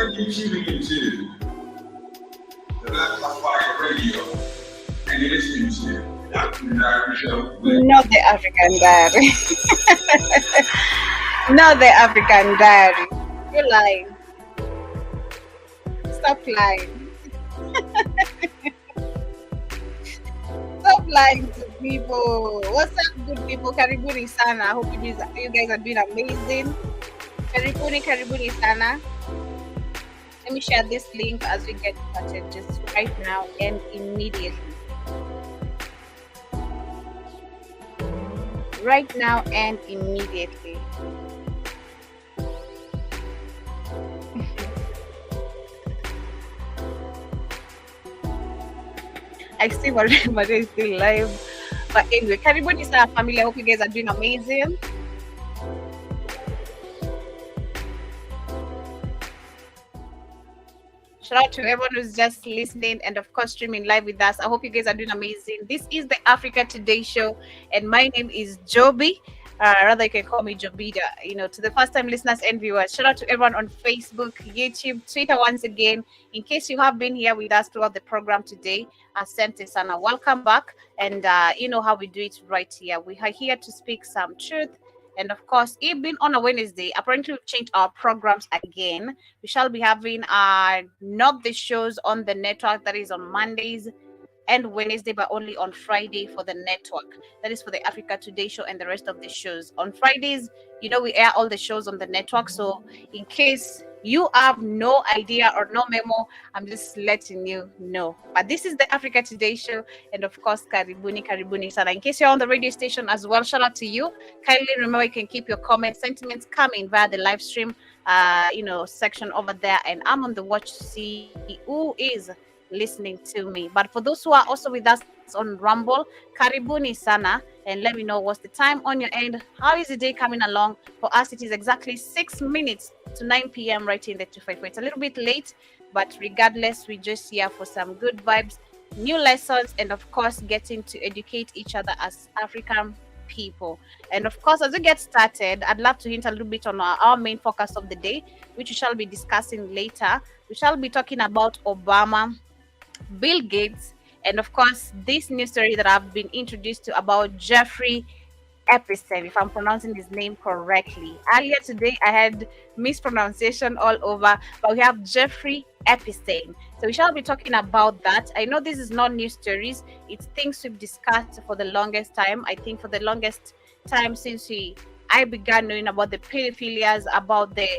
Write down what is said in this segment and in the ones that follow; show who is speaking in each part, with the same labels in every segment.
Speaker 1: are you tuning into the Black Fire Radio and you're listening to the African Diary Show?
Speaker 2: Not the African Diary. Not the African Diary. You're lying. Stop lying. Stop lying to people. What's up, good people? Karibuni Sana. I hope you guys are doing amazing. Karibuni Sana. Let me share this link as we get started just right now and immediately. Right now and immediately. I see Maria is still live. But anyway, Karibuni Sana family. I hope you guys are doing amazing. Shout out to everyone who's just listening and of course streaming live with us. I hope you guys are doing amazing. This is the Africa Today show and my name is Joby. Rather you can call me Jobida. To the first time listeners and viewers, shout out to everyone on Facebook, YouTube, Twitter once again. In case you have been here with us throughout the program today, Asante Sana, welcome back. And you know how we do it right here. We are here to speak some truth. And of course, it being on a Wednesday, apparently we've changed our programs again. We shall be having not the shows on the network, that is on Mondays and Wednesday, but only on Friday for the network. That is for the Africa Today show and the rest of the shows. On Fridays, we air all the shows on the network. So in case you have no idea or no memo, I'm just letting you know. But this is the Africa Today show. And of course, Karibuni Sana. In case you're on the radio station as well, shout out to you. Kindly remember you can keep your comments, sentiments coming via the live stream, section over there. And I'm on the watch to see who is listening to me. But for those who are also with us on Rumble, Karibuni Sana, and let me know what's the time on your end. How is the day coming along? For us, it is exactly 6 minutes to 9 p.m. right in the 254. It's a little bit late, but regardless, we're just here for some good vibes, new lessons, and of course, getting to educate each other as African people. And of course, as we get started, I'd love to hint a little bit on our main focus of the day, which we shall be discussing later. We shall be talking about Obama, Bill Gates, and of course this new story that I've been introduced to about Jeffrey Epstein, if I'm pronouncing his name correctly. Earlier today I had mispronunciation all over, but we have Jeffrey Epstein. So we shall be talking about that. I know this is not new stories, it's things we've discussed for the longest time. I think for the longest time since I began knowing about the pedophilias, about the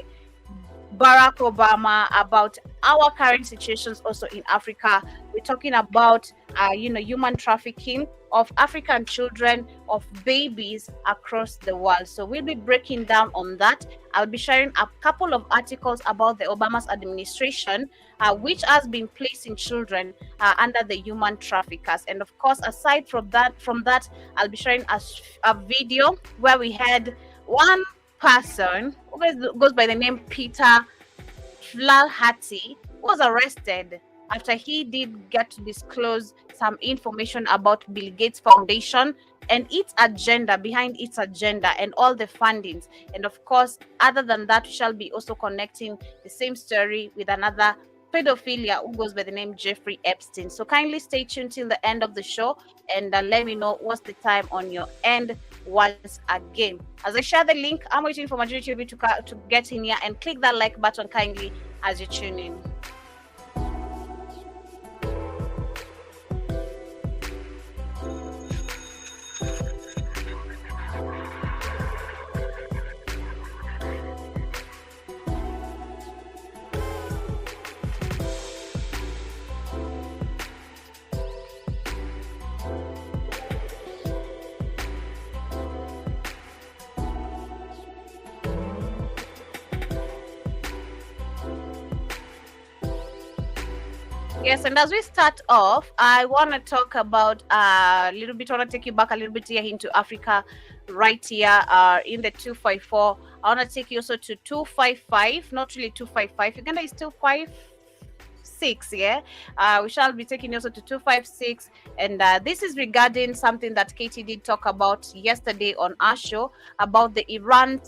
Speaker 2: Barack Obama, about our current situations also in Africa. We're talking about, human trafficking of African children, of babies across the world. So we'll be breaking down on that. I'll be sharing a couple of articles about the Obama's administration, which has been placing children under the human traffickers. And of course, aside from that, I'll be sharing a video where we had one person who goes by the name Peter Flaherty was arrested after he did get to disclose some information about Bill Gates Foundation and its agenda, behind its agenda and all the fundings. And of course, other than that, we shall be also connecting the same story with another pedophilia who goes by the name Jeffrey Epstein. So kindly stay tuned till the end of the show and let me know what's the time on your end once again. As I share the link, I'm waiting for majority of you to get in here and click that like button kindly as you tune in. Yes, and as we start off, I want to talk about a little bit, I want to take you back a little bit here into Africa right here in the 254. I want to take you also to 255, not really 255. Uganda is 256, yeah? We shall be taking you also to 256. And this is regarding something that Katie did talk about yesterday on our show about the Iran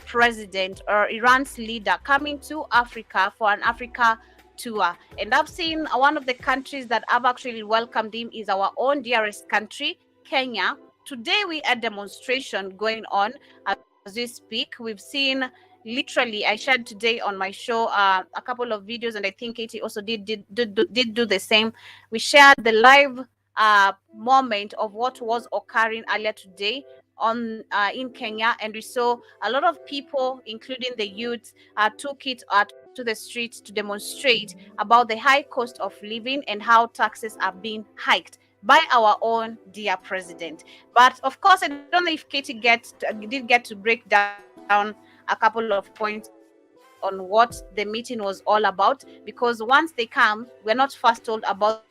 Speaker 2: president or Iran's leader coming to Africa for an Africa tour. And I've seen one of the countries that have actually welcomed him is our own dearest country, Kenya. Today we had demonstration going on as we speak. We've seen literally, I shared today on my show a couple of videos, and I think Katie also did do the same. We shared the live moment of what was occurring earlier today on in Kenya, and we saw a lot of people, including the youth, took it to the streets to demonstrate about the high cost of living and how taxes are being hiked by our own dear president. But of course, I don't know if Katie did get to break down a couple of points on what the meeting was all about, because once they come, we're not first told about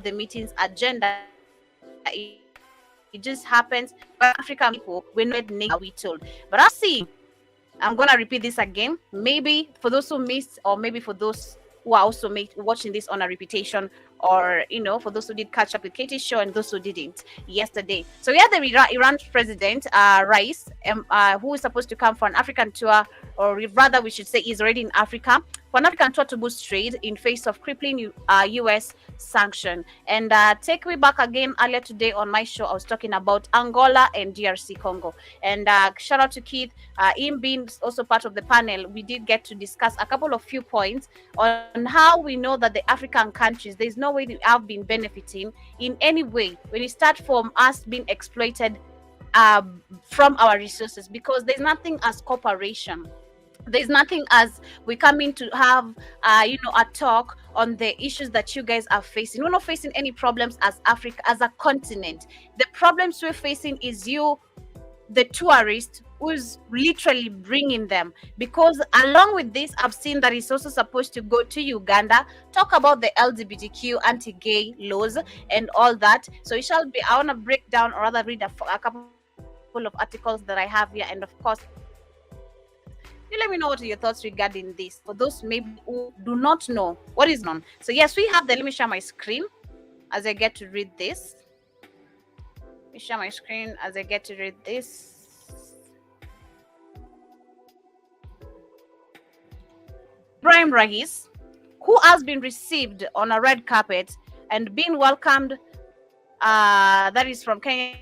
Speaker 2: the meeting's agenda. It just happens when African people, when African people, when African people, we're not names are we told. But I'm seeing, I'm gonna repeat this again. Maybe for those who missed, or maybe for those who are also watching this on a repetition, or for those who did catch up with Katie's show and those who didn't yesterday. So we had the Iran president, Rais, who is supposed to come for an African tour, or rather, we should say, is already in Africa for an African tour to boost trade in face of crippling U.S. sanction. And take me back again. Earlier today on my show, I was talking about Angola and DRC Congo. And shout out to Keith, him being also part of the panel. We did get to discuss a couple of few points on how we know that the African countries, there's no way they have been benefiting in any way when you start from us being exploited from our resources, because there's nothing as cooperation. There's nothing as we come in to have a talk on the issues that you guys are facing. We're not facing any problems as Africa, as a continent. The problems we're facing is you, the tourist, who's literally bringing them. Because along with this, I've seen that it's also supposed to go to Uganda, talk about the LGBTQ anti-gay laws and all that. So it shall be, I want to break down, or rather read a couple of articles that I have here, and of course, you let me know what are your thoughts regarding this, for those maybe who do not know what is going on. So yes, we have let me share my screen as I get to read this. Let me share my screen as I get to read this. Ibrahim Rais, who has been received on a red carpet and been welcomed, that is from Kenya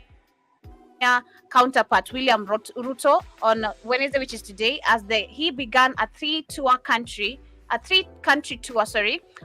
Speaker 2: counterpart William Ruto on Wednesday, which is today, as he began a three-country tour,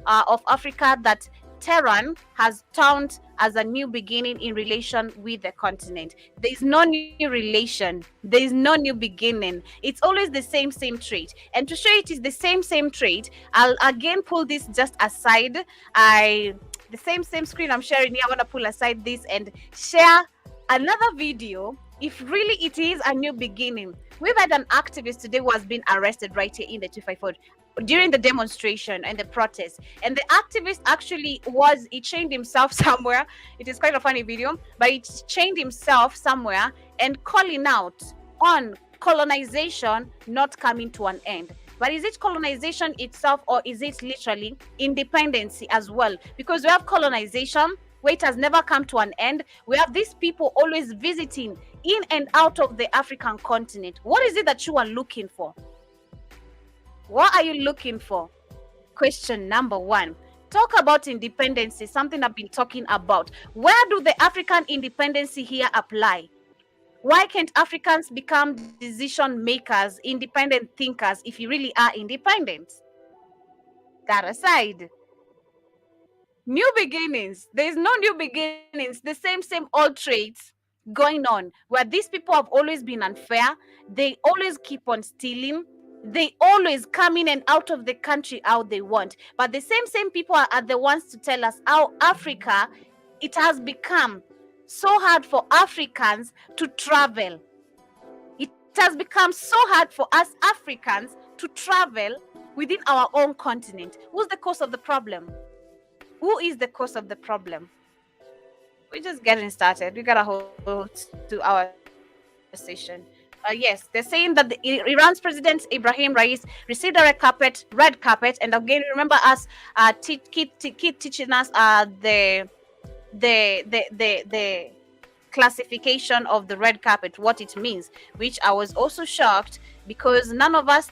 Speaker 2: of Africa that Tehran has termed as a new beginning in relation with the continent. There is no new relation. There is no new beginning. It's always the same trait. And to show it is the same trait, I'll again pull this just aside. The same screen I'm sharing here. I want to pull aside this and share another video. If really it is a new beginning, we've had an activist today who has been arrested right here in the 254 during the demonstration and the protest. And the activist actually he chained himself somewhere. It is quite a funny video, but he chained himself somewhere and calling out on colonization not coming to an end. But is it colonization itself, or is it literally independency as well? Because we have colonization where it has never come to an end. We have these people always visiting in and out of the African continent. What is it that you are looking for? What are you looking for? Question number one. Talk about independency, something I've been talking about. Where do the African independency here apply? Why can't Africans become decision makers, independent thinkers, if you really are independent? That aside, new beginnings. There's no new beginnings. The same old traits going on, where these people have always been unfair. They always keep on stealing. They always come in and out of the country how they want. But the same people are the ones to tell us how Africa, it has become so hard for Africans to travel. It has become so hard for us Africans to travel within our own continent. Who's the cause of the problem? Who is the cause of the problem? We're just getting started. We gotta hold to our session. Yes, they're saying that Iran's president Ibrahim Rais received a red carpet, and again, remember us keep teaching us the classification of the red carpet, what it means, which I was also shocked because none of us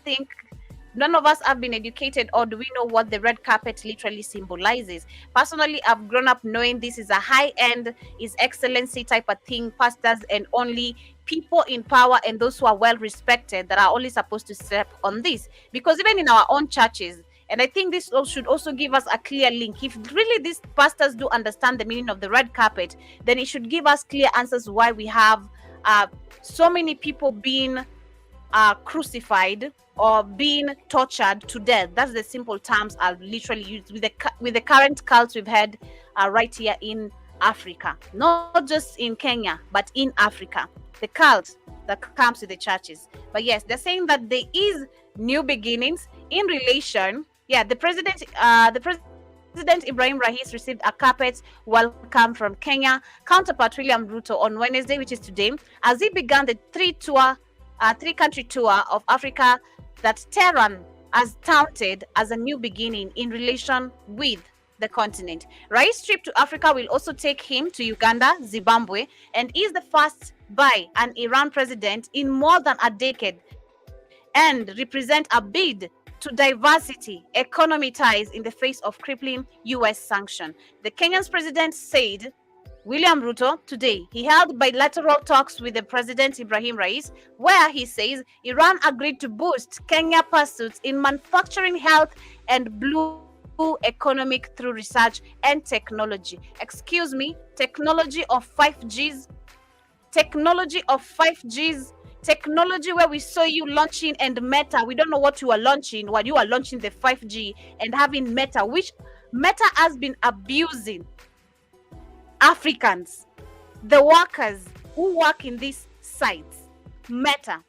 Speaker 2: have been educated, or do we know what the red carpet literally symbolizes. Personally, I've grown up knowing this is a high end, is excellency type of thing. Pastors and only people in power and those who are well respected that are only supposed to step on this. Because even in our own churches, and I think this should also give us a clear link. If really these pastors do understand the meaning of the red carpet, then it should give us clear answers why we have so many people being crucified or being tortured to death. That's the simple terms I'll literally use with the current cults we've had right here in Africa, not just in Kenya, but in Africa. The cult that comes with the churches. But yes, they're saying that there is new beginnings in relation. Yeah, the President Ibrahim Rahis received a carpet welcome from Kenya counterpart William Ruto on Wednesday, which is today, as he began the three-country tour of Africa that Tehran has touted as a new beginning in relation with the continent. Rahis' trip to Africa will also take him to Uganda, Zimbabwe, and is the first by an Iran president in more than a decade, and represent a bid to diversity economy ties in the face of crippling US sanction. The Kenyan's president said William Ruto today he held bilateral talks with the President Ibrahim Rais, where he says Iran agreed to boost Kenya pursuits in manufacturing, health, and blue economic through research and technology. Excuse me, technology of 5Gs, technology where we saw you launching and Meta. We don't know what you are launching, while you are launching the 5G and having Meta, which Meta has been abusing Africans, the workers who work in these sites, Meta.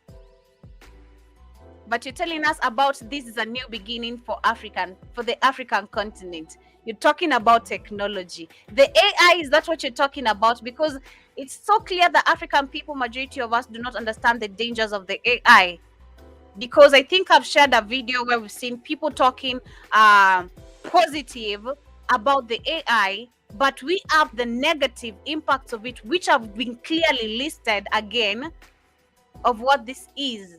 Speaker 2: But you're telling us about this is a new beginning for the African continent. You're talking about technology. The AI, is that what you're talking about? Because it's so clear that African people, majority of us, do not understand the dangers of the AI. Because I think I've shared a video where we've seen people talking positive about the AI, but we have the negative impacts of it, which have been clearly listed again, of what this is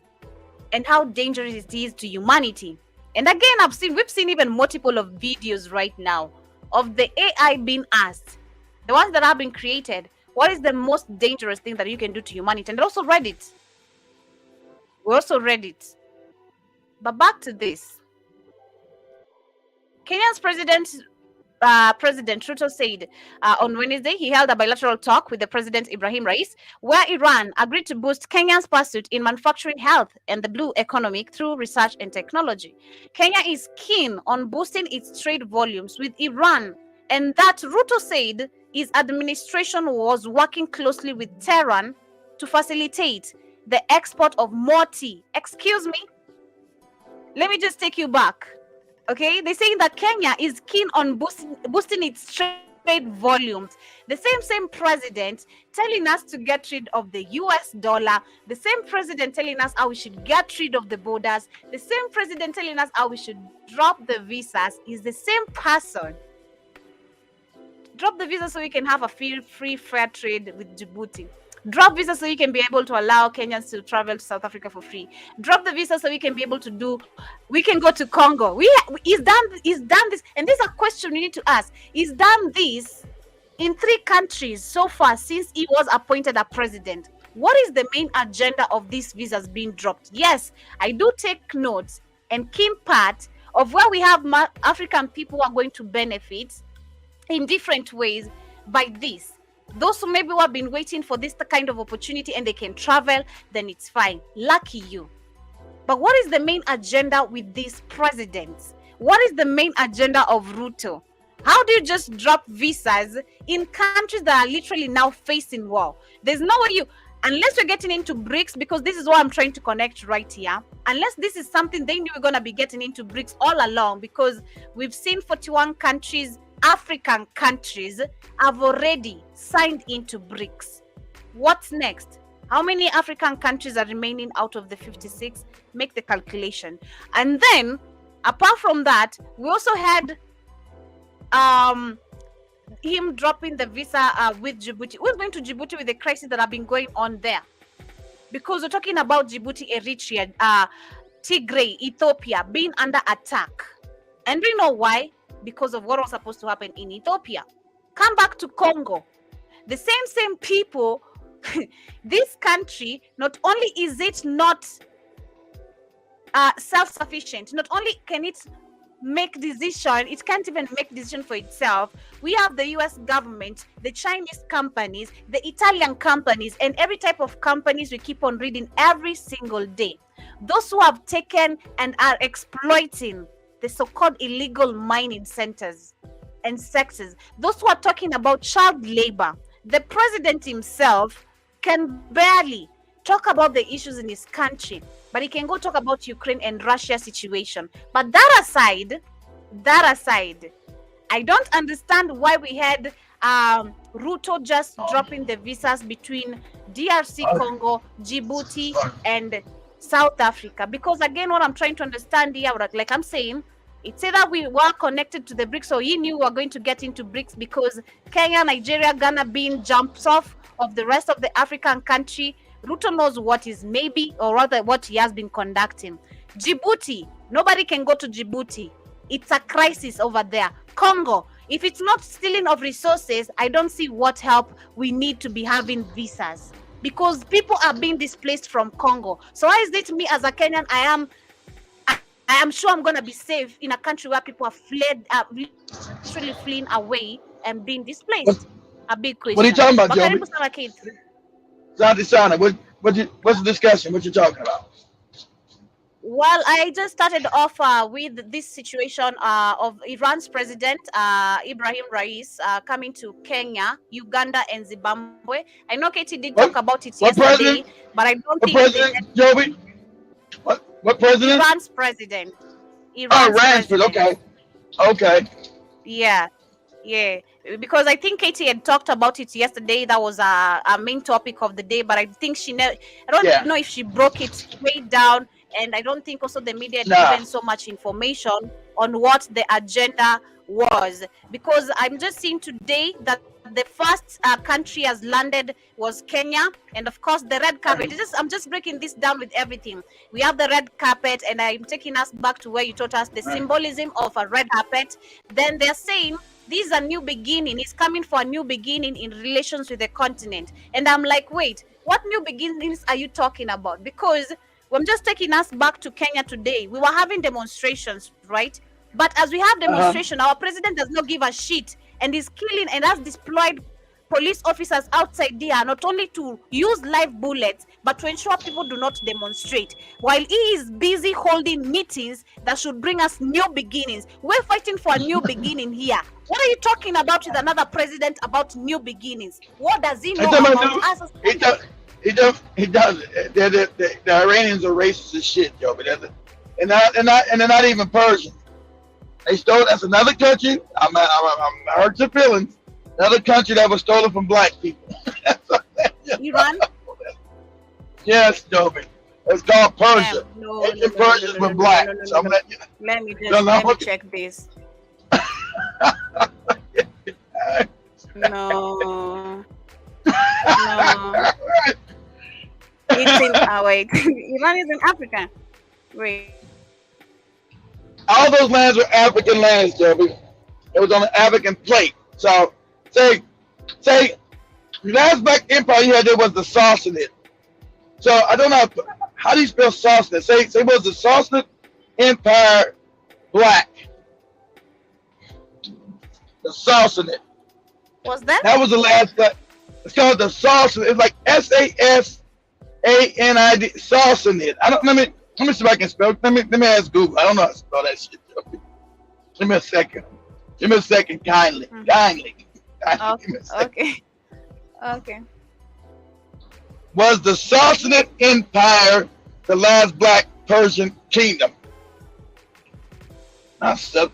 Speaker 2: and how dangerous it is to humanity. And again, we've seen even multiple of videos right now of the AI being asked, the ones that have been created, what is the most dangerous thing that you can do to humanity? And they also read it. We also read it. But back to this. Kenya's President Ruto said on Wednesday he held a bilateral talk with the President Ibrahim Rais, where Iran agreed to boost Kenya's pursuit in manufacturing, health, and the blue economy through research and technology. Kenya is keen on boosting its trade volumes with Iran, and that Ruto said his administration was working closely with Tehran to facilitate the export of more tea. Excuse me? Let me just take you back. Okay, they're saying that Kenya is keen on boosting its trade volumes. The same president telling us to get rid of the US dollar. The same president telling us how we should get rid of the borders. The same president telling us how we should drop the visas is the same person. Drop the visa so we can have a free fair trade with Djibouti. Drop visa so you can be able to allow Kenyans to travel to South Africa for free. Drop the visa so we can be able to we can go to Congo. He's done this, and this is a question we need to ask. He's done this in 3 countries so far since he was appointed a president. What is the main agenda of these visas being dropped? Yes, I do take notes and keen part of where we have African people who are going to benefit in different ways by this. Those who maybe have been waiting for this kind of opportunity and they can travel, then it's fine. Lucky you. But what is the main agenda with these presidents? What is the main agenda of Ruto? How do you just drop visas in countries that are literally now facing war? There's no way unless you're getting into BRICS, because this is what I'm trying to connect right here. Unless this is something they knew we're going to be getting into BRICS all along, because we've seen 41 countries, African countries, have already signed into BRICS. What's next? How many African countries are remaining out of the 56? Make the calculation. And then, apart from that, we also had him dropping the visa with Djibouti. Who's going to Djibouti with the crisis that have been going on there? Because we're talking about Djibouti, Eritrea, Tigray, Ethiopia being under attack. And we know why? Because of what was supposed to happen in Ethiopia. Come back to Congo. The same people, this country, not only is it not self-sufficient, not only can it make decision, it can't even make decision for itself. We have the US government, the Chinese companies, the Italian companies, and every type of companies we keep on reading every single day. Those who have taken and are exploiting the so-called illegal mining centers and sectors, those who are talking about child labor. The president himself can barely talk about the issues in his country, but he can go talk about Ukraine and Russia situation. But that aside, I don't understand why we had Ruto just dropping the visas between DRC Congo, Djibouti, and South Africa. Because again, what I'm trying to understand here, like I'm saying, it's either we were connected to the BRICS or he knew we were going to get into BRICS because Kenya, Nigeria, Ghana being jumps off of the rest of the African country. Ruto knows what is maybe, or rather what he has been conducting. Djibouti, nobody can go to Djibouti. It's a crisis over there. Congo, if it's not stealing of resources, I don't see what help we need to be having visas. Because people are being displaced from Congo. So why is it me as a Kenyan, I am sure I'm going to be safe in a country where people are literally fleeing away and being displaced? A big question.
Speaker 3: What are you talking about, Joby? Sana, what's the discussion? What you talking about?
Speaker 2: Well, I just started off with this situation of Iran's president, Ibrahim Rais, coming to Kenya, Uganda, and Zimbabwe. I know Katie did talk about it yesterday, but I don't think...
Speaker 3: What president, Joby? What president?
Speaker 2: Iran's president.
Speaker 3: Iran's president. Okay.
Speaker 2: Yeah. Because I think Katie had talked about it yesterday. That was a main topic of the day, but I think I don't know if she broke it way down, and I don't think also the media had given so much information on what the agenda was. Because I'm just seeing today that the first country has landed was Kenya, and of course the red carpet. I'm just breaking this down with everything. We have the red carpet, and I'm taking us back to where you taught us the symbolism of a red carpet. Then they're saying this is a new beginning. It's coming for a new beginning in relations with the continent. And I'm like, wait, what new beginnings are you talking about? Because I'm just taking us back to Kenya today. We were having demonstrations, right? But as we have demonstration, our president does not give a shit and is killing and has deployed police officers outside there, not only to use live bullets, but to ensure people do not demonstrate. While he is busy holding meetings that should bring us new beginnings. We're fighting for a new beginning here. What are you talking about with another president about new beginnings? What does he know about us?
Speaker 3: He does. The Iranians are racist as shit, Joe. But and they're not even Persian. They stole. That's another country. I'm hurt your feelings. Another country that was stolen from black people.
Speaker 2: Iran?
Speaker 3: Yes, Joby. It's called Persia. Ancient Persians were black.
Speaker 2: Let me check this. No. It's in wait. Iran is in Africa. Wait.
Speaker 3: All those lands were African lands, Joby. It was on the African plate. So say the last black empire you had there was the Sassanid. So I don't know how do you spell Sassanid? Say was the Sassanid Empire black? The Sassanid.
Speaker 2: What's that?
Speaker 3: That was the last black. It's called the Sassanid. It's like Sasanid. Sassanid. Let me see if I can spell. Let me ask Google. I don't know how to spell that shit. Give me a second. Kindly.
Speaker 2: Okay.
Speaker 3: Was the Sassanid Empire the last black Persian kingdom? I see.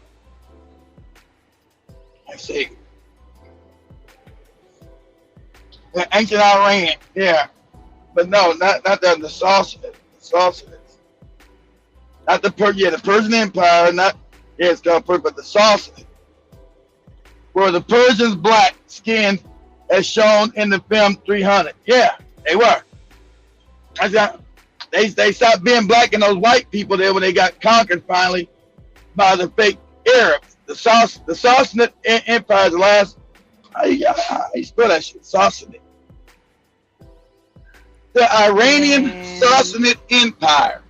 Speaker 3: Ancient Iran, yeah. But no, not the Sassanids. Not the Persian Empire, it's called Persia, but the Sassanids. were the Persians black skinned as shown in the film 300? Yeah, they were. I said, they stopped being black and those white people there when they got conquered finally by the fake Arabs. The Sassanid Empire, the last, how you spell that shit? Sassanid. The Iranian Sassanid Empire.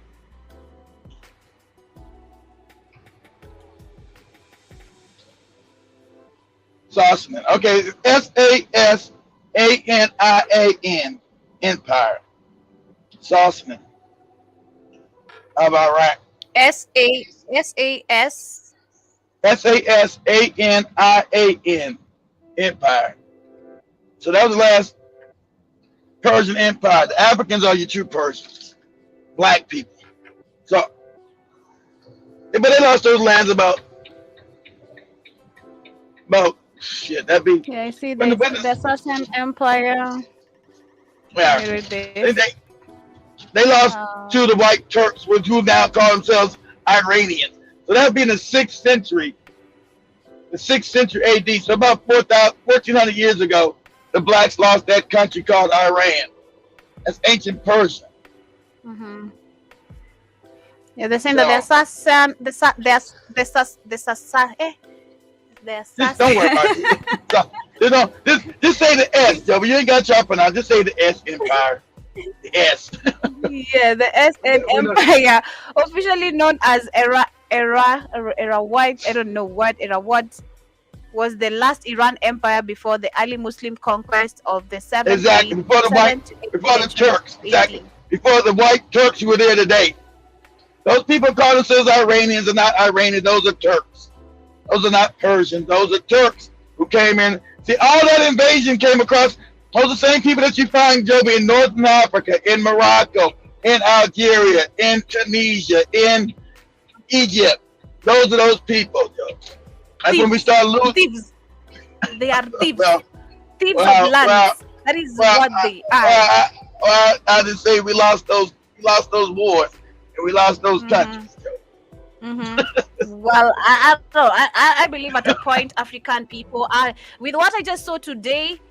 Speaker 3: Sassanid. Okay, Sasanian Empire. Sassanid of Iraq.
Speaker 2: SAS.
Speaker 3: Sasanian Empire. So that was the last Persian Empire. The Africans are your true Persians, black people. So, but they lost those lands about shit. That'd be
Speaker 2: Yeah, I see
Speaker 3: when
Speaker 2: the Sasanian Empire.
Speaker 3: yeah.
Speaker 2: Here it is.
Speaker 3: They lost to the white Turks, who now call themselves Iranians. So that would be in the 6th century. The 6th century AD. So about 1400 years ago, the blacks lost that country called Iran. That's ancient Persia.
Speaker 2: Mm-hmm. Yeah, they're saying that the Sasan,
Speaker 3: Just don't worry about it. So, just say the S, Joe. You ain't got to try to pronounce. Just say the S Empire. The S.
Speaker 2: Yeah, the SN Empire, officially known as Era White. I don't know what Era what was the last Iran empire before the early Muslim conquest of the 7th.
Speaker 3: Exactly, before the Turks. Exactly, before the white Turks who were there today. Those people call themselves Iranians are not Iranians. Those are Turks. Those are not Persians. Those are Turks who came in. See, all that invasion came across. Those are the same people that you find, Joby, in Northern Africa, in Morocco, in Algeria, in Tunisia, in Egypt. Those are those people, Joe. That's when we start losing.
Speaker 2: Thieves. They are thieves. Thieves of lands. That is what they are.
Speaker 3: I just say we lost those wars and we lost those countries, Joe.
Speaker 2: Well, I don't know. I believe at a point African people are, with what I just saw today.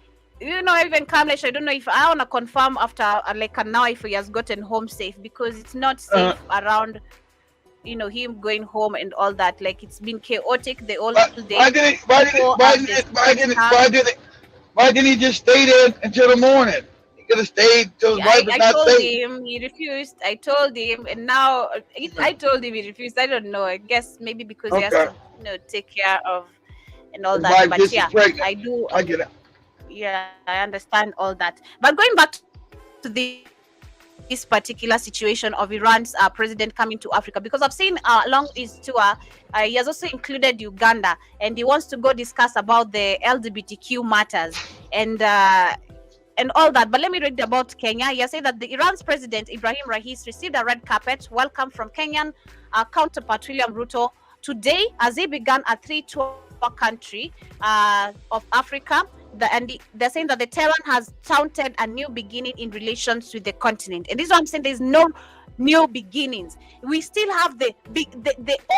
Speaker 2: Even Kamlesh, I don't know if I want to confirm after like an hour if he has gotten home safe, because it's not safe around, him going home and all that. Like, it's been chaotic the whole day.
Speaker 3: Why didn't he just stay there until the morning? He could have stayed till his wife was not safe.
Speaker 2: I told him, he refused. I told him, and now I told him he refused. I don't know. I guess maybe because he has to, take care of and all that. But yeah, I do.
Speaker 3: I get it.
Speaker 2: Yeah, I understand all that. But going back to this particular situation of Iran's president coming to Africa, because I've seen along his tour, he has also included Uganda, and he wants to go discuss about the LGBTQ matters and all that. But let me read about Kenya. He said that the Iran's president Ibrahim Raisi received a red carpet welcome from Kenyan counterpart William Ruto today as he began a 3-tour country of Africa. They're saying that the Tehran has touted a new beginning in relations with the continent, and this is what I'm saying. There's no new beginnings. We still have the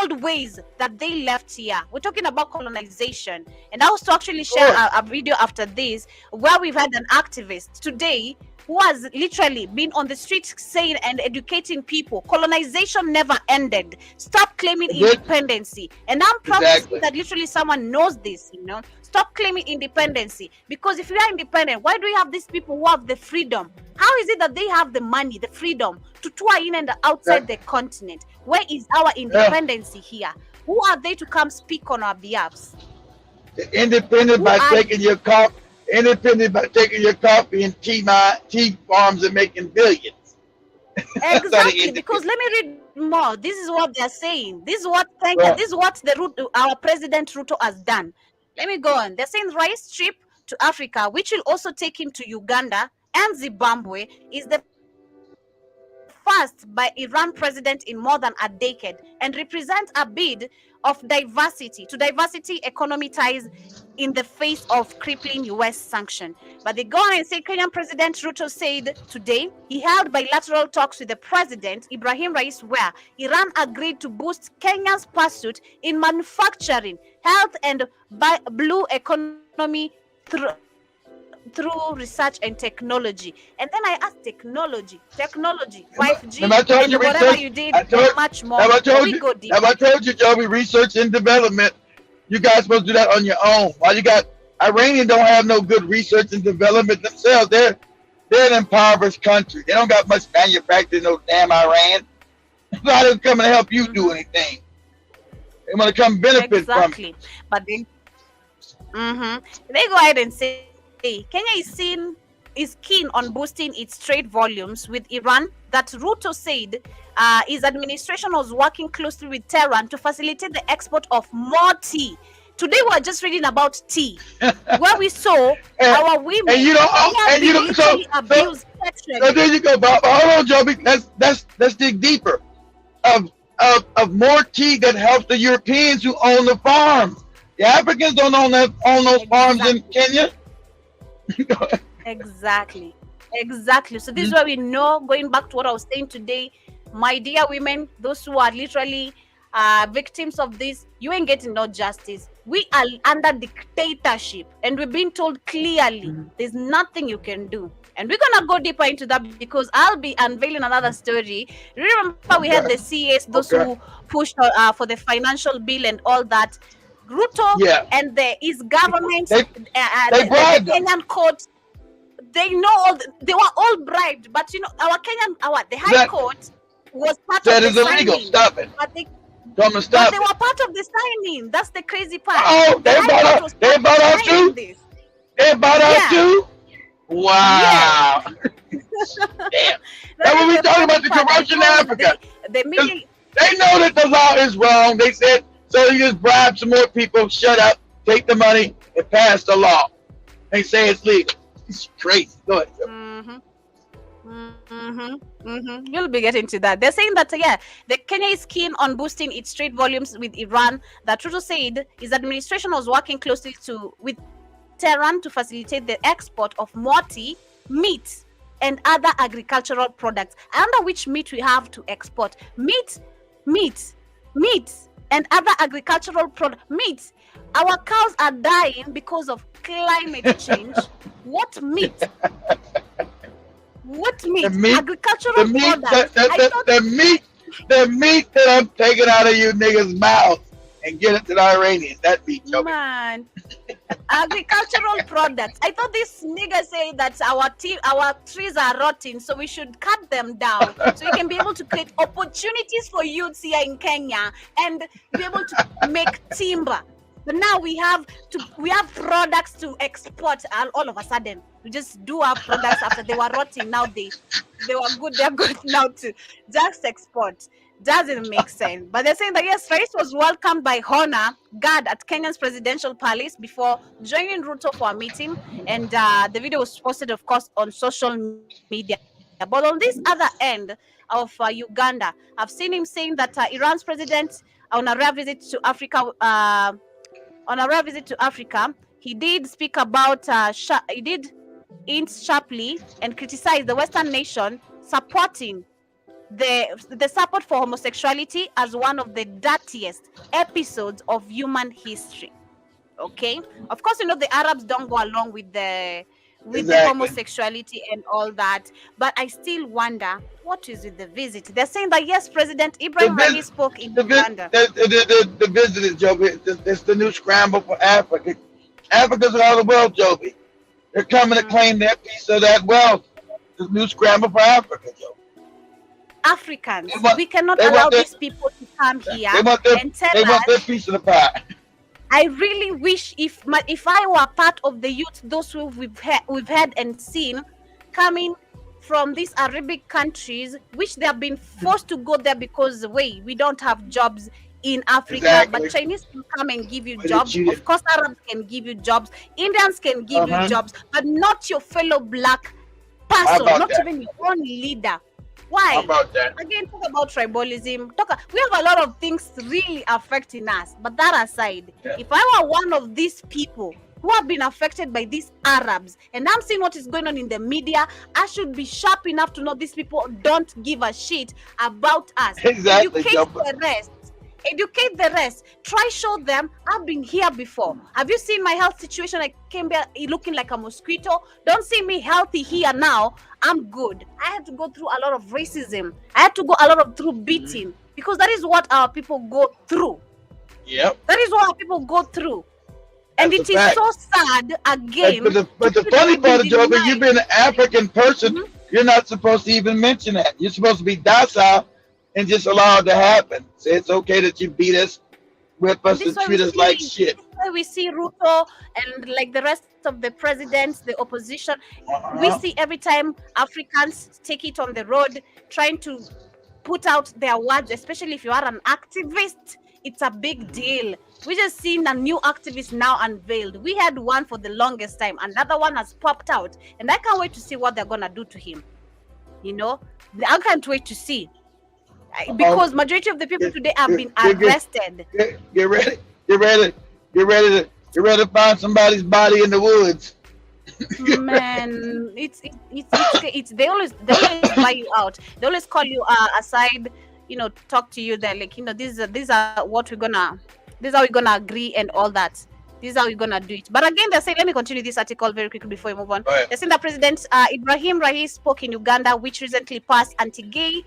Speaker 2: old ways that they left here. We're talking about colonization, and I was to actually share a video after this where we've had an activist today who has literally been on the streets saying and educating people colonization never ended. Stop claiming independency. And I'm proud to see that literally someone knows this, Stop claiming independency, because if you are independent, why do you have these people who have the freedom? How is it that they have the money, the freedom to tour in and outside the continent? Where is our independency here? Who are they to come speak on our behalf?
Speaker 3: Independent by taking your coffee. Independent by taking your coffee and tea farms and making billions.
Speaker 2: Exactly, because let me read more. This is what they're saying. This is what our president Ruto has done. Let me go on. They're saying Rice's trip to Africa, which will also take him to Uganda and Zimbabwe, is the first by Iran president in more than a decade and represents a bid of diversity economy ties in the face of crippling US sanction. But they go on and say Kenyan President Ruto said today he held bilateral talks with the president Ibrahim Rais where Iran agreed to boost Kenya's pursuit in manufacturing, health and blue economy through research and technology. And then I asked technology, 5G,
Speaker 3: Have I told you
Speaker 2: whatever
Speaker 3: research?
Speaker 2: you did, and much more.
Speaker 3: Have I told
Speaker 2: We
Speaker 3: you?
Speaker 2: go deep.
Speaker 3: Have I told you, Joey? Research and development. You guys supposed to do that on your own. Why you got Iranians don't have no good research and development themselves. They're an impoverished country. They don't got much manufacturing. No damn Iran. How they come and help you do anything? They want to come benefit from it.
Speaker 2: But then, they go ahead and say Kenya is keen on boosting its trade volumes with Iran. That Ruto said his administration was working closely with Tehran to facilitate the export of more tea. Today we're just reading about tea, where we saw our women abused sexually.
Speaker 3: So there you go, Bob. Hold on, Joby. Let's dig deeper. Of more tea that helps the Europeans who own the farms. The Africans don't own those farms in Kenya.
Speaker 2: Exactly. So this is where we know, going back to what I was saying today, my dear women, those who are literally victims of this, you ain't getting no justice. We are under dictatorship, and we've been told clearly there's nothing you can do. And we're gonna go deeper into that because I'll be unveiling another story. Remember, we had the CAs, those who pushed for the financial bill and all that. Ruto and his government, the Kenyan court, they know they were all bribed. But you know, the High Court was part of the
Speaker 3: illegal.
Speaker 2: Signing,
Speaker 3: stop it.
Speaker 2: but they
Speaker 3: Stop
Speaker 2: were part of the signing. That's the crazy part.
Speaker 3: Oh, they bought out too?
Speaker 2: This.
Speaker 3: They bought out too? Wow. Damn. That's what we talking about, the corruption in Africa. They know that the law is wrong. They said, so you just bribe some more people, shut up, take the money, and pass the law. They say it's legal. It's crazy. Go ahead.
Speaker 2: You'll be getting to that. They're saying that the Kenya is keen on boosting its trade volumes with Iran. That Ruto said his administration was working closely with Tehran to facilitate the export of more tea, meat, and other agricultural products. Under which meat we have to export? Meat, and other agricultural products. Meat. Our cows are dying because of climate change. What meat? What meat? Agricultural products.
Speaker 3: The meat that I'm taking out of you niggas' mouth and get it to the Iranians. That meat, Joey.
Speaker 2: Man. Agricultural products. I thought this nigga say that our trees are rotting, so we should cut them down so we can be able to create opportunities for youths here in Kenya and be able to make timber. But now we have products to export all of a sudden. We just do our products after they were rotting. Now they were good. They're good now to just export. Doesn't make sense. But they're saying that yes, Rais was welcomed by honor guard at Kenya's presidential palace before joining Ruto for a meeting. And the video was posted, of course, on social media. But on this other end of Uganda, I've seen him saying that Iran's president on a rare visit to Africa, he did speak about he did hint sharply and criticize the Western nation supporting the support for homosexuality as one of the dirtiest episodes of human history. Okay, of course, you know the Arabs don't go along with the homosexuality and all that, but I still wonder what is with the visit. They're saying that yes, President Ibrahim Raisi spoke in Uganda.
Speaker 3: The visit is, Joby. It's the new scramble for Africa. Africa's all the world, Joby. They're coming to claim their piece of that wealth. The new scramble for Africa, Joby.
Speaker 2: Africans, we cannot allow these people to come here and tell us.
Speaker 3: They want their piece of the pie.
Speaker 2: I really wish if I were part of the youth, those who we've had and seen coming from these Arabic countries, which they have been forced to go there because we don't have jobs in Africa. Exactly. But Chinese can come and give you jobs. Of course, Arabs can give you jobs. Indians can give you jobs, but not your fellow black person, not even your own leader.
Speaker 3: How
Speaker 2: Why?
Speaker 3: about that?
Speaker 2: Again, talk about tribalism. We have a lot of things really affecting us. But that aside,
Speaker 3: Yeah.
Speaker 2: if I were one of these people who have been affected by these Arabs, and I'm seeing what is going on in the media, I should be sharp enough to know these people don't give a shit about us.
Speaker 3: Exactly,
Speaker 2: Educate
Speaker 3: Joe.
Speaker 2: the rest. Educate the rest. Try show them I've been here before. Have you seen my health situation? I came here looking like a mosquito. Don't see me healthy here now. I'm good. I had to go through a lot of racism. I had to go a lot of through beating, because that is what our people go through.
Speaker 3: Yep.
Speaker 2: That is what our people go through. And
Speaker 3: That's
Speaker 2: it
Speaker 3: a
Speaker 2: is
Speaker 3: fact.
Speaker 2: so sad again.
Speaker 3: But the
Speaker 2: to
Speaker 3: funny
Speaker 2: be
Speaker 3: part of Joe,
Speaker 2: denied.
Speaker 3: you being an African person, you're not supposed to even mention that. You're supposed to be docile and just allow it to happen. Say it's okay that you beat us, whip us,
Speaker 2: This
Speaker 3: and
Speaker 2: is why
Speaker 3: treat us like shit.
Speaker 2: this is why we see Ruto and like the rest of the presidents, the opposition. We
Speaker 3: Uh-huh.
Speaker 2: see every time Africans take it on the road, trying to put out their words, especially if you are an activist, it's a big deal. We just seen a new activist now unveiled. We had one for the longest time. Another one has popped out. And I can't wait to see what they're going to do to him. You know, I can't wait to see. Because majority of the people today have been arrested.
Speaker 3: Get ready. Get ready. Get ready to find somebody's body in the woods.
Speaker 2: Man, it's they always buy you out. They always call you aside, talk to you. They're like, these are what we're gonna, this is how we're gonna agree and all that. This is how we're gonna do it. But again, they say, let me continue this article very quickly before we move on. They're saying that President Ibrahim Raisi spoke in Uganda, which recently passed anti-gay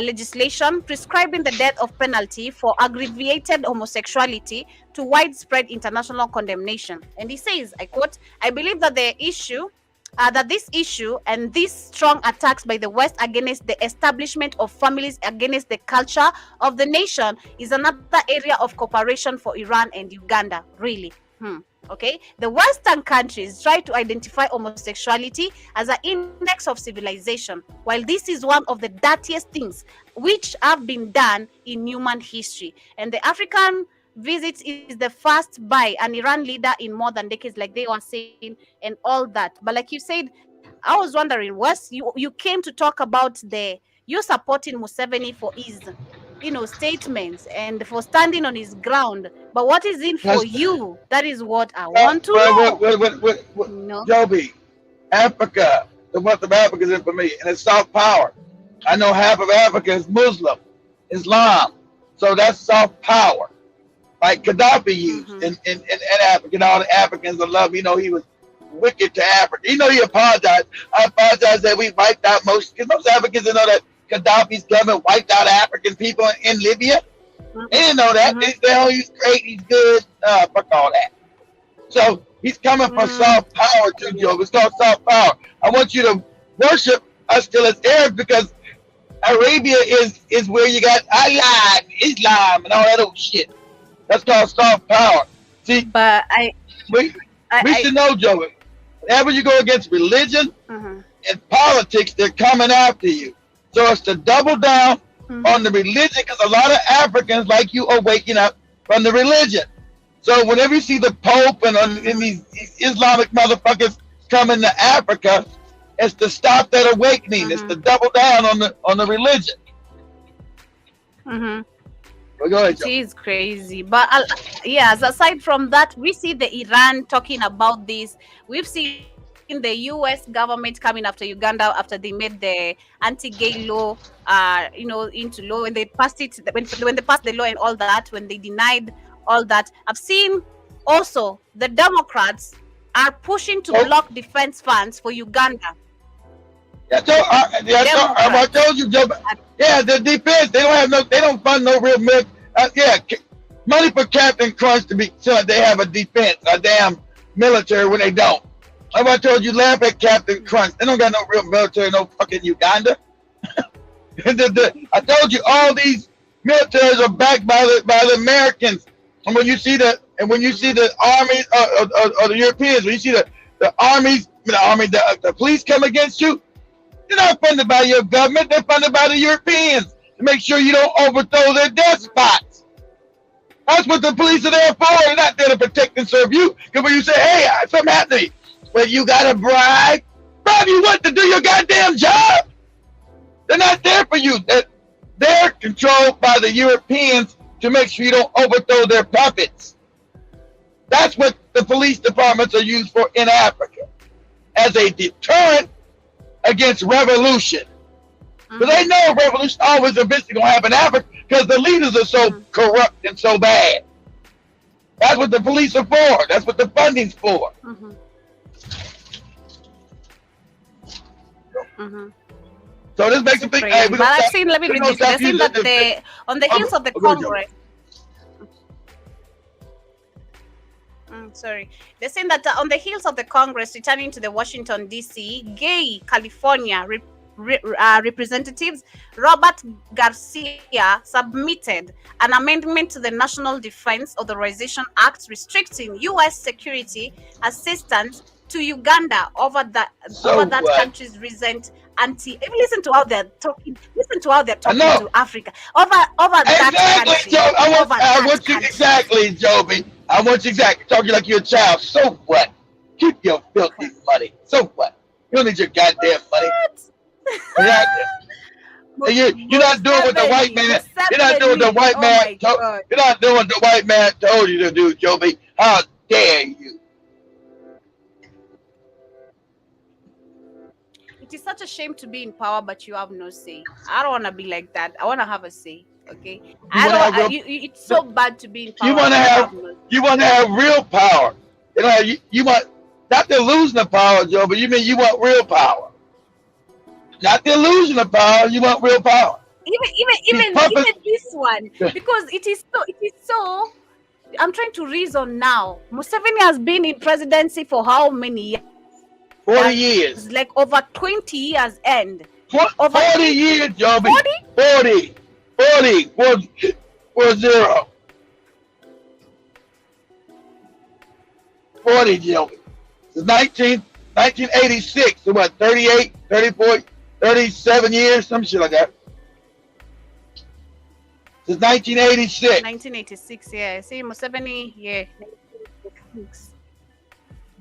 Speaker 2: legislation prescribing the death of penalty for aggravated homosexuality to widespread international condemnation. And he says, I quote, I believe that this issue and these strong attacks by the West against the establishment of families, against the culture of the nation, is another area of cooperation for Iran and Uganda. Really? Okay, the Western countries try to identify homosexuality as an index of civilization, while this is one of the dirtiest things which have been done in human history. And the African visit is the first by an Iran leader in more than decades, like they were saying, and all that. But like you said, I was wondering, you came to talk about you supporting Museveni for his statements and for standing on his ground, but what is in for you? That is what I want to know.
Speaker 3: No. Joby, Africa, the month of Africa is in for me, and it's soft power. I know half of Africa is Muslim, Islam, so that's soft power. Like Gaddafi used in Africa, and all the Africans that love, he was wicked to Africa. He apologized. I apologize that we wiped out most Africans know that Gaddafi's government wiped out African people in Libya. They didn't know that. They say, oh, he's great, he's good. Fuck all that. So he's coming for soft power too, Joe. It's called soft power. I want you to worship us still as Arabs, because Arabia is where you got Allah, Islam, and all that old shit. That's called soft power. See,
Speaker 2: but
Speaker 3: we should know, Joe. Whenever you go against religion and politics, they're coming after you. So it's to double down on the religion, because a lot of Africans like you are waking up from the religion. So whenever you see the Pope and these Islamic motherfuckers coming to Africa, it's to stop that awakening. It's to double down on the religion. Well, go ahead, Joe.
Speaker 2: She is crazy. But yes, aside from that, we see the Iran talking about this. We've seen the US government coming after Uganda after they made the anti-gay law into law, and they passed it when they passed the law and all that, when they denied all that. I've seen also the Democrats are pushing to block defense funds for Uganda.
Speaker 3: I told you, Joe. Yeah, the defense, they don't fund no real money for Captain Crunch to be so they have a defense, a damn military when they don't. I told you, laugh at Captain Crunch. They don't got no real military, no fucking Uganda. I told you, all these militaries are backed by the Americans. And when you see the armies or the Europeans, when you see the armies, the police come against you, they're not funded by your government. They're funded by the Europeans to make sure you don't overthrow their despots. That's what the police are there for. They're not there to protect and serve you. Because when you say, hey, something happened to me, well, you got a bribe. Bribe you what? To do your goddamn job? They're not there for you. They're controlled by the Europeans to make sure you don't overthrow their puppets. That's what the police departments are used for in Africa, as a deterrent against revolution. But they know revolution always eventually gonna happen in Africa because the leaders are so corrupt and so bad. That's what the police are for. That's what the funding's for. So this makes me think. Hey,
Speaker 2: but I've seen. Let me read this. I've seen that on the heels of the Congress. Sorry. They're saying that on the heels of the Congress returning to the Washington, D.C., gay California representatives Robert Garcia submitted an amendment to the National Defense Authorization Act restricting U.S. security assistance to Uganda over that country's recent listen to how they're talking. Listen to how they're talking to Africa over that country.
Speaker 3: I want you exactly, Joby. I want you exactly talking like you're a child. So what? Keep your filthy money. So what? You don't need your goddamn money. You're not doing what the white man. You're not doing what the white man. You're not doing what the white man told you to do, Joby. How dare you?
Speaker 2: It is such a shame to be in power, but you have no say. I don't want to be like that. I want to have a say. Okay, it's so bad to be in power.
Speaker 3: You want to have real power. You want not the illusion of power, Joe, but you mean you want real power. Not the illusion of power. You want real power.
Speaker 2: Even this one, because it is so. I'm trying to reason now. Museveni has been in presidency for how many years?
Speaker 3: 40 years.
Speaker 2: Like over 20 years end.
Speaker 3: 40 years, Joby. 40. 40 was 0. 40, Joby. Since 1986, so what, 38, 34, 37 years, some shit like that. Since 1986.
Speaker 2: 1986, yeah. See, Museveni, yeah.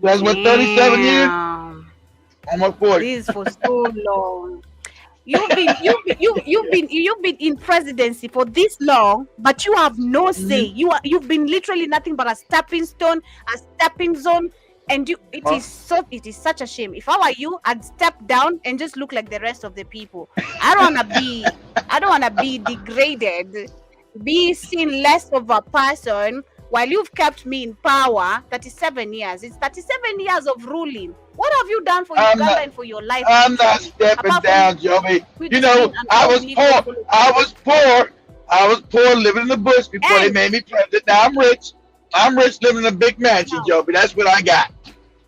Speaker 3: That's what, 37 years? Almost 40.
Speaker 2: This is for so long. You've been in presidency for this long, but you have no say. You've been literally nothing but a stepping stone, a stepping zone, and it is such a shame. If I were you, I'd step down and just look like the rest of the people. I don't wanna be degraded, be seen less of a person while you've kept me in power 37 years. It's 37 years of ruling. What have you done for Uganda and for your life?
Speaker 3: I'm not stepping down, Joby. You know, I was poor living in the bush before they made me president. Now I'm rich. I'm rich living in a big mansion, Joby. That's what I got.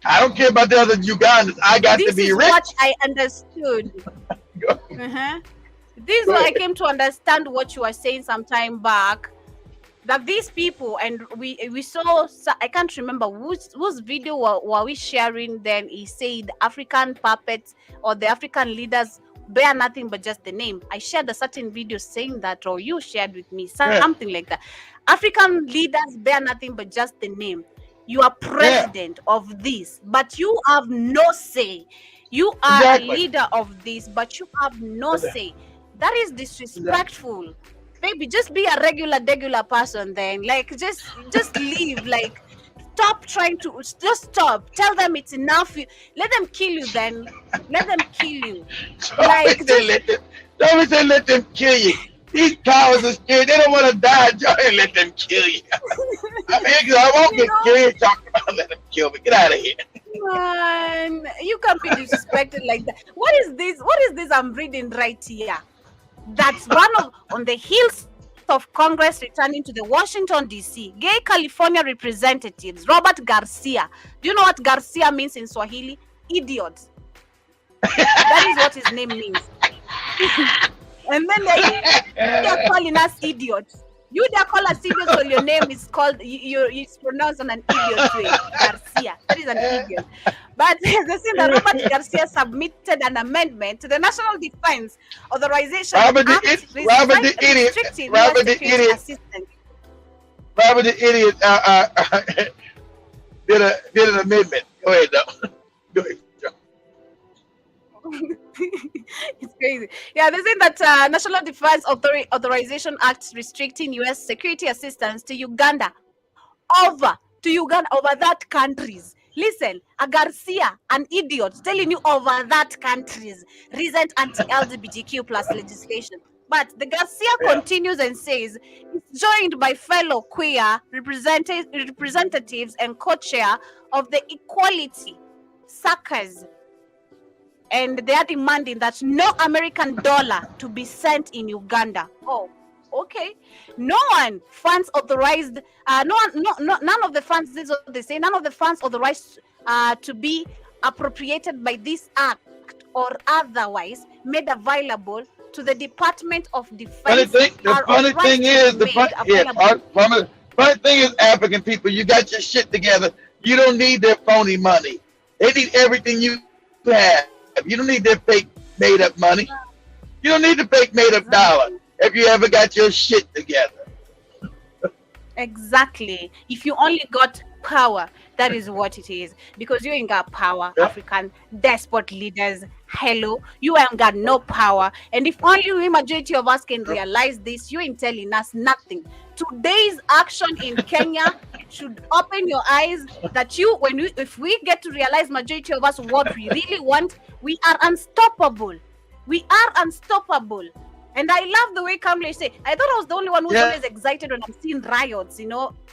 Speaker 3: I don't care about the other Ugandans. I got to be rich.
Speaker 2: This is what I understood. This is what I came to understand what you were saying some time back. That these people, and we saw, I can't remember whose video were we sharing then. He said African puppets or the African leaders bear nothing but just the name. I shared a certain video saying that, or you shared with me something like that. African leaders bear nothing but just the name. You are president of this, but you have no say. You are a leader of this, but you have no say. That is disrespectful. Baby, just be a regular person then. Like, just leave. Like, stop trying to, just stop. Tell them it's enough. Let them kill you then. Let them kill you.
Speaker 3: Like, let them kill you. These cowards are scared. They don't want to die. Don't let them kill you. I'm here I won't get killed talking about let them kill me. Get out of here.
Speaker 2: Man, you can't be disrespected like that. What is this? What is this I'm reading right here? That's on the heels of Congress returning to the Washington, D.C., gay California representatives, Robert Garcia. Do you know what Garcia means in Swahili? Idiot. That is what his name means. And then they're calling us idiots. You they call us idiots when your name is called, it's pronounced on an idiot way. Garcia. That is an idiot. But they say that Robert Garcia submitted an amendment to the National Defense Authorization Act restricting
Speaker 3: Robert the idiot did an amendment. Go ahead, though. Go ahead, Joe.
Speaker 2: It's crazy. Yeah, they're saying that National Defense Authorization Act restricting U.S. security assistance to Uganda over that countries. Listen, a Garcia, an idiot, telling you over that countries recent anti-LGBTQ plus legislation. But the Garcia
Speaker 3: Yeah.
Speaker 2: continues and says it's joined by fellow queer representatives and co-chair of the Equality Suckers, and they are demanding that no American dollar to be sent in Uganda. Oh, okay. No one funds authorized. None of the funds. This is what they say. None of the funds authorized to be appropriated by this act or otherwise made available to the Department of Defense.
Speaker 3: The funny thing is, funny thing is, African people, you got your shit together. You don't need their phony money. They need everything you have. You don't need their fake made up money. You don't need the fake made up dollar if you ever got your shit together.
Speaker 2: Exactly. If you only got power, that is what it is. Because you ain't got power,
Speaker 3: Yeah.
Speaker 2: African despot leaders. Hello, you ain't got no power. And if only the majority of us can realize this, you ain't telling us nothing. Today's action in Kenya should open your eyes that if we get to realize majority of us what we really want, we are unstoppable. We are unstoppable. And I love the way Kamle say, I thought I was the only one who's always excited when I'm seeing riots,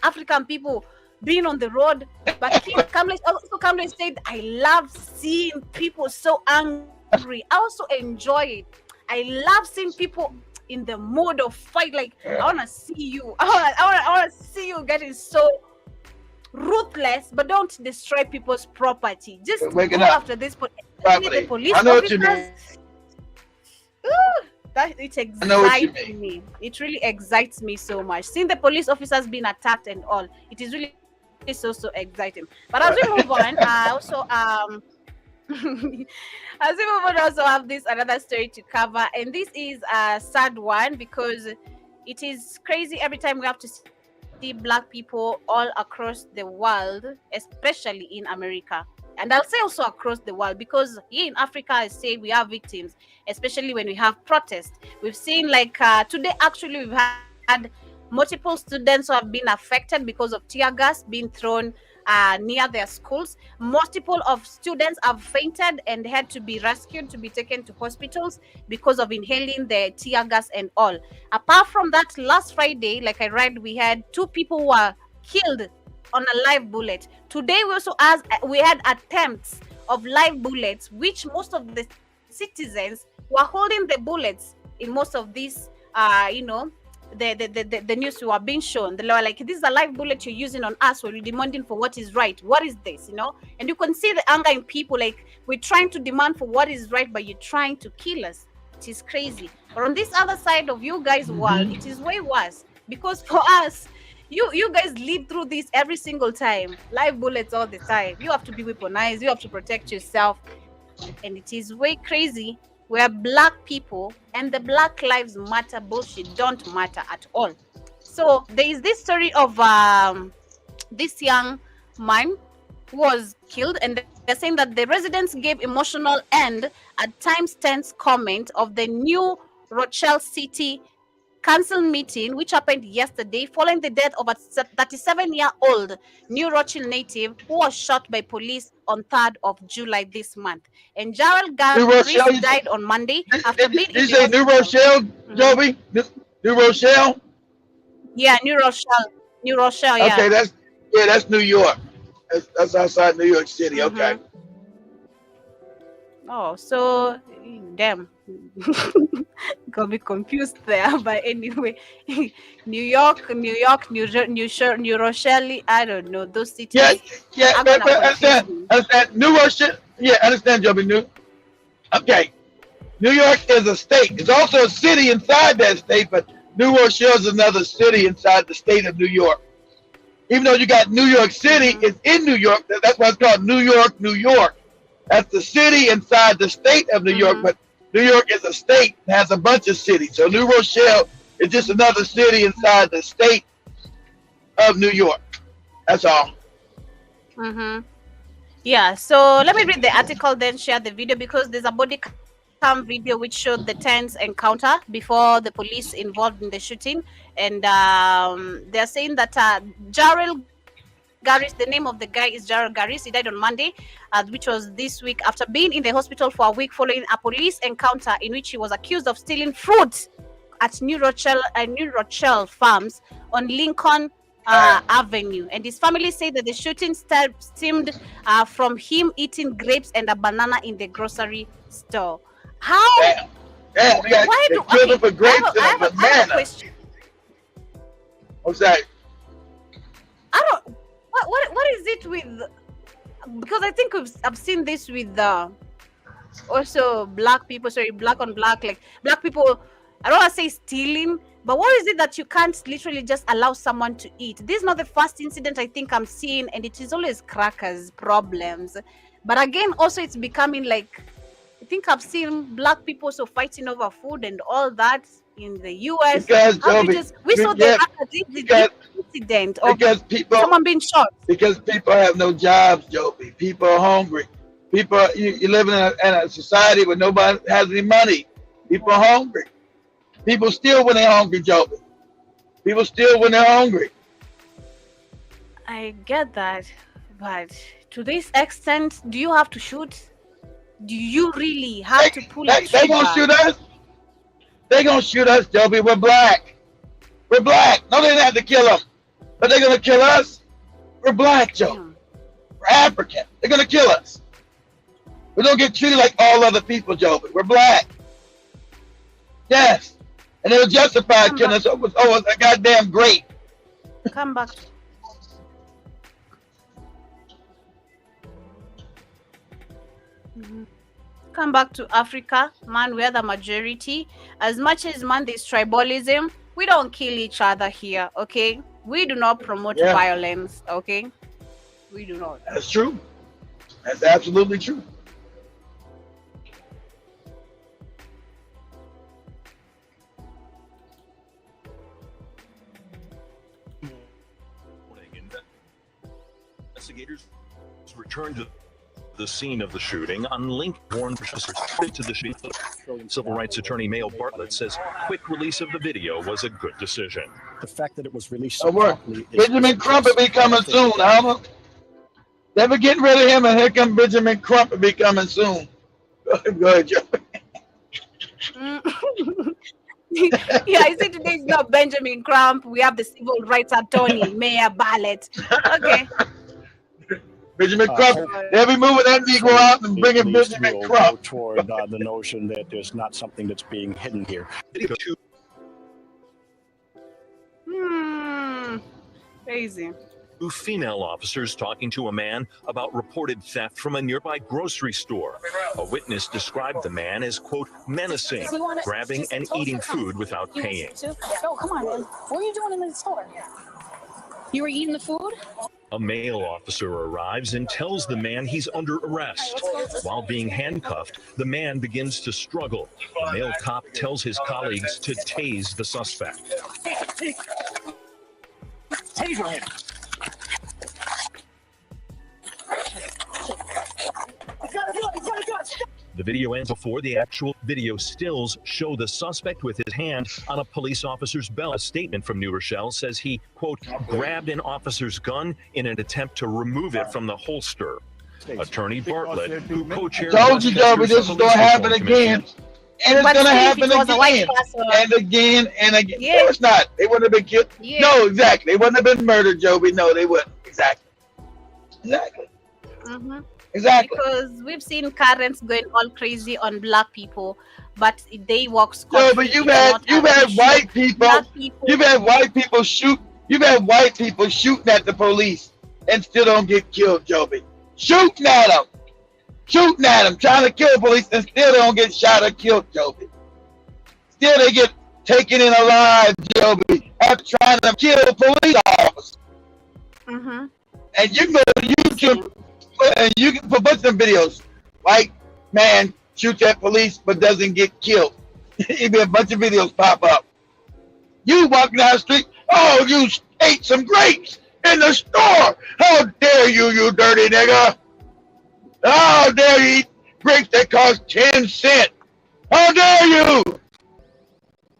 Speaker 2: African people being on the road. But Kamle said, I love seeing people so angry. I also enjoy it. I love seeing people in the mood of fight. Like, I want to see you. I want to see you getting so ruthless, but don't destroy people's property. Just go after this. The police
Speaker 3: I know what you mean.
Speaker 2: It excites me. It really excites me so much. Seeing the police officers being attacked and all, it is really so exciting. But as we move on, I also also have another story to cover, and this is a sad one because it is crazy every time we have to see Black people all across the world, especially in America. And I'll say also across the world, because here in Africa, I say we are victims, especially when we have protests. We've seen today, actually, we've had multiple students who have been affected because of tear gas being thrown near their schools. Multiple of students have fainted and had to be rescued to be taken to hospitals because of inhaling the tear gas and all. Apart from that, last Friday, like I read, we had 2 people who were killed on a live bullet. Today we had attempts of live bullets, which most of the citizens were holding the bullets in most of these the news were being shown. They were like, this is a live bullet you're using on us, we're demanding for what is right. What is this? And you can see the anger in people, like, we're trying to demand for what is right, but you're trying to kill us. It is crazy. But on this other side of you guys' world, it is way worse, because for us, you guys live through this every single time. Live bullets all the time. You have to be weaponized. You have to protect yourself. And it is way crazy where Black people and the Black Lives Matter bullshit don't matter at all. So there is this story of this young man who was killed, and they're saying that the residents gave emotional and at times tense comment of the new Rochelle City Council meeting, which happened yesterday following the death of a 37-year-old New Rochelle native who was shot by police on 3rd of July this month. And Gerald Garris died on Monday after being
Speaker 3: Did you say New Rochelle, Joby? New Rochelle?
Speaker 2: Yeah, New Rochelle. New Rochelle, yeah.
Speaker 3: Okay, that's New York. That's outside New York City. Okay.
Speaker 2: Oh, so damn. Got me confused there, but anyway, New Rochelle, I don't know, those cities.
Speaker 3: Yeah, understand. New Rochelle, understand, Joby. Okay, New York is a state. It's also a city inside that state, but New Rochelle is another city inside the state of New York. Even though you got New York City, it's in New York. That's why it's called New York, New York. That's the city inside the state of New York, but New York is a state and has a bunch of cities. So New Rochelle is just another city inside the state of New York. That's all.
Speaker 2: Yeah, so let me read the article, then share the video, because there's a body some video which showed the tense encounter before the police involved in the shooting, and they're saying that Jarrell Garris, the name of the guy is Jarrell Garris. He died on Monday, which was this week, after being in the hospital for a week following a police encounter in which he was accused of stealing fruit at New Rochelle Farms on Lincoln Avenue. And his family said that the shooting stemmed from him eating grapes and a banana in the grocery store. How?
Speaker 3: Yeah, yeah,
Speaker 2: Why
Speaker 3: they
Speaker 2: do
Speaker 3: killed him
Speaker 2: okay?
Speaker 3: for grapes
Speaker 2: I
Speaker 3: and a
Speaker 2: have a
Speaker 3: banana.
Speaker 2: question.
Speaker 3: What's that?
Speaker 2: I don't. What is it with? Because I think I've seen this with also black people. Sorry, black on black, like black people. I don't want to say stealing, but what is it that you can't literally just allow someone to eat? This is not the first incident I think I'm seeing, and it is always crackers problems. But again, also it's becoming like, I think I've seen black people also fighting over food and all that in the US.
Speaker 3: Because
Speaker 2: How do
Speaker 3: Joby,
Speaker 2: you just we saw
Speaker 3: yeah,
Speaker 2: the
Speaker 3: because
Speaker 2: incident of
Speaker 3: because people
Speaker 2: someone being shot.
Speaker 3: because people have no jobs, Joby. People are hungry. People, you live in a society where nobody has any money. People are hungry. People steal when they're hungry, Joby. People steal when they're hungry.
Speaker 2: I get that, but to this extent, do you have to shoot? Do you really have to pull a
Speaker 3: They gonna shoot
Speaker 2: trigger?
Speaker 3: us. They gonna shoot us, Joby. We're black. We're black. No, they didn't have to kill them, but they're gonna kill us. We're black, Joby.
Speaker 2: Hmm.
Speaker 3: We're African. They're gonna kill us. We don't get treated like all other people, Joby. We're black. Yes. And they were justified
Speaker 2: Come
Speaker 3: killing
Speaker 2: back.
Speaker 3: us. It was a goddamn great.
Speaker 2: Come back. Mhm. Come back to Africa, man. We are the majority. As much as man, there's tribalism. We don't kill each other here, okay? We do not promote
Speaker 3: Yeah,
Speaker 2: violence, okay? We do not.
Speaker 3: that's true. That's absolutely true.
Speaker 4: Investigators returned to the scene of the shooting on Lincoln to the shooting. Civil rights attorney Mayo Bartlett says quick release of the video was a good decision.
Speaker 5: The fact that it was released
Speaker 3: So
Speaker 5: so
Speaker 3: work.
Speaker 5: promptly
Speaker 3: Benjamin Crumpet be coming
Speaker 5: I think
Speaker 3: soon,
Speaker 5: that
Speaker 3: Alma. They were getting rid of him, and here come Benjamin Crumpet be coming soon. Go ahead, Joe.
Speaker 2: Mm. Yeah, I said today is not Benjamin Crump. We have the civil rights attorney, Mayor Bartlett. Okay.
Speaker 3: Benjamin Crumpet.
Speaker 5: hope
Speaker 3: They'll be moving that Negro out and
Speaker 5: at
Speaker 3: bringing
Speaker 5: least
Speaker 3: Benjamin
Speaker 5: will go
Speaker 3: Crump.
Speaker 5: toward the notion that there's not something that's being hidden here.
Speaker 2: Hmm. Crazy.
Speaker 4: Two female officers talking to a man about reported theft from a nearby grocery store. A witness described the man as, quote, menacing, grabbing and eating food without paying.
Speaker 6: Oh, come on, man. What are you doing in the store? You were eating the food?
Speaker 4: A male officer arrives and tells the man he's under arrest. While being handcuffed, the man begins to struggle. The male cop tells his colleagues to tase the suspect.
Speaker 6: Taser him.
Speaker 4: The video ends before the actual video stills show the suspect with his hand on a police officer's belt. A statement from New Rochelle says he, quote, grabbed an officer's gun in an attempt to remove it from the holster. Attorney Bartlett, who co-chairs
Speaker 3: Told you, Joby, this is going to happen again. And it's
Speaker 2: But
Speaker 3: going to
Speaker 2: see, if
Speaker 3: happen
Speaker 2: it was a white
Speaker 3: again.
Speaker 2: person,
Speaker 3: And again and again.
Speaker 2: yeah,
Speaker 3: No, it's not. They wouldn't have been killed.
Speaker 2: yeah.
Speaker 3: No, exactly. They wouldn't have been murdered, Joby. No, they wouldn't. Exactly. Exactly.
Speaker 2: Mm-hmm.
Speaker 3: Exactly.
Speaker 2: Because we've seen Karens going all crazy on black people, but they walk
Speaker 3: No,
Speaker 2: scot-free.
Speaker 3: but
Speaker 2: They do not
Speaker 3: you've
Speaker 2: have
Speaker 3: had
Speaker 2: issue.
Speaker 3: white people,
Speaker 2: Black people,
Speaker 3: you've had white people shoot, you've had white people shooting at the police and still don't get killed, Joby. Shooting at them, trying to kill police and still don't get shot or killed, Joby. Still they get taken in alive, Joby, after trying to kill police officers.
Speaker 2: mm-hmm.
Speaker 3: And you can go to YouTube and you can put a bunch of videos. White man shoots at police but doesn't get killed. It'd be a bunch of videos pop up. You walking down the street, oh, you ate some grapes in the store. How dare you, you dirty nigga? How dare you eat grapes that cost 10 cents? How dare you?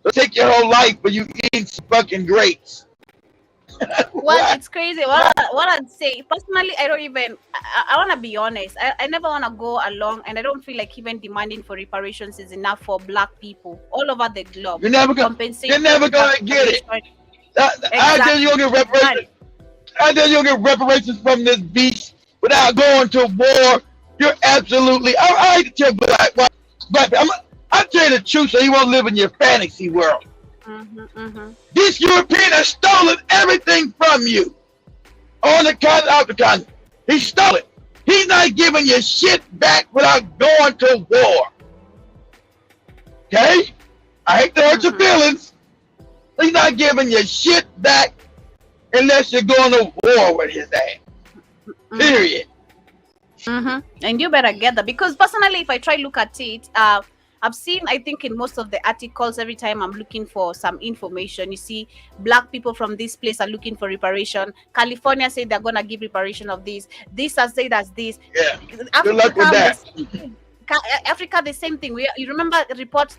Speaker 3: So take your whole life, but you eat fucking grapes.
Speaker 2: Well, it's crazy. What I'd say personally, I don't even. I want to be honest. I never want to go along, and I don't feel like even demanding for reparations is enough for Black people all over the globe.
Speaker 3: You're never gonna get it. How dare you get reparations? How dare you get reparations from this beast without going to war? You're absolutely. I hate to tell you, but I'm telling you the truth, so you won't live in your fantasy world. This European has stolen everything from you. On the continent, off the continent. He stole it. He's not giving your shit back without going to war. Okay? I hate to hurt your feelings. He's not giving your shit back unless you're going to war with his ass. Period.
Speaker 2: And you better get that, because personally, if I try look at it, I've seen, I think in most of the articles, every time I'm looking for some information, you see Black people from this place are looking for reparation. California say they're gonna give reparation of this. This has said as this.
Speaker 3: Yeah. Good luck with that.
Speaker 2: Africa, the same thing. You remember a report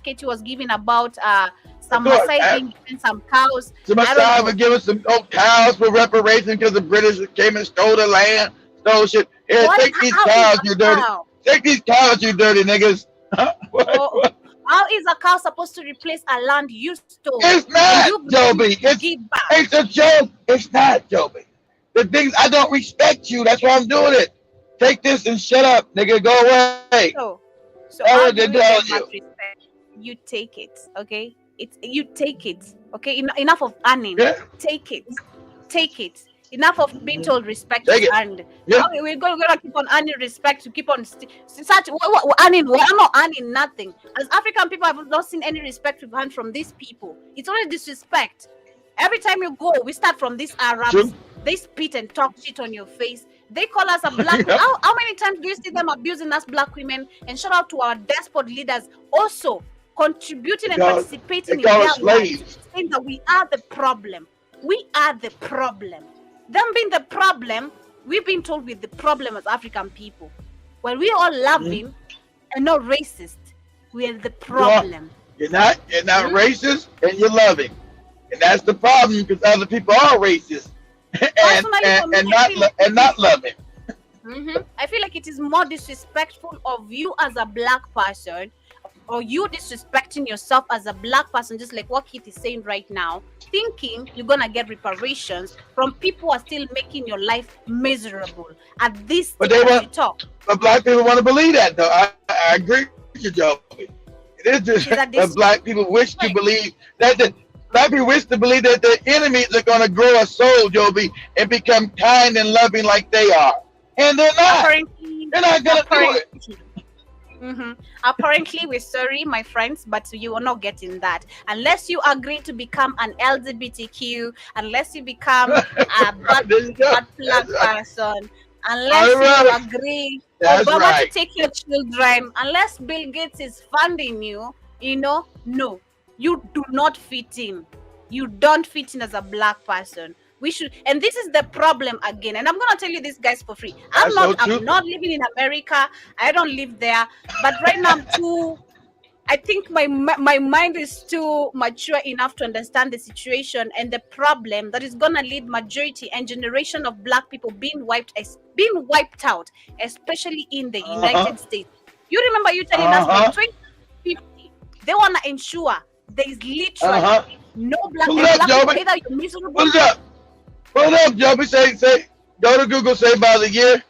Speaker 2: Katie was giving about some Maasai being given some cows.
Speaker 3: Some Maasai were giving some cows for reparation because the British came and stole the land, stole shit. Here, take these cows, you dirty. Take these cows, you dirty niggas.
Speaker 2: How is a cow supposed to replace a land you stole?
Speaker 3: It's not, Joby. It's a joke. It's not, Joby. The things, I don't respect you. That's why I'm doing it. Take this and shut up, nigga. Go away.
Speaker 2: So how do you you take it, okay? You take it, okay? Enough of earning. Yeah. Take it. Enough of being told respect is earned. Yeah. We're gonna keep on earning respect to keep on earning. We're not earning nothing. As African people, I've not seen any respect we've earned from these people. It's only disrespect. Every time you go, we start from these Arabs. True. They spit and talk shit on your face. They call us a Black. How many times do you see them abusing us Black women? And shout out to our despot leaders also contributing and participating in their lives, saying that we are the problem. We are the problem. Them being the problem, we've been told we're the problem as African people. When we all loving and not racist, we are the problem.
Speaker 3: You're not racist and you're loving. And that's the problem, because other people are racist and not loving.
Speaker 2: I feel like it is more disrespectful of you as a Black person, or you disrespecting yourself as a Black person, just like what Keith is saying right now, thinking you're gonna get reparations from people who are still making your life miserable at this talk.
Speaker 3: But Black people want to believe that, though. I agree with you, Joe. It is just that Black people wish to believe that Black people wish to believe that their enemies are gonna grow a soul, Joby, and become kind and loving like they are, and they're not. They're not gonna do it.
Speaker 2: Apparently, we're sorry, my friends, but you are not getting that unless you agree to become an LGBTQ, unless you become a Black person, unless you agree Obama to take your children, unless Bill Gates is funding you. No, you do not fit in. You don't fit in as a Black person. We should, and this is the problem again. And I'm gonna tell you this, guys, for free. I'm not living in America. I don't live there. But right now, I think my mind is too mature enough to understand the situation and the problem that is gonna lead majority and generation of Black people being wiped out, especially in the United States. You remember you telling us by 2050 they wanna ensure there is literally no Black people. Either you're miserable.
Speaker 3: Hold up, Joby. Say, go to Google. Say by the year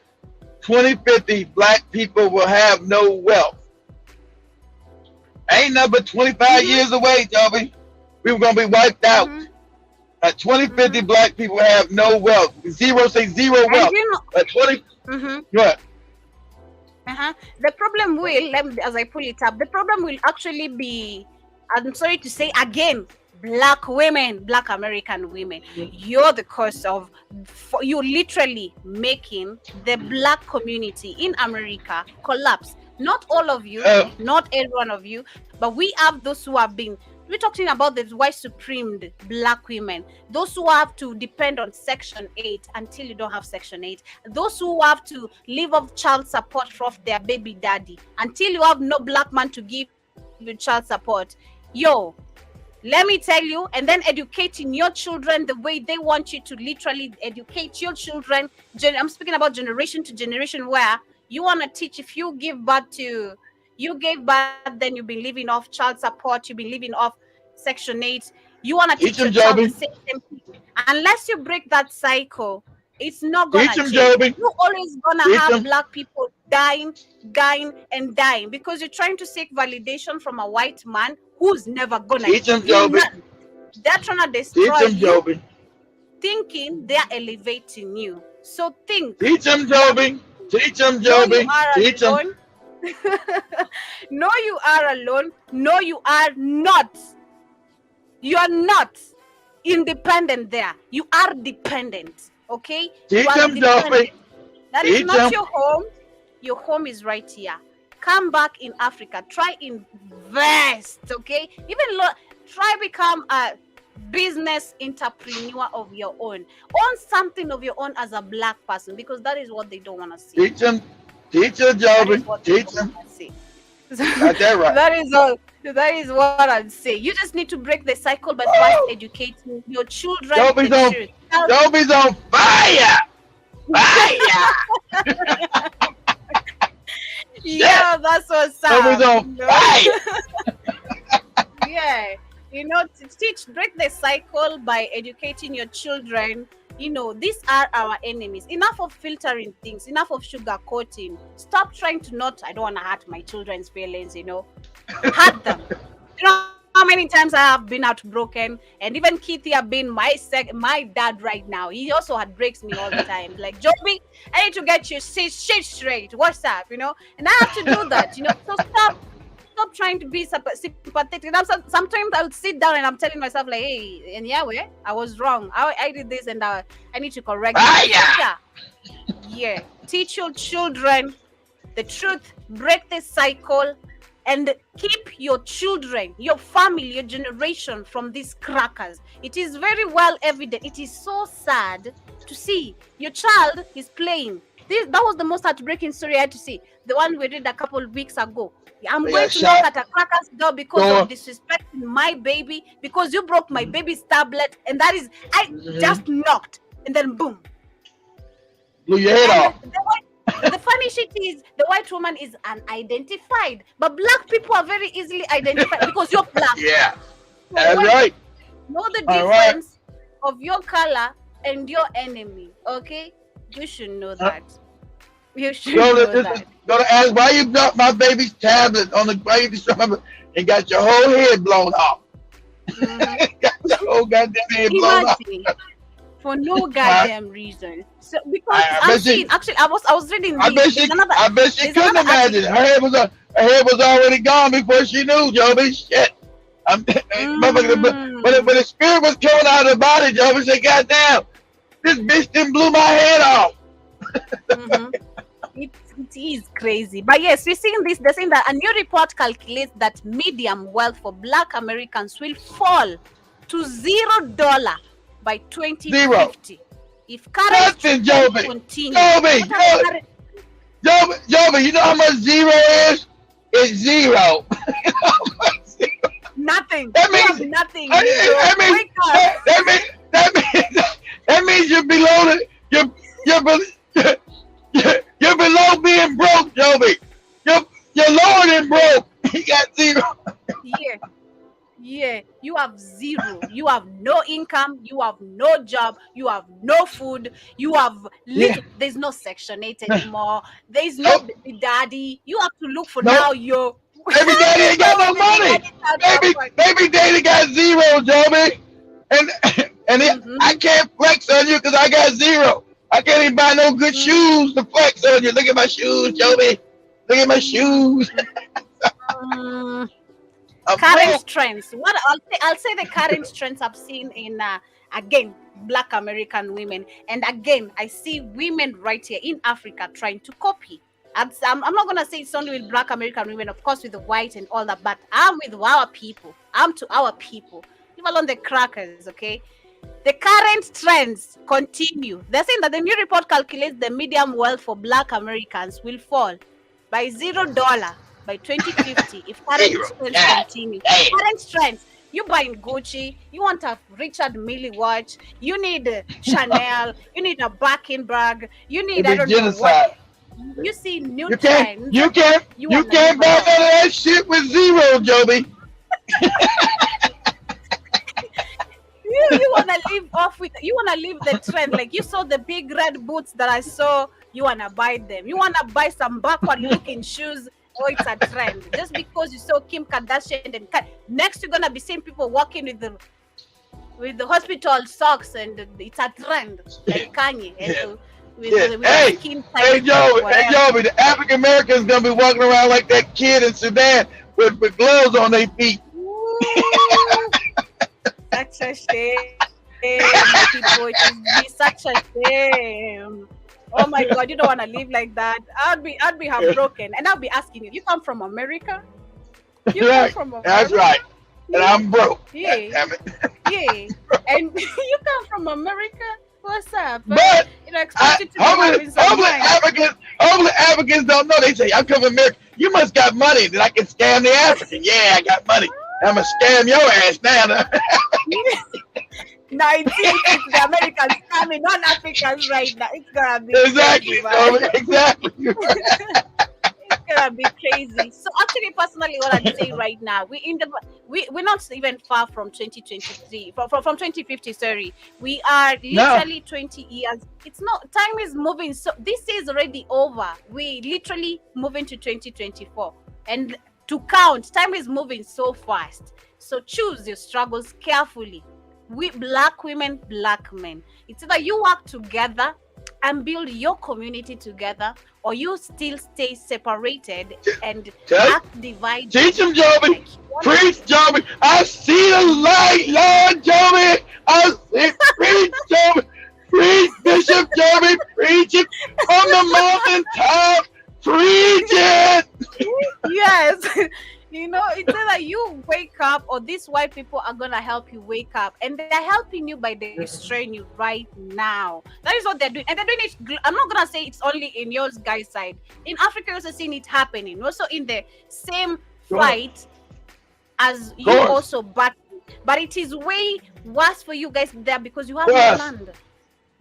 Speaker 3: 2050, Black people will have no wealth. Ain't nothing but 25 years away, Joby. We were gonna be wiped out. At 2050, Black people have no wealth. Zero wealth. At 20. What?
Speaker 2: The problem will, as I pull it up, the problem will actually be, I'm sorry to say again, Black women, Black American women. You're the cause of, you're literally making the Black community in America collapse. Not all of you, not every one of you, but we have those who have been, we're talking about the white supremed Black women, those who have to depend on Section 8 until you don't have Section 8, those who have to live off child support from their baby daddy until you have no Black man to give with child support. Yo, let me tell you, and then educating your children the way they want you to literally educate your children. I'm speaking about generation to generation, where you want to teach. If you gave birth, then you've been living off child support, you've been living off Section 8. You want to teach your child the same thing. Unless you break that cycle, it's not gonna change. You're always gonna have black people dying, because you're trying to seek validation from a white man who's never gonna
Speaker 3: teach them, Joby.
Speaker 2: They're trying to destroy you, thinking they're elevating you. So think.
Speaker 3: Teach them, Joby. Teach them, Joby. Teach them.
Speaker 2: No, you are alone. No, you are not. You are not independent there. You are dependent. Okay?
Speaker 3: Teach them, Joby.
Speaker 2: That is not your home. Your home is right here. Come back in Africa. Try invest. Okay? Even try become a business entrepreneur of your own. Own something of your own as a black person, because that is what they don't want to see.
Speaker 3: Teach them. Teach them, Joby. Teach them. Got that right.
Speaker 2: That is all. That is what I'd say. You just need to break the cycle by first educating your children.
Speaker 3: Joby's on fire. Fire.
Speaker 2: Yeah, that's what's up.
Speaker 3: Joby's on fire.
Speaker 2: Yeah, break the cycle by educating your children. These are our enemies. Enough of filtering things, enough of sugarcoating. Stop trying to I don't want to hurt my children's feelings, hurt them. How many times I have been outspoken, and even Keithy have been my dad right now. He also breaks me all the time. Like, Joby, I need to get your shit straight. What's up, And I have to do that, So stop trying to be sympathetic. And sometimes I'll sit down and I'm telling myself, like, hey, and I was wrong. I did this, and I need to correct it. Yeah. Teach your children the truth. Break the cycle. And keep your children, your family, your generation from these crackers. It is very well evident. It is so sad to see your child is playing. That was the most heartbreaking story I had to see. The one we read a couple of weeks ago. I'm going to knock at a cracker's door because of disrespecting my baby, because you broke my baby's tablet, and that is, just knocked, and then boom.
Speaker 3: Blew your head off.
Speaker 2: The funny shit is the white woman is unidentified, but black people are very easily identified because you're black.
Speaker 3: Yeah, that's right.
Speaker 2: Know the difference of your color and your enemy. Okay, you should know that. You should know that.
Speaker 3: Gonna ask why you dropped my baby's tablet on the grave and got your whole head blown off. Got your whole goddamn head blown off.
Speaker 2: For no goddamn reason. So because I was reading.
Speaker 3: I bet she couldn't imagine. Her head was already gone before she knew, Joby. Shit. But the spirit was coming out of the body, Joby. Said, "Goddamn, this bitch done blew my head off."
Speaker 2: It is crazy. But yes, we're seeing this. They're saying that a new report calculates that median wealth for Black Americans will fall to $0 by 2050. If current
Speaker 3: Joby,
Speaker 2: continue.
Speaker 3: Joby, you know how much zero is? It's zero.
Speaker 2: Nothing.
Speaker 3: That means
Speaker 2: nothing.
Speaker 3: That means you're below you're below being broke, Joby. You're lower than broke. You got zero.
Speaker 2: Yeah, you have zero. You have no income. You have no job. You have no food. You have there's no Section 8 anymore. There's no baby daddy. You have to look for now your
Speaker 3: baby daddy ain't got no money. Baby daddy got zero, Joby. And I can't flex on you because I got zero. I can't even buy no good shoes to flex on you. Look at my shoes, Joby. Look at my shoes.
Speaker 2: Current trends. What I'll say the current trends I've seen in again Black American women, and again I see women right here in Africa trying to copy. I'm not gonna say it's only with Black American women, of course, with the white and all that, but I'm with our people. I'm to our people, leave alone the crackers, okay? The current trends continue. They're saying that the new report calculates the median wealth for Black Americans will fall by $0 by 2050, if current
Speaker 3: Zero.
Speaker 2: trends
Speaker 3: God
Speaker 2: continue,
Speaker 3: damn.
Speaker 2: current trends, you buying Gucci, you want a Richard Mille watch, you need Chanel, you need a Birkin bag, you need, I
Speaker 3: It'd be
Speaker 2: don't know what.
Speaker 3: genocide.
Speaker 2: You see new
Speaker 3: You can't,
Speaker 2: trends,
Speaker 3: you can't,
Speaker 2: you
Speaker 3: you
Speaker 2: want to
Speaker 3: can't
Speaker 2: live
Speaker 3: buy
Speaker 2: along.
Speaker 3: none of that shit with zero, Joby.
Speaker 2: You wanna live off with, you wanna live the trend. Like you saw the big red boots that I saw, you wanna buy them. You wanna buy some backward looking shoes. Oh, it's a trend. Just because you saw Kim Kardashian and next you're gonna be seeing people walking with the hospital socks, and it's a trend. Like Kanye and with
Speaker 3: Hey,
Speaker 2: skin
Speaker 3: hey,
Speaker 2: tight,
Speaker 3: Joby,
Speaker 2: whatever.
Speaker 3: the African Americans gonna be walking around like that kid in Sudan with gloves on their feet.
Speaker 2: Ooh, such a shame, my people. It would be such a shame. Oh my God, you don't want to live like that. I'd be heartbroken, and I'll be asking you. You come from America? You come
Speaker 3: Right.
Speaker 2: from America?
Speaker 3: That's right. And I'm broke.
Speaker 2: Yeah,
Speaker 3: Damn it.
Speaker 2: yeah. And you come from America? What's up?
Speaker 3: But
Speaker 2: You know, expect you to be
Speaker 3: hopefully,
Speaker 2: having some mind.
Speaker 3: hopefully Africans don't know. They say, I'm coming from America. You must got money that I can scam the African. Yeah, I got money. I'm going to scam your ass now.
Speaker 2: No, it's the Americans coming, not Africans right now. It's gonna be
Speaker 3: Exactly.
Speaker 2: crazy, man.
Speaker 3: Joby, exactly.
Speaker 2: It's gonna be crazy. So actually, personally, what I'd say right now, we're not even far from 2023, from 2050. Sorry, we are literally 20 years. It's not, time is moving. So this is already over. We literally moving to 2024, and to count, time is moving so fast. So choose your struggles carefully. We black women, black men. It's either you work together and build your community together, or you still stay separated and act divided.
Speaker 3: Teach them, Joby.
Speaker 2: Like,
Speaker 3: Preach, Joby. I see the light, Lord, Joby. I see, preach, Joby. Preach, Bishop Joby. Preach it from the mountaintop. Preach it.
Speaker 2: Yes. You know, it's either you wake up, or these white people are gonna help you wake up, and they're helping you by destroying you right now. That is what they're doing, and they're doing it. I'm not gonna say it's only in yours guys' side. In Africa, you're also seeing it happening. Also in the same fight as you also battle, but it is way worse for you guys there because you have no land.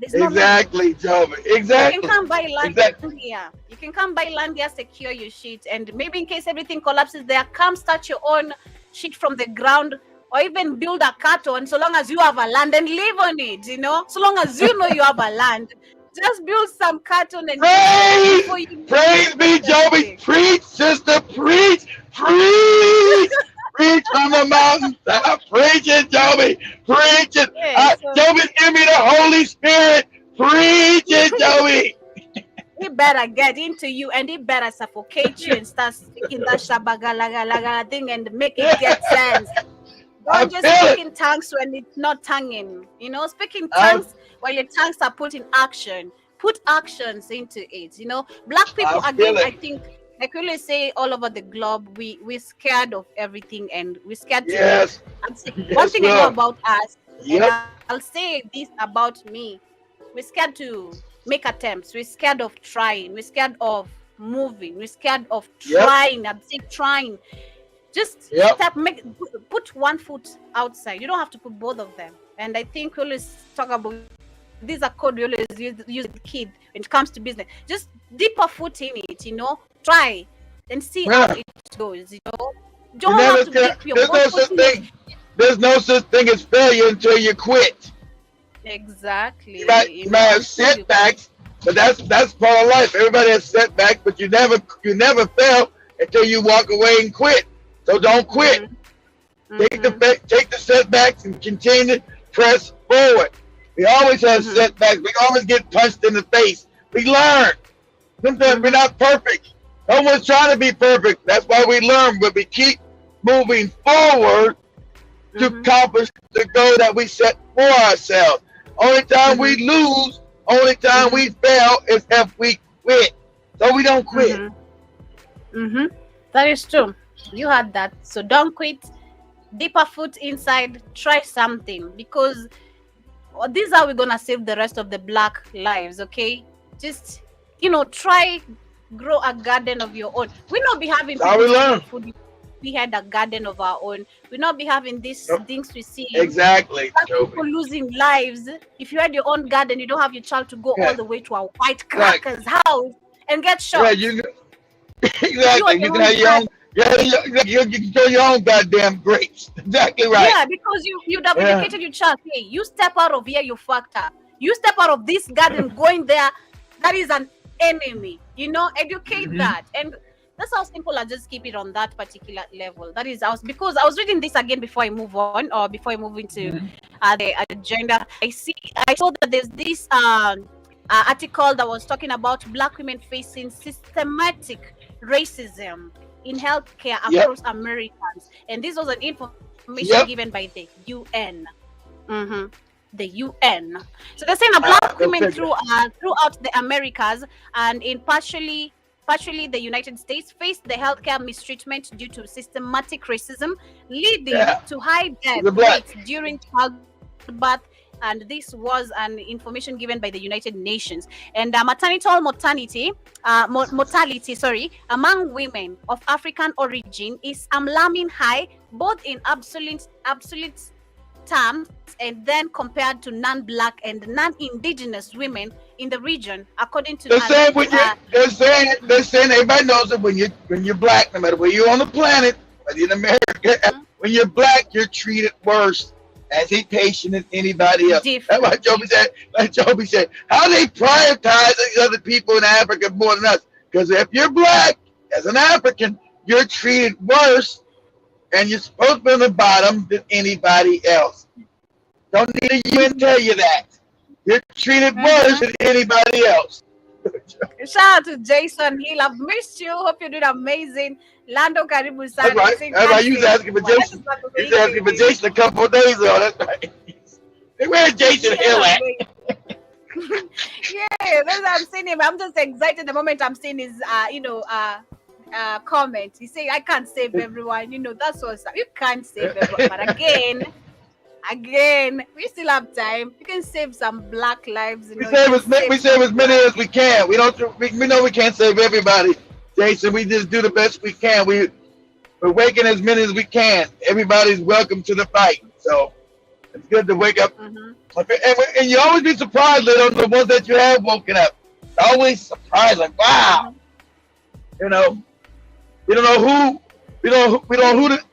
Speaker 2: There's no
Speaker 3: Exactly, Joby. Exactly.
Speaker 2: You can come buy land here. You can come buy land here, secure your shit, and maybe in case everything collapses there, come start your own shit from the ground, or even build a carton. So long as you have a land and live on it, you know. So long as you know you have a land, just build some carton and
Speaker 3: praise be, Joby. Preach, sister. Preach. Preach. Preach from the mountain. Preach it, Joby. Preach it. Joby, give me the Holy Spirit. Preach it, Joby.
Speaker 2: He better get into you, and he better suffocate you and start speaking that shabagalaga thing and make it get sense. Don't just speak in tongues when it's not tonguing. You know, speaking tongues while your tongues are put in action. Put actions into it. You know, black people again, I think, like we always say all over the globe, we're scared of everything, and we're scared to one thing I know about us, and I'll say this about me, we're scared to make attempts, we're scared of trying, we're scared of moving, we're scared of trying. I'd say trying. Just put one foot outside. You don't have to put both of them. And I think we always talk about, these are code we always use with kid when it comes to business. Just dip a foot in it, you know, try and see how it goes, you know. Don't have to dip your
Speaker 3: there's no such thing as failure until you quit.
Speaker 2: Exactly.
Speaker 3: You might have setbacks, but that's part of life. Everybody has setbacks, but you never fail until you walk away and quit. So don't quit. Take the setbacks and continue to press forward. We always have setbacks. We always get punched in the face. We learn. Sometimes we're not perfect. No one's trying to be perfect. That's why we learn, but we keep moving forward to accomplish the goal that we set for ourselves. Only time we lose, only time we fail is if we quit. So we don't quit.
Speaker 2: That is true. You had that. So don't quit. Dip a foot inside. Try something, because this is how we're gonna save the rest of the black lives. Okay, just, you know, try grow a garden of your own. We not be having
Speaker 3: That's how we
Speaker 2: people
Speaker 3: learn.
Speaker 2: stealing food. We had a garden of our own. We not be having these
Speaker 3: Nope.
Speaker 2: things we see.
Speaker 3: Exactly,
Speaker 2: People
Speaker 3: Joby.
Speaker 2: losing lives. If you had your own garden, you don't have your child to go
Speaker 3: Yeah.
Speaker 2: all the way to a white
Speaker 3: Right.
Speaker 2: cracker's house and get shot.
Speaker 3: Yeah, you exactly.
Speaker 2: You are
Speaker 3: You
Speaker 2: your
Speaker 3: can
Speaker 2: own
Speaker 3: have your own. Yeah, you can grow your own goddamn grapes. Exactly right.
Speaker 2: Yeah, because you'd have
Speaker 3: Yeah.
Speaker 2: educated your child. Hey, you step out of here, you fucked up. You step out of this garden, going there, that is an enemy. You know, educate that. And that's how simple I just keep it on that particular level. That is because I was reading this again before I move on, or before I move into the agenda. I saw that there's this article that was talking about Black women facing systematic racism in healthcare
Speaker 3: Yep.
Speaker 2: across Americans, and this was an information
Speaker 3: Yep.
Speaker 2: given by the UN. The UN. So they're saying that Black women
Speaker 3: okay.
Speaker 2: throughout the Americas and in partially the United States faced the healthcare mistreatment due to systematic racism, leading
Speaker 3: Yeah.
Speaker 2: to high death
Speaker 3: The Black.
Speaker 2: rates during childbirth. And this was an information given by the United Nations. And mortality among women of African origin is alarming high, both in absolute terms and then compared to non-Black and non-Indigenous women in the region, according to
Speaker 3: They're saying they're saying everybody knows that when you're Black, no matter where you're on the planet, whether in America, when you're Black, you're treated worse as a patient as anybody else. That's why Joby said. Like Joby said, how they prioritize these other people in Africa more than us? Because if you're Black as an African, you're treated worse, and you're supposed to be on the bottom than anybody else. Don't need a UN tell you that. You're treated worse than anybody else.
Speaker 2: Shout out to Jason Hill. I've missed you. Hope you're doing amazing. Lando Karibuni Sana.
Speaker 3: That's right. You was asking for Jason. You was asking for Jason a couple of days ago. That's right. Where's Jason Hill at?
Speaker 2: Yeah, that's what I'm seeing him. I'm just excited the moment I'm seeing his comment. He say I can't save everyone. You know, that's what's up. You can't save everyone. But again, we still have time. You can save some Black lives.
Speaker 3: We save as many as we can. We know we can't save everybody, Jason. We just do the best we can. We're waking as many as we can. Everybody's welcome to the fight. So it's good to wake up. And you always be surprised, on the ones that you have woken up. Always surprised, like wow. You know, we don't know who this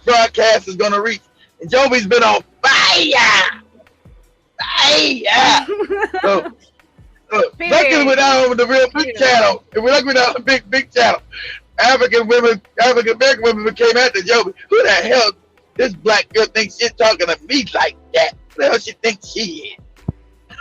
Speaker 3: broadcast is gonna reach. And Joby's been on fire. So luckily we're down on the real big channel. And we're lucky we're down on the big channel. African American women came after Joby. Who the hell this Black girl thinks she's talking to me like that? Who the hell she thinks she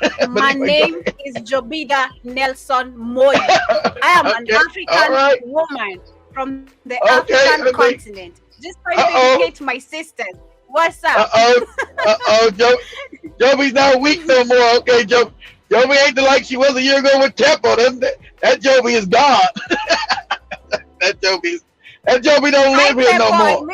Speaker 3: is?
Speaker 2: My name is Jobida Nelson Moy. I am an African woman from the African continent. Just trying to educate my sisters. What's up?
Speaker 3: Joby's not weak no more. Okay, Joby ain't like she was a year ago with Tempo. That Joby is gone. that Joby don't live here no more.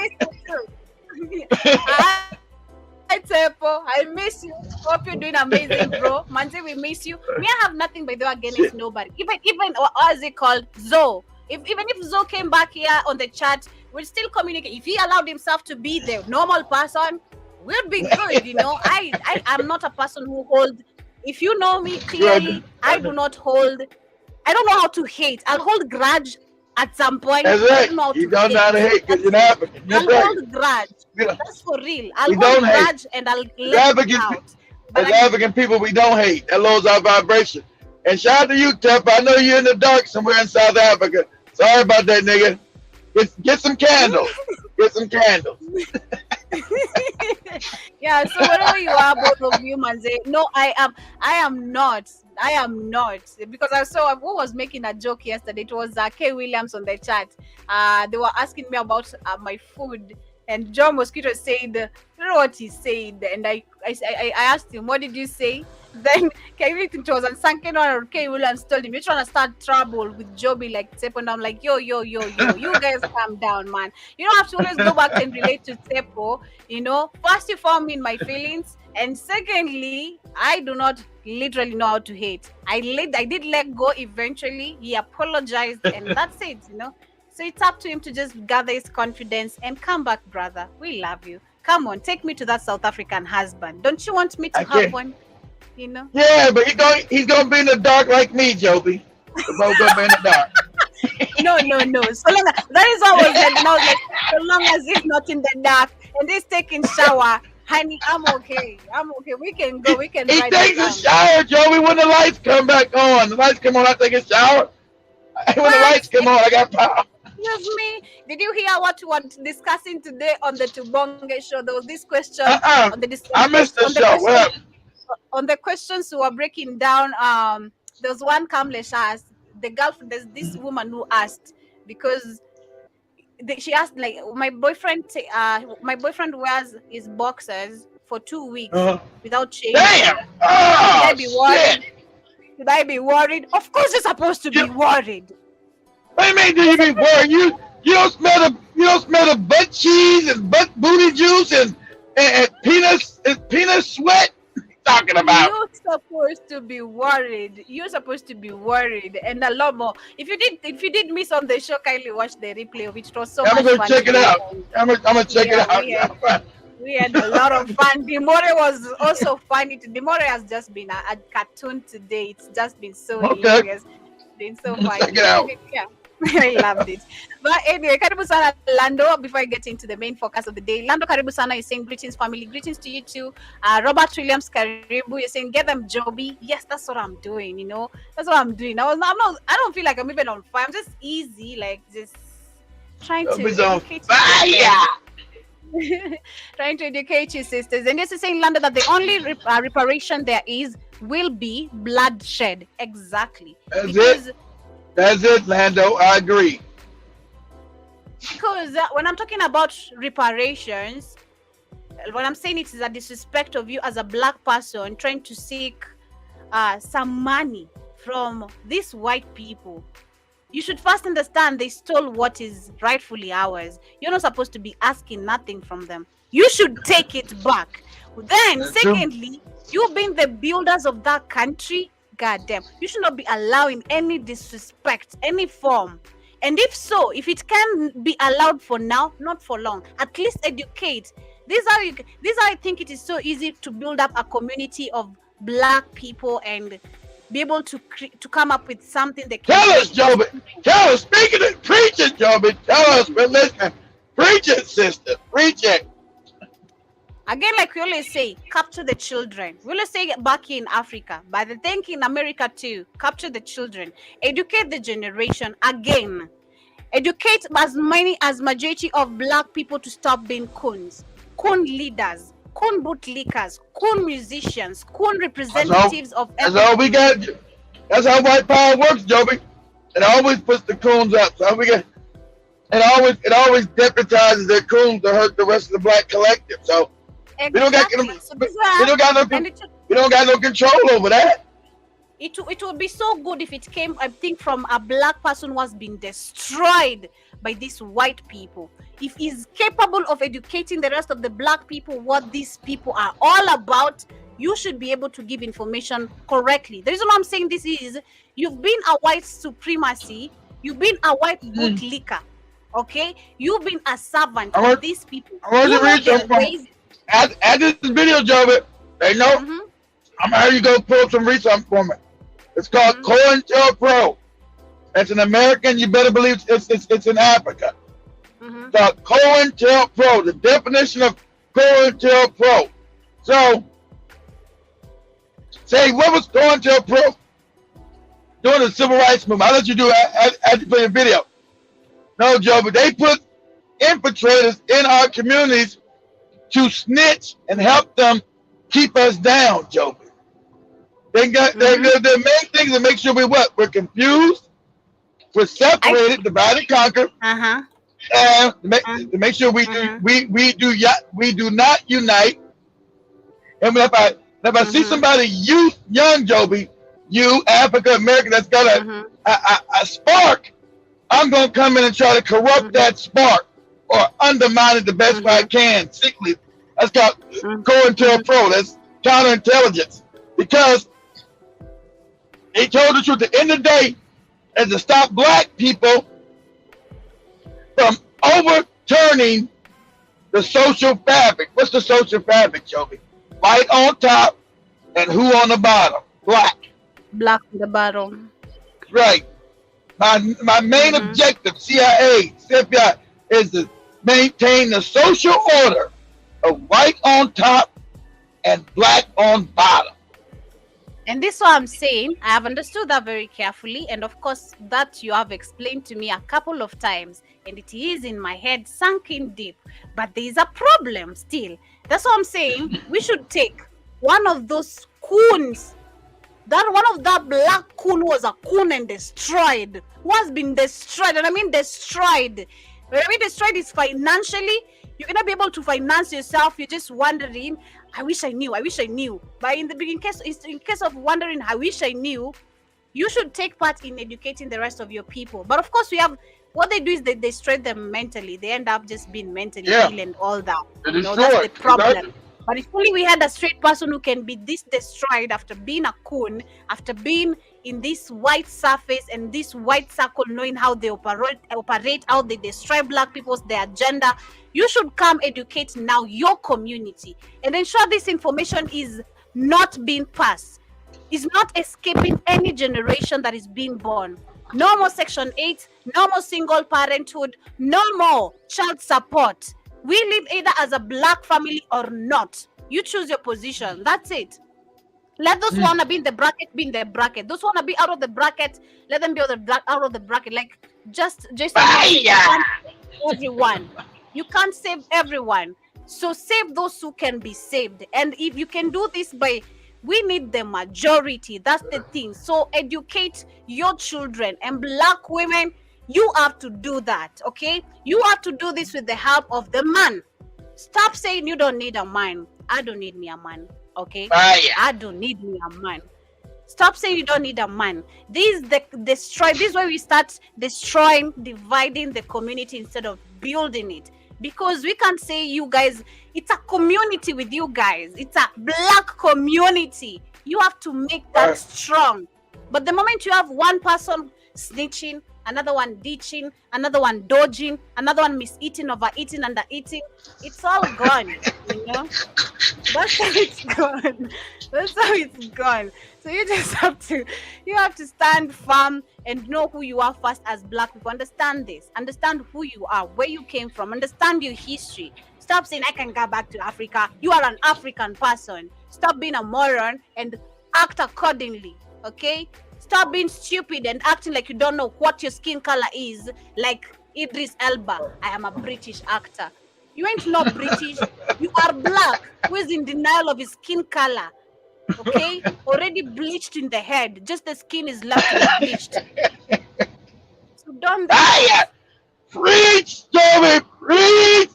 Speaker 2: Hi Tempo, I miss you. Hope you're doing amazing, bro. Manzi, we miss you. Me, I have nothing by the way against nobody. Even what is it called? Zoe. Even if Zoe came back here on the chat, we'll still communicate. If he allowed himself to be the normal person, we'll be good, you know. I am not a person who hold. If you know me clearly, I do not hold. I don't know how to hate. I'll hold grudge at some point.
Speaker 3: That's right. You don't know how to hate because you're African.
Speaker 2: I'll hold grudge. That's for real. I'll hold grudge and I'll let it out.
Speaker 3: As African people, we don't hate. That lowers our vibration. And shout out to you, Temp. I know you're in the dark somewhere in South Africa. Sorry about that, nigga. Get some candles. Get some candles.
Speaker 2: Yeah, so wherever you are, both of you, Manze. No, I am not. Because I saw who was making a joke yesterday. It was K. Williams on the chat. They were asking me about my food. And John Mosquito said, you know what he said? And I asked him, what did you say? Then it was on Sunken or K. Williams told him, you're trying to start trouble with Joby like Tepo. And I'm like, yo, you guys calm down, man. You don't have to always go back and relate to Tepo. You know, first you form in my feelings, And secondly, I do not literally know how to hate. I did let go eventually. He apologized, and that's it, you know. So it's up to him to just gather his confidence and come back, brother. We love you. Come on, take me to that South African husband. Don't you want me to have one? You know?
Speaker 3: Yeah, but he's gonna be in the dark like me, Joby. We're both gonna be in the dark.
Speaker 2: No. So long that is what I was like, now, like, so long as it's not in the dark and he's taking shower, honey, I'm okay. We can go. We can.
Speaker 3: He
Speaker 2: ride
Speaker 3: takes
Speaker 2: around.
Speaker 3: a shower, Joby, when the lights come back on. The lights come on, I take a shower. When the lights come on, I got power.
Speaker 2: Excuse me. Did you hear what we were discussing today on the Tubonge show? There was this question on the
Speaker 3: I missed the show. What happened?
Speaker 2: On the questions we were breaking down. There was one Kamlesh asked the girlfriend. There's this woman who asked because she asked, like, my boyfriend wears his boxers for 2 weeks without changing.
Speaker 3: Damn!
Speaker 2: Should I be worried?
Speaker 3: Shit.
Speaker 2: Should I be worried? Of course, you're supposed to be worried.
Speaker 3: What do you mean? Do you be worried? You don't smell the butt cheese and butt booty juice and peanut sweat. Talking about.
Speaker 2: You're supposed to be worried. You're supposed to be worried, and a lot more. If you did miss on the show, kindly watch the replay of it. It was so much fun.
Speaker 3: I'm gonna check it out. I'm gonna check it out.
Speaker 2: We had a lot of fun. Demore was also funny. Demore has just been a cartoon today. It's just been so hilarious. It's been so funny.
Speaker 3: Check it out.
Speaker 2: Yeah. I loved it. But anyway, Karibu Sana, Lando, before I get into the main focus of the day, Lando Karibu Sana is saying greetings, family. Greetings to you too. Robert Williams Karibu, you're saying get them Joby. Yes, that's what I'm doing, you know. That's what I'm doing. I don't feel like I'm even on fire. I'm just easy, like just trying to educate trying to educate you, sisters. And this is saying, Lando, that the only reparation there is will be bloodshed. Exactly.
Speaker 3: That's it, Lando. I agree.
Speaker 2: Because when I'm talking about reparations, what I'm saying it is a disrespect of you as a black person trying to seek some money from these white people. You should first understand they stole what is rightfully ours. You're not supposed to be asking nothing from them. You should take it back. Then, secondly, you being the builders of that country, goddamn, you should not be allowing any disrespect, any form. And if so, if it can be allowed for now, not for long, at least educate. This is how I think it is so easy to build up a community of black people and be able to come up with something that can.
Speaker 3: Tell us, Joby. Tell us. Speaking of preaching, Joby. Tell us. We're listening. Preach it, sister. Preach it.
Speaker 2: Again, like we always say, capture the children. We always say back here in Africa, but I think in America too, capture the children. Educate the generation. Again, educate as majority of black people to stop being coons. Coon leaders, coon bootlickers, coon musicians, coon representatives of everything.
Speaker 3: That's all we got. That's how white power works, Joby. It always puts the coons up. So we get. It always deputizes their coons to hurt the rest of the black collective. So.
Speaker 2: Exactly.
Speaker 3: We don't got no control over that.
Speaker 2: It would be so good if it came, I think, from a black person who has been destroyed by these white people. If he's capable of educating the rest of the black people what these people are all about, you should be able to give information correctly. The reason why I'm saying this is you've been a white supremacy, you've been a white bootlicker, okay? You've been a servant of these people.
Speaker 3: I want to read Add this video, Joby. They know. I'm gonna have you go pull some research for me. It's called COINTELPRO. It's an American. You better believe it's in Africa. It's called COINTELPRO. The definition of COINTELPRO. So, say what was COINTELPRO during the civil rights movement? I'll let you do it after you play the video. No, Joby. They put infiltrators in our communities to snitch and help them keep us down, Joby. They got their main things to make sure we're confused, we're separated, divide and conquer, and to make sure we do not unite. And if I see somebody young, Joby, you African American that's got a spark, I'm gonna come in and try to corrupt that spark or undermine it the best way I can, sickly. That's called COINTELPRO. counterintelligence because they told the truth. At the end of the day, is to stop black people from overturning the social fabric. What's the social fabric, Joby? White on top and who on the bottom? Black.
Speaker 2: Black on the bottom.
Speaker 3: Right. My main objective, CIA, FBI, is to maintain the social order of white on top and black on bottom.
Speaker 2: And this is what I'm saying. I have understood that very carefully. And of course, that you have explained to me a couple of times. And it is in my head, sunk in deep. But there is a problem still. That's what I'm saying. We should take one of those coons. That one of that black coon was a coon and destroyed. Who has been destroyed. And I mean destroyed. When I mean destroyed is financially. You're going to be able to finance yourself. You're just wondering, I wish I knew. But in case of wondering, I wish I knew, you should take part in educating the rest of your people. But of course, what they do is they destroy them mentally. They end up just being mentally ill and all that. That's the problem. Exactly. But if only we had a straight person who can be this destroyed after being a coon, after being in this white surface and this white circle, knowing how they operate, how they destroy black people's their agenda. You should come educate now your community and ensure this information is not being passed, is not escaping any generation that is being born. No more Section 8, no more single parenthood, no more child support. We live either as a black family or not. You choose your position. That's it. Let those who want to be in the bracket be in the bracket. Those who want to be out of the bracket, let them be out of the bracket. Like just everyone. You can't save everyone. So save those who can be saved. And if you can do this we need the majority. That's the thing. So educate your children and black women. You have to do that, okay? You have to do this with the help of the man. Stop saying you don't need a man. I don't need me a man, okay? I don't need me a man. Stop saying you don't need a man. This is where we start destroying, dividing the community instead of building it. Because we can't say you guys, it's a community with you guys. It's a black community. You have to make that strong. But the moment you have one person snitching, another one ditching, another one dodging, another one miseating, overeating, undereating, it's all gone, you know? That's how it's gone. That's how it's gone. So you just have to stand firm and know who you are first as black people. Understand this. Understand who you are, where you came from. Understand your history. Stop saying, I can go back to Africa. You are an African person. Stop being a moron and act accordingly, okay? Stop being stupid and acting like you don't know what your skin color is, like Idris Elba. I am a British actor. You ain't not British. You are black, who is in denial of his skin color. Okay? Already bleached in the head. Just the skin is left to be bleached. So don't...
Speaker 3: Preach, Joey! Preach!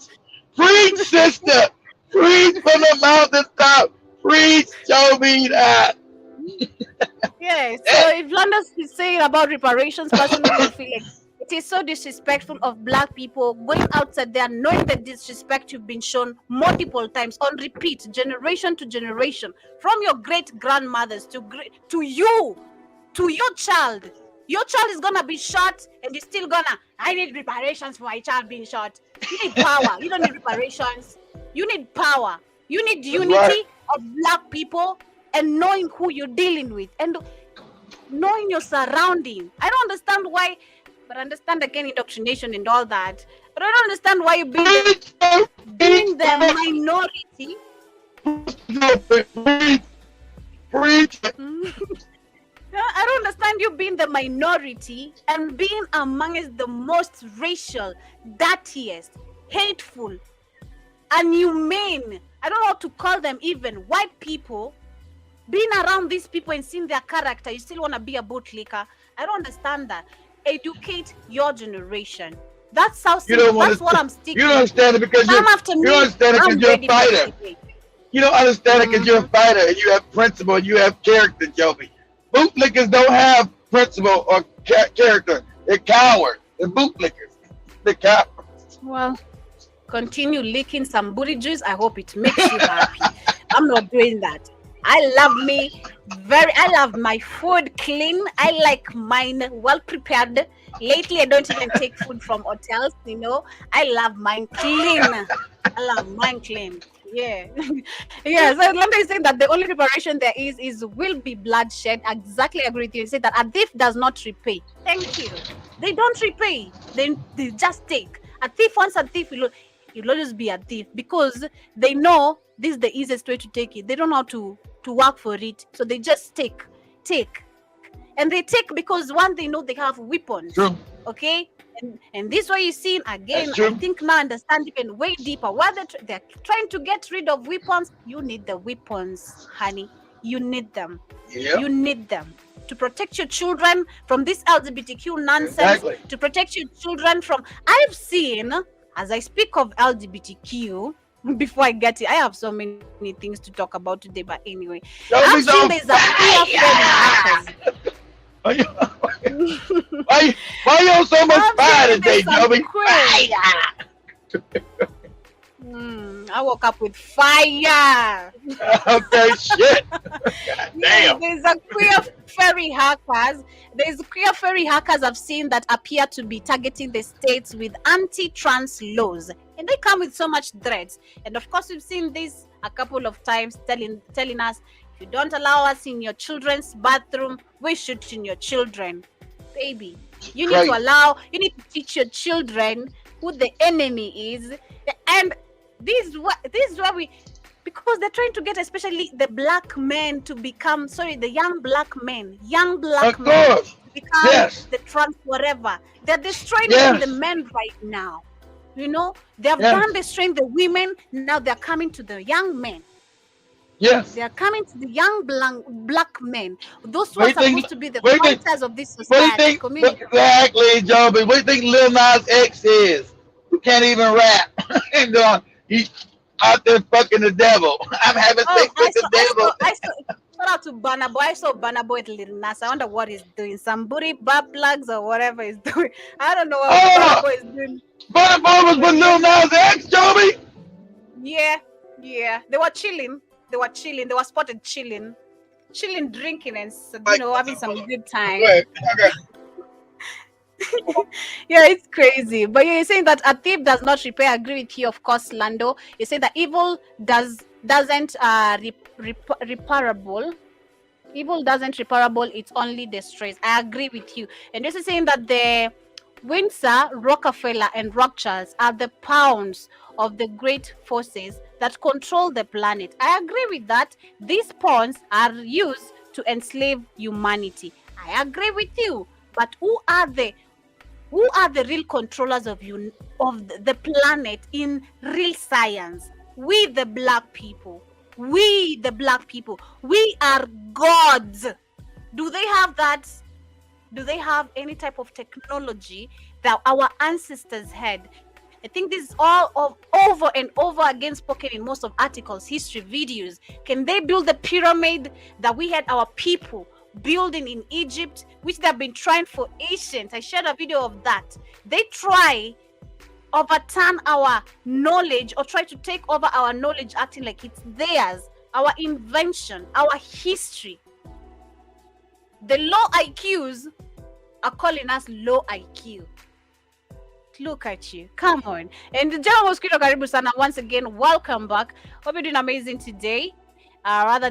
Speaker 3: Preach, sister! Preach from the mountaintop! Preach, show me that!
Speaker 2: Yes, so if Landers is saying about reparations, personally I feel like it is so disrespectful of black people going outside there knowing the disrespect you've been shown multiple times on repeat, generation to generation, from your great grandmothers to you, to your child. Your child is gonna be shot and you're still gonna, I need reparations for my child being shot. You need power. You don't need reparations. You need power. You need unity of black people and knowing who you're dealing with and knowing your surrounding. I don't understand why, but I understand again indoctrination and all that. But I don't understand why you being the minority. I don't understand you being the minority and being amongst the most racial, dirtiest, hateful, inhumane, I don't know how to call them even, white people. Being around these people and seeing their character, you still want to be a bootlicker. I don't understand that. Educate your generation. That's how simple. That's what I'm sticking.
Speaker 3: You don't understand it because you're a fighter. You don't understand it because you're a fighter and you have principle and you have character, Joby. Bootlickers don't have principle or character. They're cowards. They're bootlickers. They're cowards.
Speaker 2: Well, continue licking some booty juice. I hope it makes you happy. I'm not doing that. I love me I love my food clean. I like mine well prepared. Lately, I don't even take food from hotels, you know. I love mine clean. I love mine clean. Yeah. Yeah. So Lambda is saying that the only preparation there is will be bloodshed. Exactly agree with you. He said that a thief does not repay. Thank you. They don't repay. They just take. A thief wants a thief, you'll always be a thief because they know this is the easiest way to take it. They don't know how to work for it. So they just take. And they take because one, they know they have weapons.
Speaker 3: True.
Speaker 2: Okay? And this way you see again,
Speaker 3: That's true.
Speaker 2: I think now understand even way deeper. Why they're trying to get rid of weapons. You need the weapons, honey. You need them.
Speaker 3: Yeah.
Speaker 2: You need them to protect your children from this LGBTQ nonsense.
Speaker 3: Exactly.
Speaker 2: To protect your children from. I've seen, as I speak of LGBTQ, before I get it, I have so many things to talk about today. But anyway, I've seen there's a queer hackers.
Speaker 3: Why you on so much fire today, Joby?
Speaker 2: I woke up with fire.
Speaker 3: Okay, shit.
Speaker 2: Yeah,
Speaker 3: Damn.
Speaker 2: there's a queer fairy hackers. There's queer fairy hackers I've seen that appear to be targeting the states with anti-trans laws, and they come with so much threats. And of course, we've seen this a couple of times, telling us, if you don't allow us in your children's bathroom, we shoot in your children. Baby, you need you need to teach your children who the enemy is. And this is why because they're trying to get especially the black men to become, the young black men to become the trans whatever. They're destroying the men right now. You know, they have done destroying the women. Now they're coming to the young men.
Speaker 3: Yes.
Speaker 2: They are coming to the young black men. Those who are supposed to be the fighters of this society.
Speaker 3: Exactly, Joby. What do you think Lil Nas X is? Who can't even rap. And he's out there fucking the devil. I'm having sex with the devil.
Speaker 2: Shout out to Burna Boy. I saw Burna Boy with Lil Nas. I wonder what he's doing. Some booty butt plugs or whatever he's doing. I don't know what Burna Boy is doing.
Speaker 3: Burna Boy was with Lil Nas X, Joby?
Speaker 2: Yeah. They were chilling. They were spotted chilling, drinking, and having some good time.
Speaker 3: Okay.
Speaker 2: Yeah, it's crazy. But you're saying that a thief does not repay. I agree with you, of course, Lando. You say that evil doesn't reparable. Evil doesn't reparable. It only destroys. I agree with you. And this is saying that the Windsor, Rockefeller, and Rothschilds are the pounds of the great forces that control the planet. I agree with that. These pawns are used to enslave humanity. I agree with you. But who are the real controllers of the planet in real science? We the black people. We are gods. Do they have that? Do they have any type of technology that our ancestors had? I think this is all over and over again spoken in most of articles, history, videos. Can they build the pyramid that we had our people building in Egypt, which they've been trying for ancient? I shared a video of that. They try overturn our knowledge or try to take over our knowledge, acting like it's theirs, our invention, our history. The low IQs are calling us low IQ. Look at you. Come on. And the General Mosquito Karibuni Sana, once again, welcome back. Hope you're doing amazing today.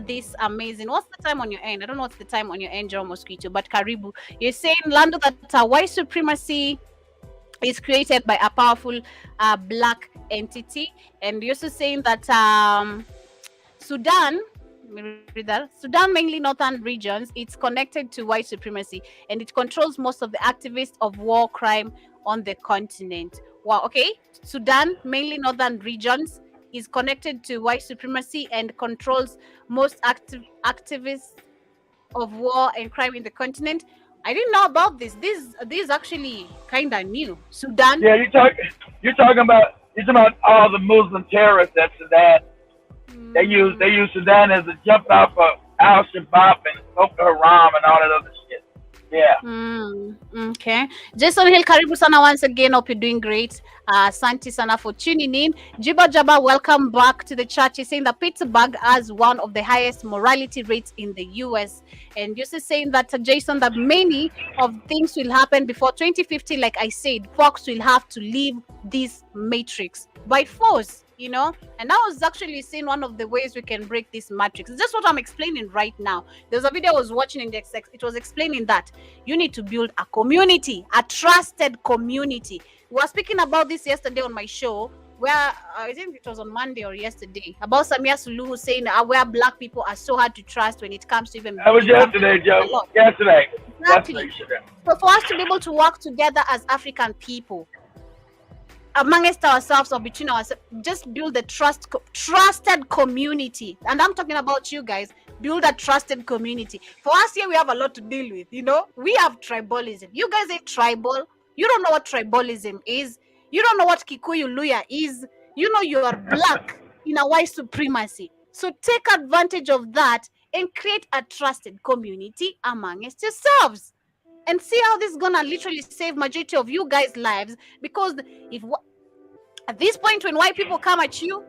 Speaker 2: This amazing. What's the time on your end? I don't know what's the time on your end, General Mosquito, but Karibu. You're saying, Lando, that white supremacy is created by a powerful black entity. And you're also saying that Sudan, mainly northern regions, it's connected to white supremacy and it controls most of the activists of war crime on the continent. Wow, okay. Sudan, mainly northern regions, is connected to white supremacy and controls most activists of war and crime in the continent. I didn't know about this. This is actually kind of new. Sudan.
Speaker 3: Yeah, you're talking about all the Muslim terrorists that Sudan. They use Sudan as a jump off of Al Shabaab and Boko Haram and all that other shit. Yeah.
Speaker 2: Okay. Jason Hill, Karibu Sana once again. Hope you're doing great. Santi Sana for tuning in. Jiba Jaba, welcome back to the chat. He's saying that Pittsburgh has one of the highest morality rates in the US. And you're saying that, Jason, that many of things will happen before 2050. Like I said, Fox will have to leave this matrix by force. And I was actually seeing one of the ways we can break this matrix. It's just what I'm explaining right now. There's a video I was watching in the XX. It was explaining that you need to build a community, a trusted community. We were speaking about this yesterday on my show, where I think it was on Monday or yesterday, about Samia Suluhu saying where black people are so hard to trust when it comes to even.
Speaker 3: That was yesterday, Joe. Yesterday.
Speaker 2: Exactly. So for us to be able to work together as African people, amongst ourselves or between ourselves, just build a trusted community. And I'm talking about you guys. Build a trusted community. For us here, we have a lot to deal with. We have tribalism. You guys ain't tribal. You don't know what tribalism is. You don't know what Kikuyu Luya is. You are black in a white supremacy. So take advantage of that and create a trusted community amongst yourselves. And see how this is gonna literally save majority of you guys' lives. Because at this point, when white people come at you,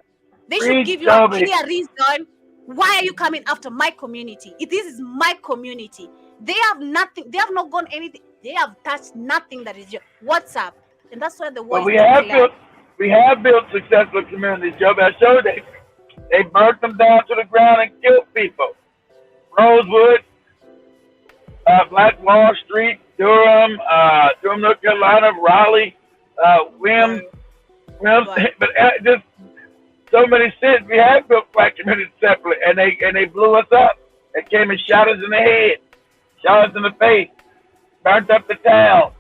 Speaker 2: they should give you a clear reason. Why are you coming after my community? This is my community. They have nothing. They have not gone anything. They have touched nothing that is your WhatsApp, and that's why the world.
Speaker 3: We have built successful communities, Joe. I showed they burnt them down to the ground and killed people. Rosewood, Black Wall Street, Durham, North Carolina, Raleigh, Williams, but just so many cities. We have built black communities separately, and they blew us up. They came and shot us in the head, shot us in the face, burnt up the town.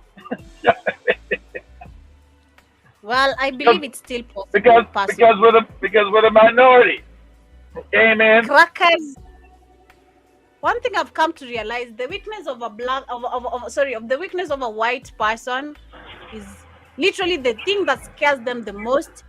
Speaker 2: Well, I believe it's still possible.
Speaker 3: Because we're the minority. They came in.
Speaker 2: Crackers. One thing I've come to realize: the weakness of the weakness of a white person is literally the thing that scares them the most.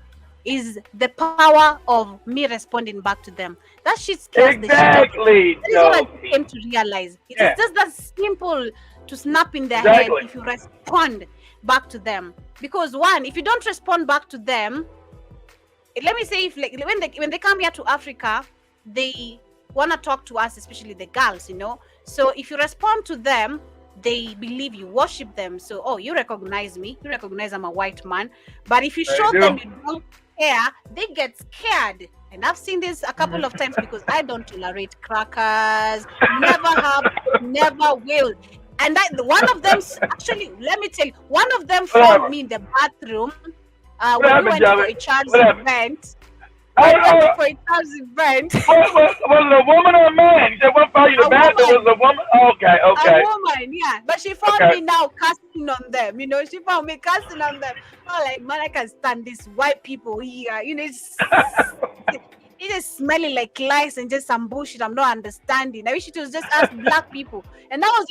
Speaker 2: Is the power of me responding back to them. That shit scares the shit out of them. That is what I came to realize. It's just that simple to snap in their head if you respond back to them. Because one, if you don't respond back to them, let me say, if when they come here to Africa, they want to talk to us, especially the girls, So if you respond to them, they believe you, worship them. So, you recognize me, you recognize I'm a white man. But if you show them you don't care, they get scared. And I've seen this a couple of times because I don't tolerate crackers. Never have, never will. And one of them, actually, let me tell you, one of them found me in the bathroom when we went for a child's event. Was
Speaker 3: it a woman or a man? You said one found you in the bathroom. Was a woman? Okay.
Speaker 2: A woman, yeah. But she found me now casting on them. She found me casting on them. Oh, like, man, I can't stand these white people here. It is smelling like lies and just some bullshit I'm not understanding. I wish it was just us black people. And I was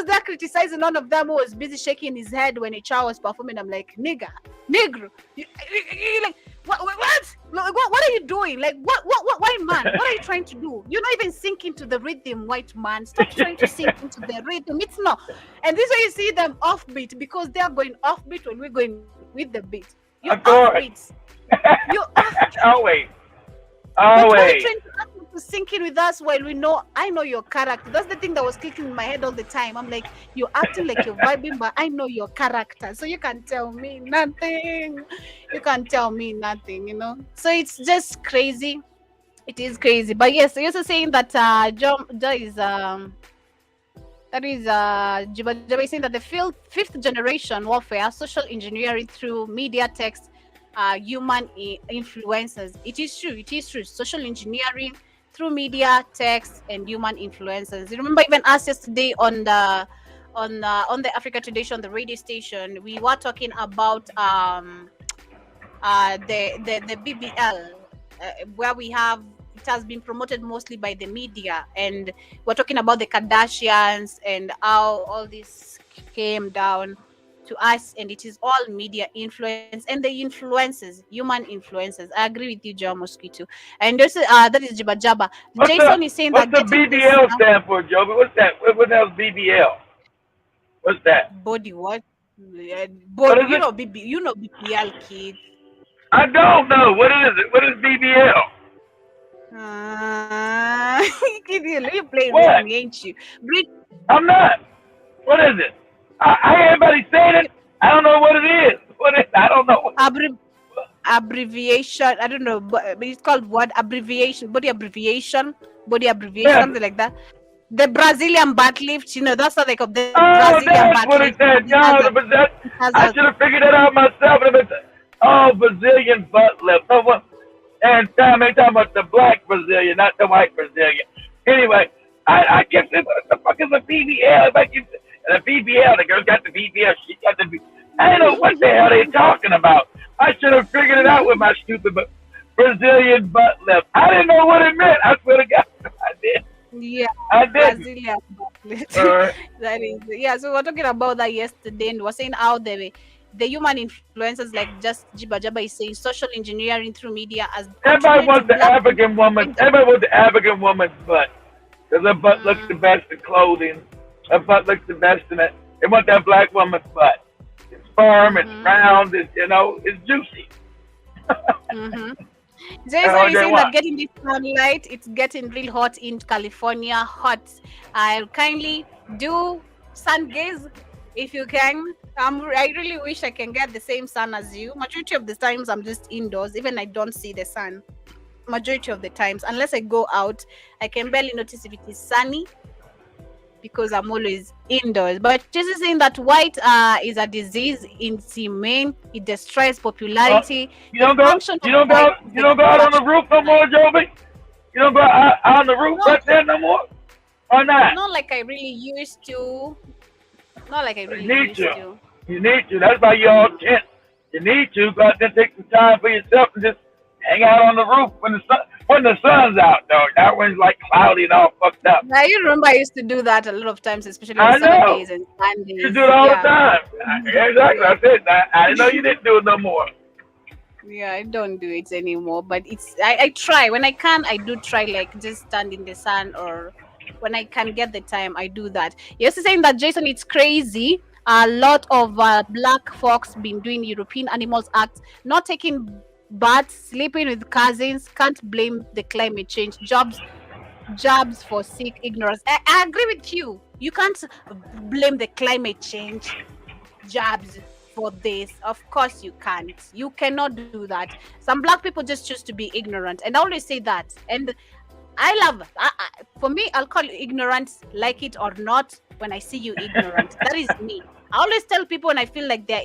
Speaker 2: there criticizing one of them who was busy shaking his head when a child was performing. I'm like, negro. You like, what are you doing? Like, what, white man? What are you trying to do? You're not even sinking to the rhythm, white man. Stop trying to sink into the rhythm. It's not. And this is why you see them offbeat, because they are going offbeat when we're going with the beat. You're offbeat. You're offbeat.
Speaker 3: Always.
Speaker 2: But why are you trying to ask me to sink in with us while I know your character? That's the thing that was clicking in my head all the time. I'm like, you're acting like you're vibing, but I know your character. So you can't tell me nothing. So it's just crazy. It is crazy. But yes, you're also saying that Jiba is saying that the fifth generation warfare, social engineering through media, text, human influencers. It is true. Social engineering through media, text, and human influencers. You remember even us yesterday on the Africa Today show on the radio station, we were talking about the BBL, where we have, it has been promoted mostly by the media, and we're talking about the Kardashians and how all this came down to us, and it is all media influence and the influences, human influences. I agree with you, Joe Mosquito. And there's that is Jiba Jaba. Jason is saying
Speaker 3: what's the BBL stand for, Joe? What's that? What else BBL? What's that?
Speaker 2: Body what?
Speaker 3: What
Speaker 2: Body,
Speaker 3: is it?
Speaker 2: BBL kids.
Speaker 3: I don't know. What is it? What is BBL?
Speaker 2: Kid, you play with
Speaker 3: What?
Speaker 2: me, ain't you? Brit-
Speaker 3: I'm not. What is it? I hear everybody saying it. I don't know what it is. What is? I don't know.
Speaker 2: abbreviation. I don't know, but it's called what? Abbreviation, body abbreviation,
Speaker 3: Yeah.
Speaker 2: something like that. The Brazilian butt lift, that's how they call the
Speaker 3: Oh,
Speaker 2: Brazilian
Speaker 3: that's
Speaker 2: butt
Speaker 3: what it
Speaker 2: lift.
Speaker 3: said. No, but I should have figured that out myself. Oh, Brazilian butt lift. Someone, and Tom ain't talking about the black Brazilian, not the white Brazilian. Anyway, I kept saying, what the fuck is a BBL? And a BBL, the girl got the BBL, she got the BBL. I don't know what the hell they talking about. I should have figured it out with my stupid Brazilian butt lift. I didn't know what it meant. I swear to God, I did.
Speaker 2: Yeah,
Speaker 3: I did.
Speaker 2: Brazilian butt lift.
Speaker 3: Right.
Speaker 2: That is, yeah. So we were talking about that yesterday, and we were saying how the human influencers like just Jiba Jaba is saying social engineering through media as
Speaker 3: Everybody wants the African woman. Everybody wants the African woman's butt. Because her butt looks the best in clothing. Her butt looks the best in it. They want that black woman's butt. It's firm, it's round, it's juicy.
Speaker 2: Jason is saying that getting this sunlight, it's getting real hot in California. Hot. I'll kindly do sun gaze if you can. I really wish I can get the same sun as you. Majority of the times I'm just indoors. Even I don't see the sun. Majority of the times, unless I go out, I can barely notice if it is sunny because I'm always indoors. But just saying that white is a disease in Maine. It destroys popularity.
Speaker 3: You don't go out on the roof no more, Joby? You don't go out on the roof right there no more? Or not?
Speaker 2: Not like I really used to. Not like I really used to.
Speaker 3: You need to. That's why you all tent. You need to go out there and take some time for yourself and just hang out on the roof when the sun's out, though. That one's like cloudy and all fucked up.
Speaker 2: Now you remember I used to do that a lot of times, especially on Saturdays and Sundays.
Speaker 3: You do it all the time. Exactly. I said I didn't know you didn't do it no more.
Speaker 2: Yeah, I don't do it anymore. But I try. When I can, I do try, like just stand in the sun, or when I can get the time, I do that. You're saying that, Jason, it's crazy. A lot of black folks been doing European Animals Act, not taking baths, sleeping with cousins. Can't blame the climate change. Jobs for sick ignorance. I agree with you. You can't blame the climate change jobs for this. Of course you can't. You cannot do that. Some black people just choose to be ignorant, and I always say that. And I love for me, I'll call you ignorant, like it or not. When I see you ignorant, that is me. I always tell people when I feel like they're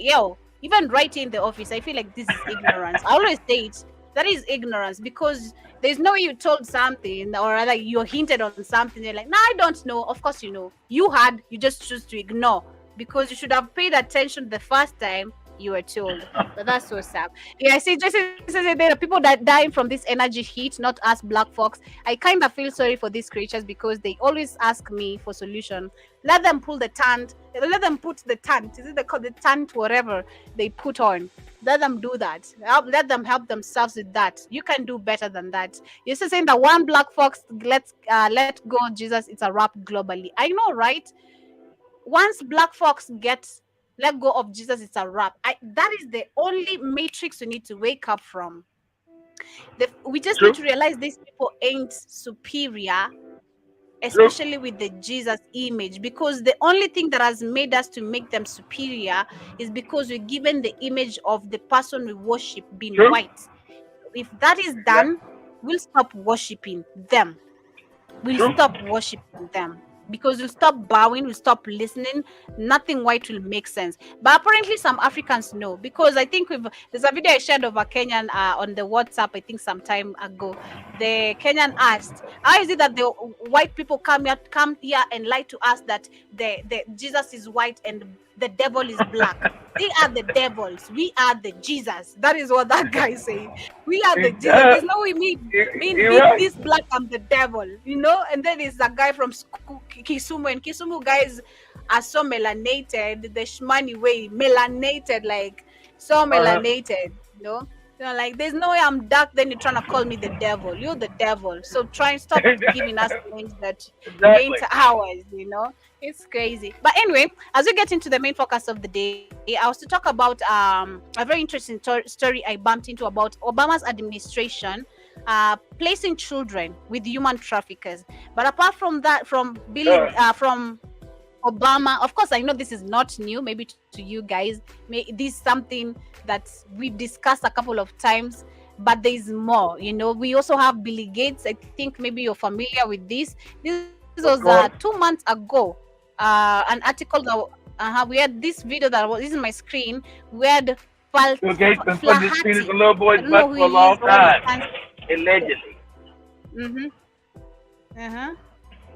Speaker 2: even right in the office, I feel like this is ignorance. I always say it. That is ignorance, because there's no way you told something or like you're hinted on something. You're like, no, I don't know. Of course you know. You just choose to ignore, because you should have paid attention the first time you were told. But that's so sad. Yeah, see, just there are people that dying from this energy heat, not us black folks. I kind of feel sorry for these creatures because they always ask me for solution. Let them pull the tent. Let them put the tent. Is it they call the tent, whatever they put on? Let them do that. Let them help themselves with that. You can do better than that. You're still saying that one black fox let go Jesus, it's a wrap globally. I know, right? Once black folks let go of Jesus, it's a wrap. That is the only matrix we need to wake up from. We just need to realize these people ain't superior, especially with the Jesus image, because the only thing that has made us to make them superior is because we're given the image of the person we worship being white. If that is done, we'll stop worshiping them. We'll stop worshiping them. Because we'll stop bowing, we'll stop listening. Nothing white will make sense. But apparently some Africans know, because I think there's a video I shared of a Kenyan on the WhatsApp, I think some time ago. The Kenyan asked, how is it that the white people come here and lie to us that the Jesus is white and the devil is black? They are the devils. We are the Jesus. That is what that guy is saying. We are the Jesus. There's no way me this black, I'm the devil, And then there's a guy from Kisumu, and Kisumu guys are so melanated, the shmani way, melanated, like so melanated, They're like, there's no way I'm dark, then you're trying to call me the devil. You're the devil. So try and stop giving us names that
Speaker 3: Exactly.
Speaker 2: ain't ours, you know? It's crazy. But anyway, as we get into the main focus of the day, I was to talk about a very interesting story I bumped into about Obama's administration placing children with human traffickers. But apart from that, from Obama, of course, I know this is not new, maybe to you guys. This is something that we've discussed a couple of times, but there's more. You know, we also have Bill Gates. I think maybe you're familiar with this. This was 2 months ago. An article that we had this video that was, this is my screen. We had
Speaker 3: Bill Gates been putting his penis in
Speaker 2: Flahati.
Speaker 3: little boys' butt for a long time, allegedly.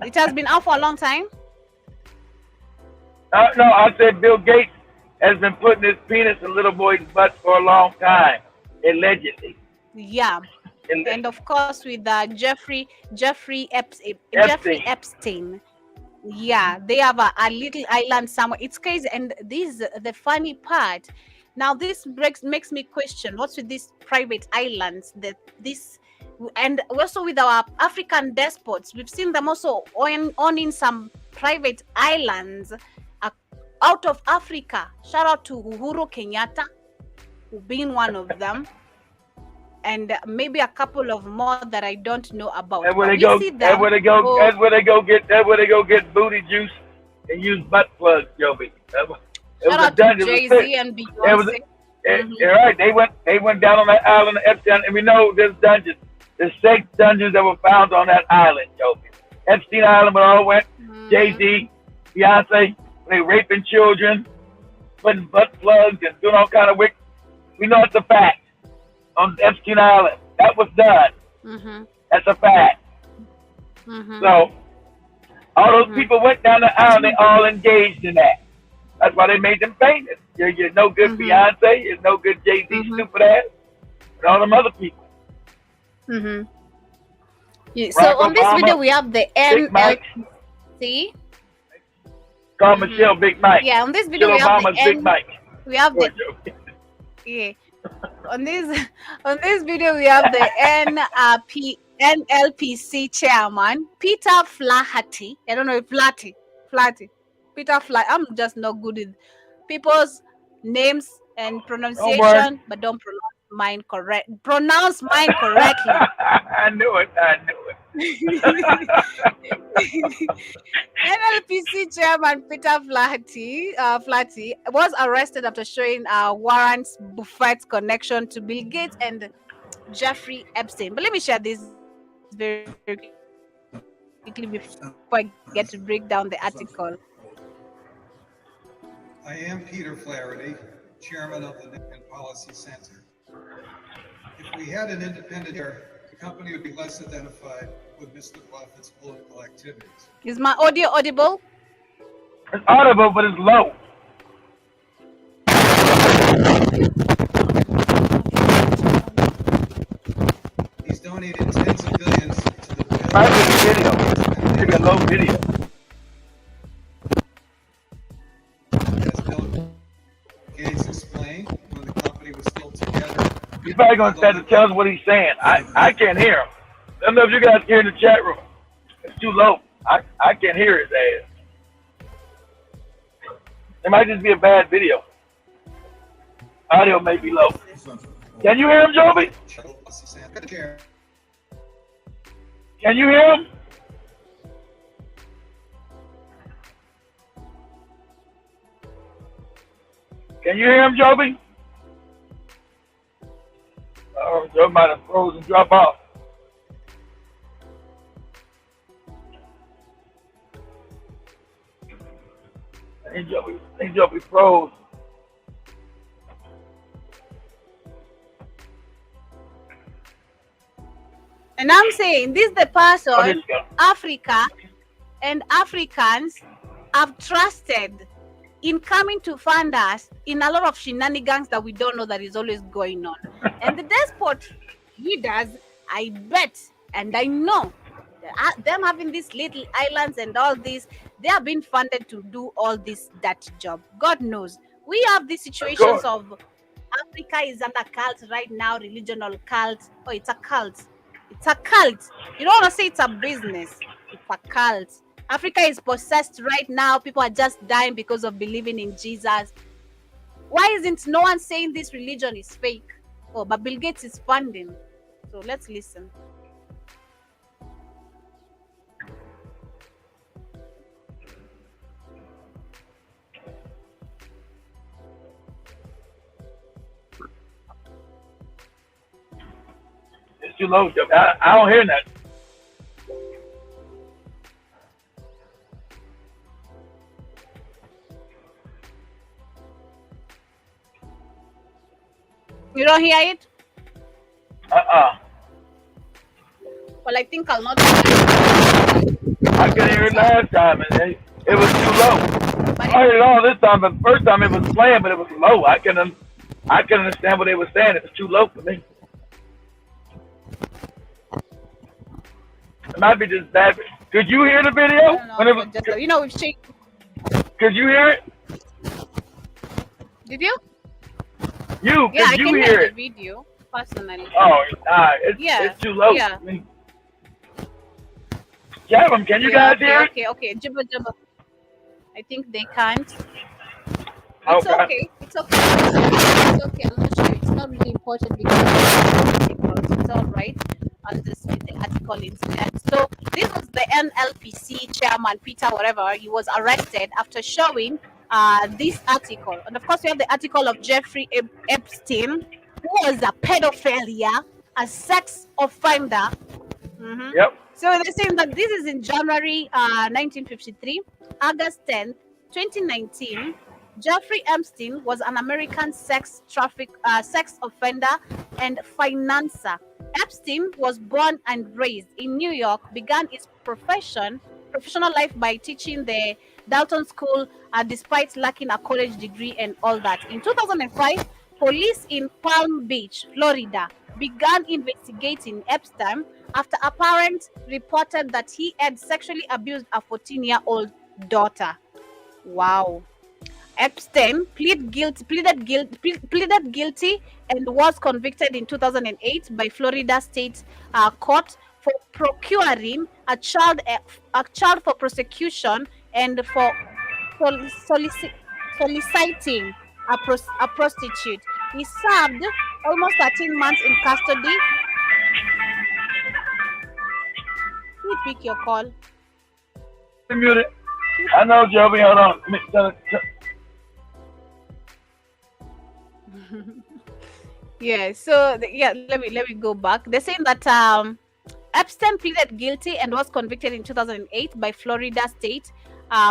Speaker 2: It has been out for a long time.
Speaker 3: No, I said Bill Gates has been putting his penis in little boys' butts for a long time, allegedly.
Speaker 2: Yeah. And of course with Jeffrey Epstein. Yeah, they have a little island somewhere. It's crazy. And this is the funny part. Now this makes me question what's with these private islands and also with our African despots. We've seen them also owning some private islands out of Africa. Shout out to Uhuru Kenyatta, who being one of them, and maybe a couple of more that I don't know about.
Speaker 3: That's where they go. That's where they go get booty juice and use butt plugs, Joby.
Speaker 2: Shout out to Jay-Z and Beyonce.
Speaker 3: Right. They went down on that island of Epstein, and we know there's dungeons. There's 6 dungeons that were found on that island, Joby. Epstein Island, where all went. Jay-Z, Beyonce, they raping children, putting butt plugs and doing all kind of wick. We know it's a fact. On Epstein Island, that was done. That's a fact. So all those people went down the island. They all engaged in that. That's why they made them famous. You're no good Beyonce. You're no good Jay-Z, stupid ass, and all them other people.
Speaker 2: Yeah, so on this video we have the NLPC.
Speaker 3: Call Michelle Big Mike.
Speaker 2: Yeah, on this video we have the
Speaker 3: Big Mike.
Speaker 2: We have the yeah. On this video we have the NLPC chairman Peter Flaherty. I don't know if Flaherty. Peter Flaherty. I'm just not good with people's names and pronunciation, but don't pronounce mine correctly.
Speaker 3: I knew it.
Speaker 2: NLPC chairman Peter Flaherty was arrested after showing Warren's Buffett's connection to Bill Gates and Jeffrey Epstein. But let me share this very quickly before I get to break down the article.
Speaker 7: I am Peter Flaherty, chairman of the Nickel Policy Center. If we had an independent here, the company would be less identified with Mr. Buffett's political activities.
Speaker 2: Is my audio audible?
Speaker 3: It's audible, but it's low.
Speaker 7: He's donated tens of billions to the
Speaker 3: Private video. Maybe a low video.
Speaker 7: As Bill Gates explained, when the company was still together.
Speaker 3: He's probably going to have to tell us what he's saying. I can't hear him. I don't know if you guys can hear in the chat room. It's too low. I can't hear his ass. It might just be a bad video. Audio may be low. Can you hear him, Joby? Can you hear him? Can you hear him, Joby? Oh, Joe might have frozen, drop off. I think Joby froze.
Speaker 2: And I'm saying this is the person Africa and Africans have trusted in coming to fund us in a lot of shenanigans that we don't know that is always going on. And the despot leaders, I bet, and I know, them having these little islands and all this, they are being funded to do all this, that job. God knows. We have these situations of Africa is under cult right now, religional cult. Oh, it's a cult. It's a cult. You don't want to say it's a business. It's a cult. Africa is possessed right now. People are just dying because of believing in Jesus. Why isn't no one saying this religion is fake? Oh, but Bill Gates is funding. So let's listen.
Speaker 3: It's too low. I don't hear that.
Speaker 2: You don't hear it? Well, I think I'll not.
Speaker 3: I couldn't hear it last time, and it was too low.
Speaker 2: But
Speaker 3: I heard it all this time, but the first time it was playing, but it was low. I couldn't understand what they were saying. It was too low for me. It might be just bad. Could you hear the video?
Speaker 2: I don't know, just, you know, we've changed.
Speaker 3: Could you hear it?
Speaker 2: Did you?
Speaker 3: Yeah,
Speaker 2: I
Speaker 3: could you
Speaker 2: can
Speaker 3: hear
Speaker 2: the
Speaker 3: it?
Speaker 2: video personally.
Speaker 3: Oh,
Speaker 2: Yeah,
Speaker 3: it's too low
Speaker 2: yeah.
Speaker 3: for me. Kevin, can you guys hear it?
Speaker 2: Okay. Jibba. I think they can't.
Speaker 3: Okay.
Speaker 2: It's okay. It's okay. I'm not sure. It's not really important because it's all right. I'll just read the article instead. So this was the NLPC chairman, Peter, whatever. He was arrested after showing this article. And of course, we have the article of Jeffrey Epstein, who was a pedophile, a sex offender. Mm-hmm.
Speaker 3: Yep.
Speaker 2: So they're saying that this is in January 1953, August 10th, 2019. Jeffrey Epstein was an American sex offender and financer. Epstein was born and raised in New York, began his professional life by teaching the Dalton School, despite lacking a college degree and all that. In 2005, police in Palm Beach, Florida, began investigating Epstein after a parent reported that he had sexually abused a 14-year-old daughter. Wow. Epstein pleaded guilty and was convicted in 2008 by Florida State Court for procuring a child for prosecution and for soliciting a prostitute. He served almost 13 months in custody. Please pick your call.
Speaker 3: Mute it. I know, Joby. Hold on.
Speaker 2: Yeah. So let me go back. They're saying that Epstein pleaded guilty and was convicted in 2008 by Florida State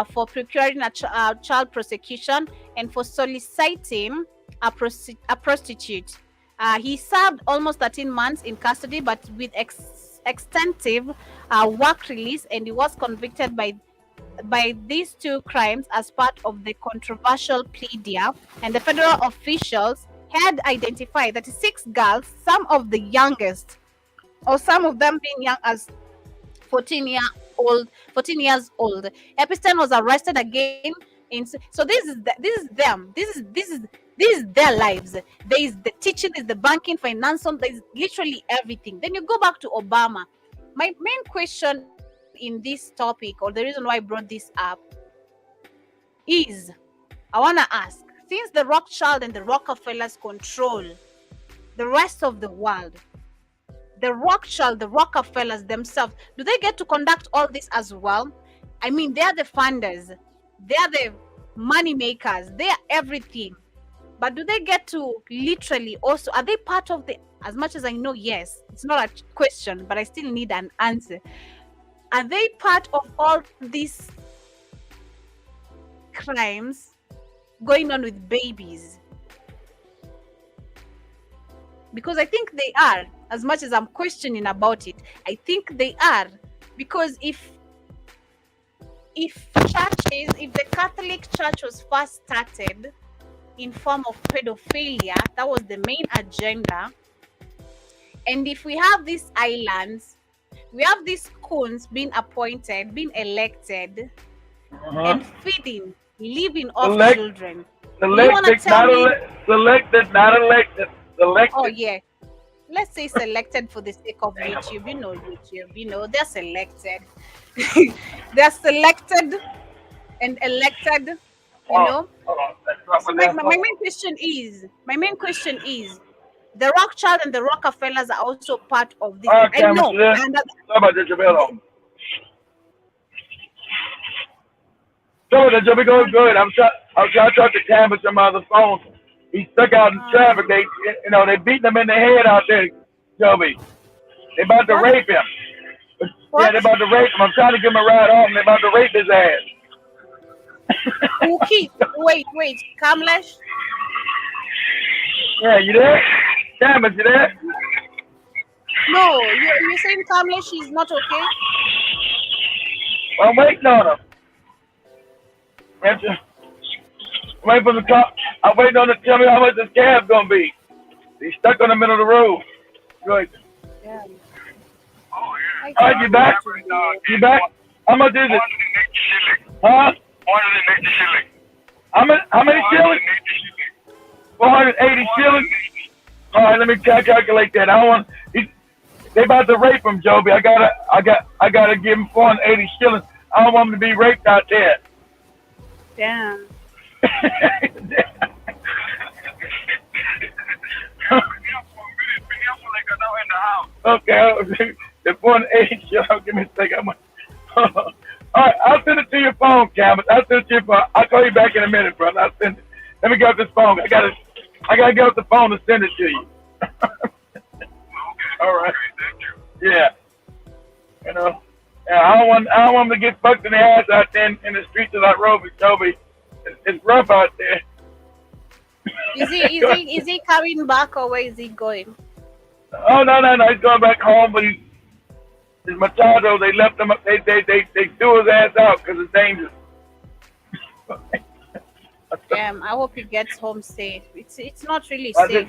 Speaker 2: for procuring a child prosecution and for soliciting a prostitute. He served almost 13 months in custody, but with extensive work release, and he was convicted by these two crimes as part of the controversial plea deal. And the federal officials had identified 36 girls, some of the youngest, or some of them being young as 14 years old. Epstein was arrested again. So this is them. This is their lives. There is the teaching, there is the banking, finance, there is literally everything. Then you go back to Obama. My main question in this topic, or the reason why I brought this up, is I want to ask, since the Rothschild and the Rockefellers control the rest of the world, the Rothschild, the Rockefellers themselves, do they get to conduct all this as well? I mean, they are the funders, they are the money makers, they are everything. But do they get to literally also, are they part of the, as much as I know, yes, it's not a question, but I still need an answer. Are they part of all these crimes going on with babies? Because I think they are, as much as I'm questioning about it. I think they are, because if the Catholic Church was first started in form of pedophilia, that was the main agenda, and if we have these islands, we have these coons being appointed, being elected, and feeding, living off children. You want to tell me
Speaker 3: Selected, not elected. Selected.
Speaker 2: Oh yeah. Let's say selected for the sake of YouTube. They're selected. They're selected and elected.
Speaker 3: Hold on.
Speaker 2: So my main question is, the Rothschild and the Rockefellers are also part of this.
Speaker 3: All right,
Speaker 2: I
Speaker 3: Cameron,
Speaker 2: know.
Speaker 3: you there?
Speaker 2: And
Speaker 3: Sorry about that, Jamil. Sorry about that, Jamil. Go ahead. I'm trying to talk to Cameron on my other phone. He's stuck out in traffic. They beating him in the head out there, Joby. They about to rape him. Yeah, they about to rape him. I'm trying to give him a ride home. They about to rape his ass.
Speaker 2: Wait, Kamlesh?
Speaker 3: Yeah, you there? Cameron, you there?
Speaker 2: No, you're saying Kamlesh is not okay?
Speaker 3: Well, I'm waiting on him. Waiting for the cop. I'm waiting on him to tell me how much this cab's gonna be. He's stuck on the middle of the road. Good.
Speaker 2: Yeah.
Speaker 3: All right, you back? You back? How much is it? Huh?
Speaker 1: 180 shillings.
Speaker 3: How many shillings? 480 shillings. All right, let me calculate that. They about to rape him, Joby. I gotta give him 480 shillings. I don't want him to be raped out there.
Speaker 2: Damn.
Speaker 3: Okay, the 480 shillings. Give me a second. All right, I'll send it to your phone, Cameron. I'll send it to your phone. I'll call you back in a minute, brother. I'll send it. Let me get off this phone. I gotta get off the phone to send it to you. All right.
Speaker 1: Thank you.
Speaker 3: Yeah. I don't want them to get fucked in the ass out there in the streets of that road, Toby. It's rough out there.
Speaker 2: Is he coming back, or where is he going?
Speaker 3: Oh no, he's going back home, but his Machado, they left him. They threw his ass out because it's dangerous.
Speaker 2: Damn, I hope he gets home safe. It's not really safe,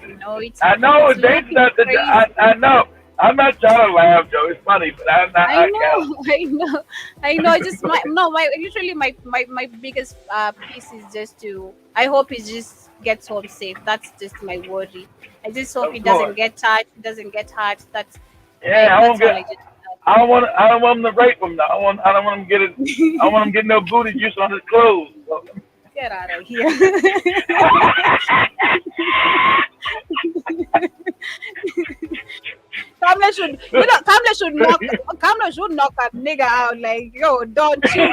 Speaker 3: I know it's dangerous. I know. I'm not trying to laugh, Joe. It's funny, but I know.
Speaker 2: I just my biggest piece is just I hope he just gets home safe. That's just my worry. I just hope he doesn't get touched, doesn't get hurt.
Speaker 3: I don't want him to rape him. I don't want him to get no booty juice on his clothes.
Speaker 2: Get out of here. Kamla should knock a nigga out like, yo, don't you.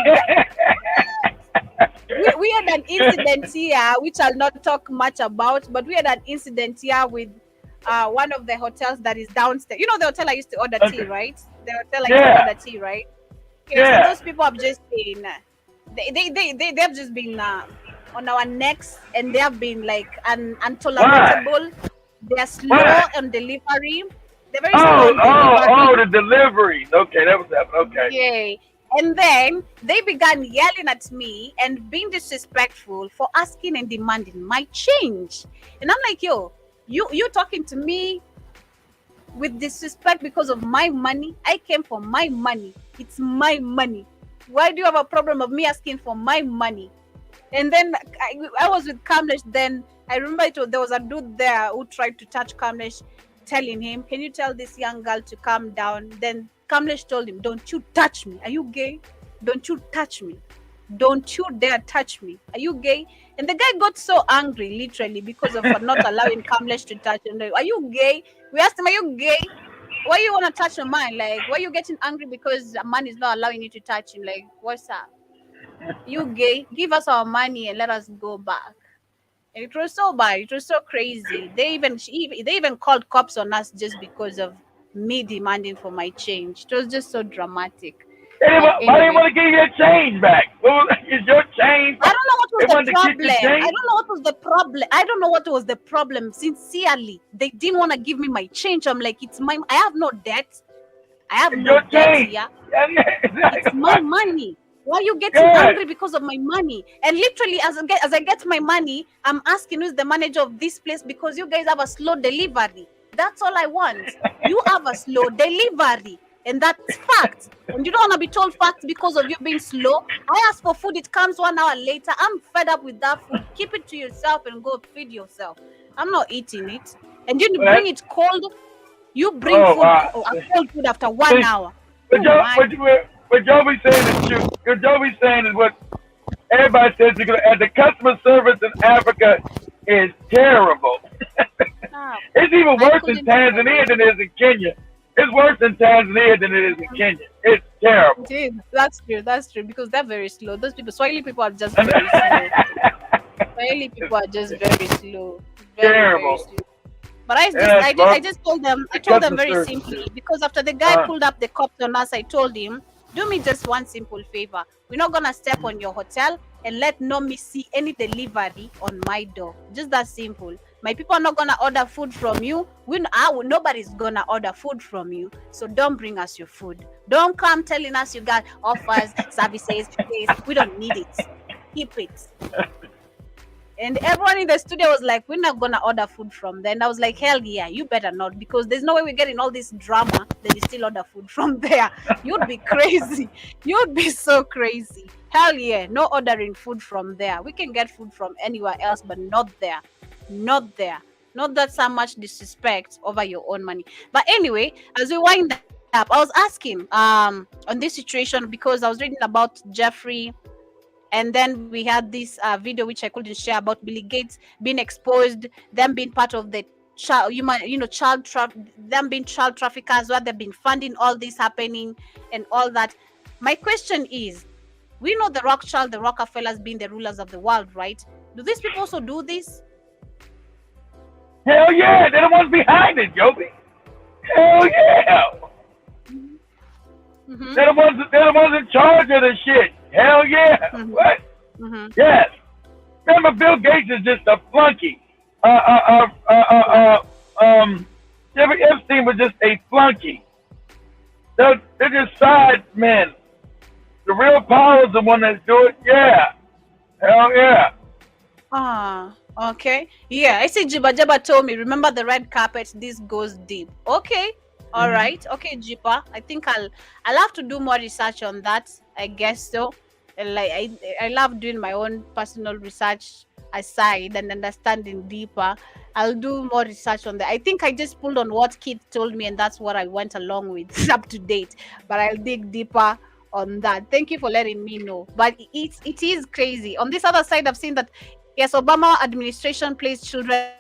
Speaker 2: We had an incident here, which I'll not talk much about, but we had an incident here with one of the hotels that is downstairs. You know the hotel I used to order tea, right? The hotel I used to order tea, right? So those people have just been, they've just been on our necks, and they have been like intolerable. They're slow on delivery. They're very slow on delivery.
Speaker 3: The deliveries. Okay, that was happening. Okay.
Speaker 2: Yeah. And then they began yelling at me and being disrespectful for asking and demanding my change. And I'm like, yo, you talking to me with disrespect because of my money? I came for my money. It's my money. Why do you have a problem of me asking for my money? And then I was with Kamlesh. Then I remember there was a dude there who tried to touch Kamlesh, telling him, can you tell this young girl to calm down? Then Kamlesh told him, don't you touch me. Are you gay? Don't you touch me. Don't you dare touch me. Are you gay? And the guy got so angry, literally, because of not allowing Kamlesh to touch him. Like, are you gay? We asked him, are you gay? Why you want to touch a man? Like, why are you getting angry because a man is not allowing you to touch him? Like, what's up? You gay? Give us our money and let us go back. And it was so bad. It was so crazy. They even called cops on us just because of me demanding for my change. It was just so dramatic.
Speaker 3: Why do you want to give your change back? Is your change?
Speaker 2: I don't know what was the problem. I don't know what was the problem. Sincerely, they didn't want to give me my change. I'm like, it's my. I have no debt. I have no debt here. It's my money. Why are you getting angry because of my money? And literally, as I get my money, I'm asking who's the manager of this place because you guys have a slow delivery. That's all I want. You have a slow delivery. And that's fact. And you don't want to be told facts because of you being slow. I ask for food, it comes 1 hour later. I'm fed up with that food. Keep it to yourself and go feed yourself. I'm not eating it. And you bring it cold. You bring cold food after 1 hour.
Speaker 3: What Joby's saying is true. What Joby's saying is what everybody says. And the customer service in Africa is terrible. It's even worse in Tanzania than it is in Kenya. It's worse in Tanzania than it is in Kenya. It's terrible.
Speaker 2: That's true. That's true. Because they're very slow. Those people, Swahili people are just very slow. Swahili people are just very slow.
Speaker 3: Terrible.
Speaker 2: Very slow. But I just told them very simply, because after the guy pulled up the cops on us, I told him, do me just one simple favor. We're not gonna step on your hotel and let me see any delivery on my door. Just that simple. My people are not gonna order food from you. Nobody's gonna order food from you. So don't bring us your food. Don't come telling us you got offers, services. We don't need it. Keep it. And everyone in the studio was like, we're not gonna order food from there. And I was like, hell yeah, you better not, because there's no way we're getting all this drama that you still order food from there. You'd be crazy. You'd be so crazy. Hell yeah, no ordering food from there. We can get food from anywhere else, but not there. Not there. Not that so much disrespect over your own money. But anyway, as we wind up, I was asking on this situation because I was reading about Jeffrey. And then we had this video which I couldn't share about Bill Gates being exposed, them being part of the them being child traffickers, where they've been funding all this happening and all that. My question is, we know the Rothschild, the Rockefellers being the rulers of the world, right? Do these people also do this?
Speaker 3: Hell yeah, they're the ones behind it, Joby. Hell yeah.
Speaker 2: Mm-hmm.
Speaker 3: They're the ones in charge of the shit. Hell yeah.
Speaker 2: Mm-hmm.
Speaker 3: What?
Speaker 2: Mm-hmm.
Speaker 3: Yes. Remember, Bill Gates is just a flunky. Jeffrey Epstein was just a flunky. They're just side men. The real power is the one that's doing it. Yeah. Hell yeah.
Speaker 2: Okay. Yeah, I see Jiba Jaba told me, remember the red carpet, this goes deep. Okay. All right. Okay, Jipa. I think I'll have to do more research on that. I guess so. Like I love doing my own personal research aside and understanding deeper. I'll do more research on that. I think I just pulled on what Keith told me, and that's what I went along with up to date. But I'll dig deeper on that. Thank you for letting me know. But it is crazy. On this other side, I've seen that yes, Obama administration placed children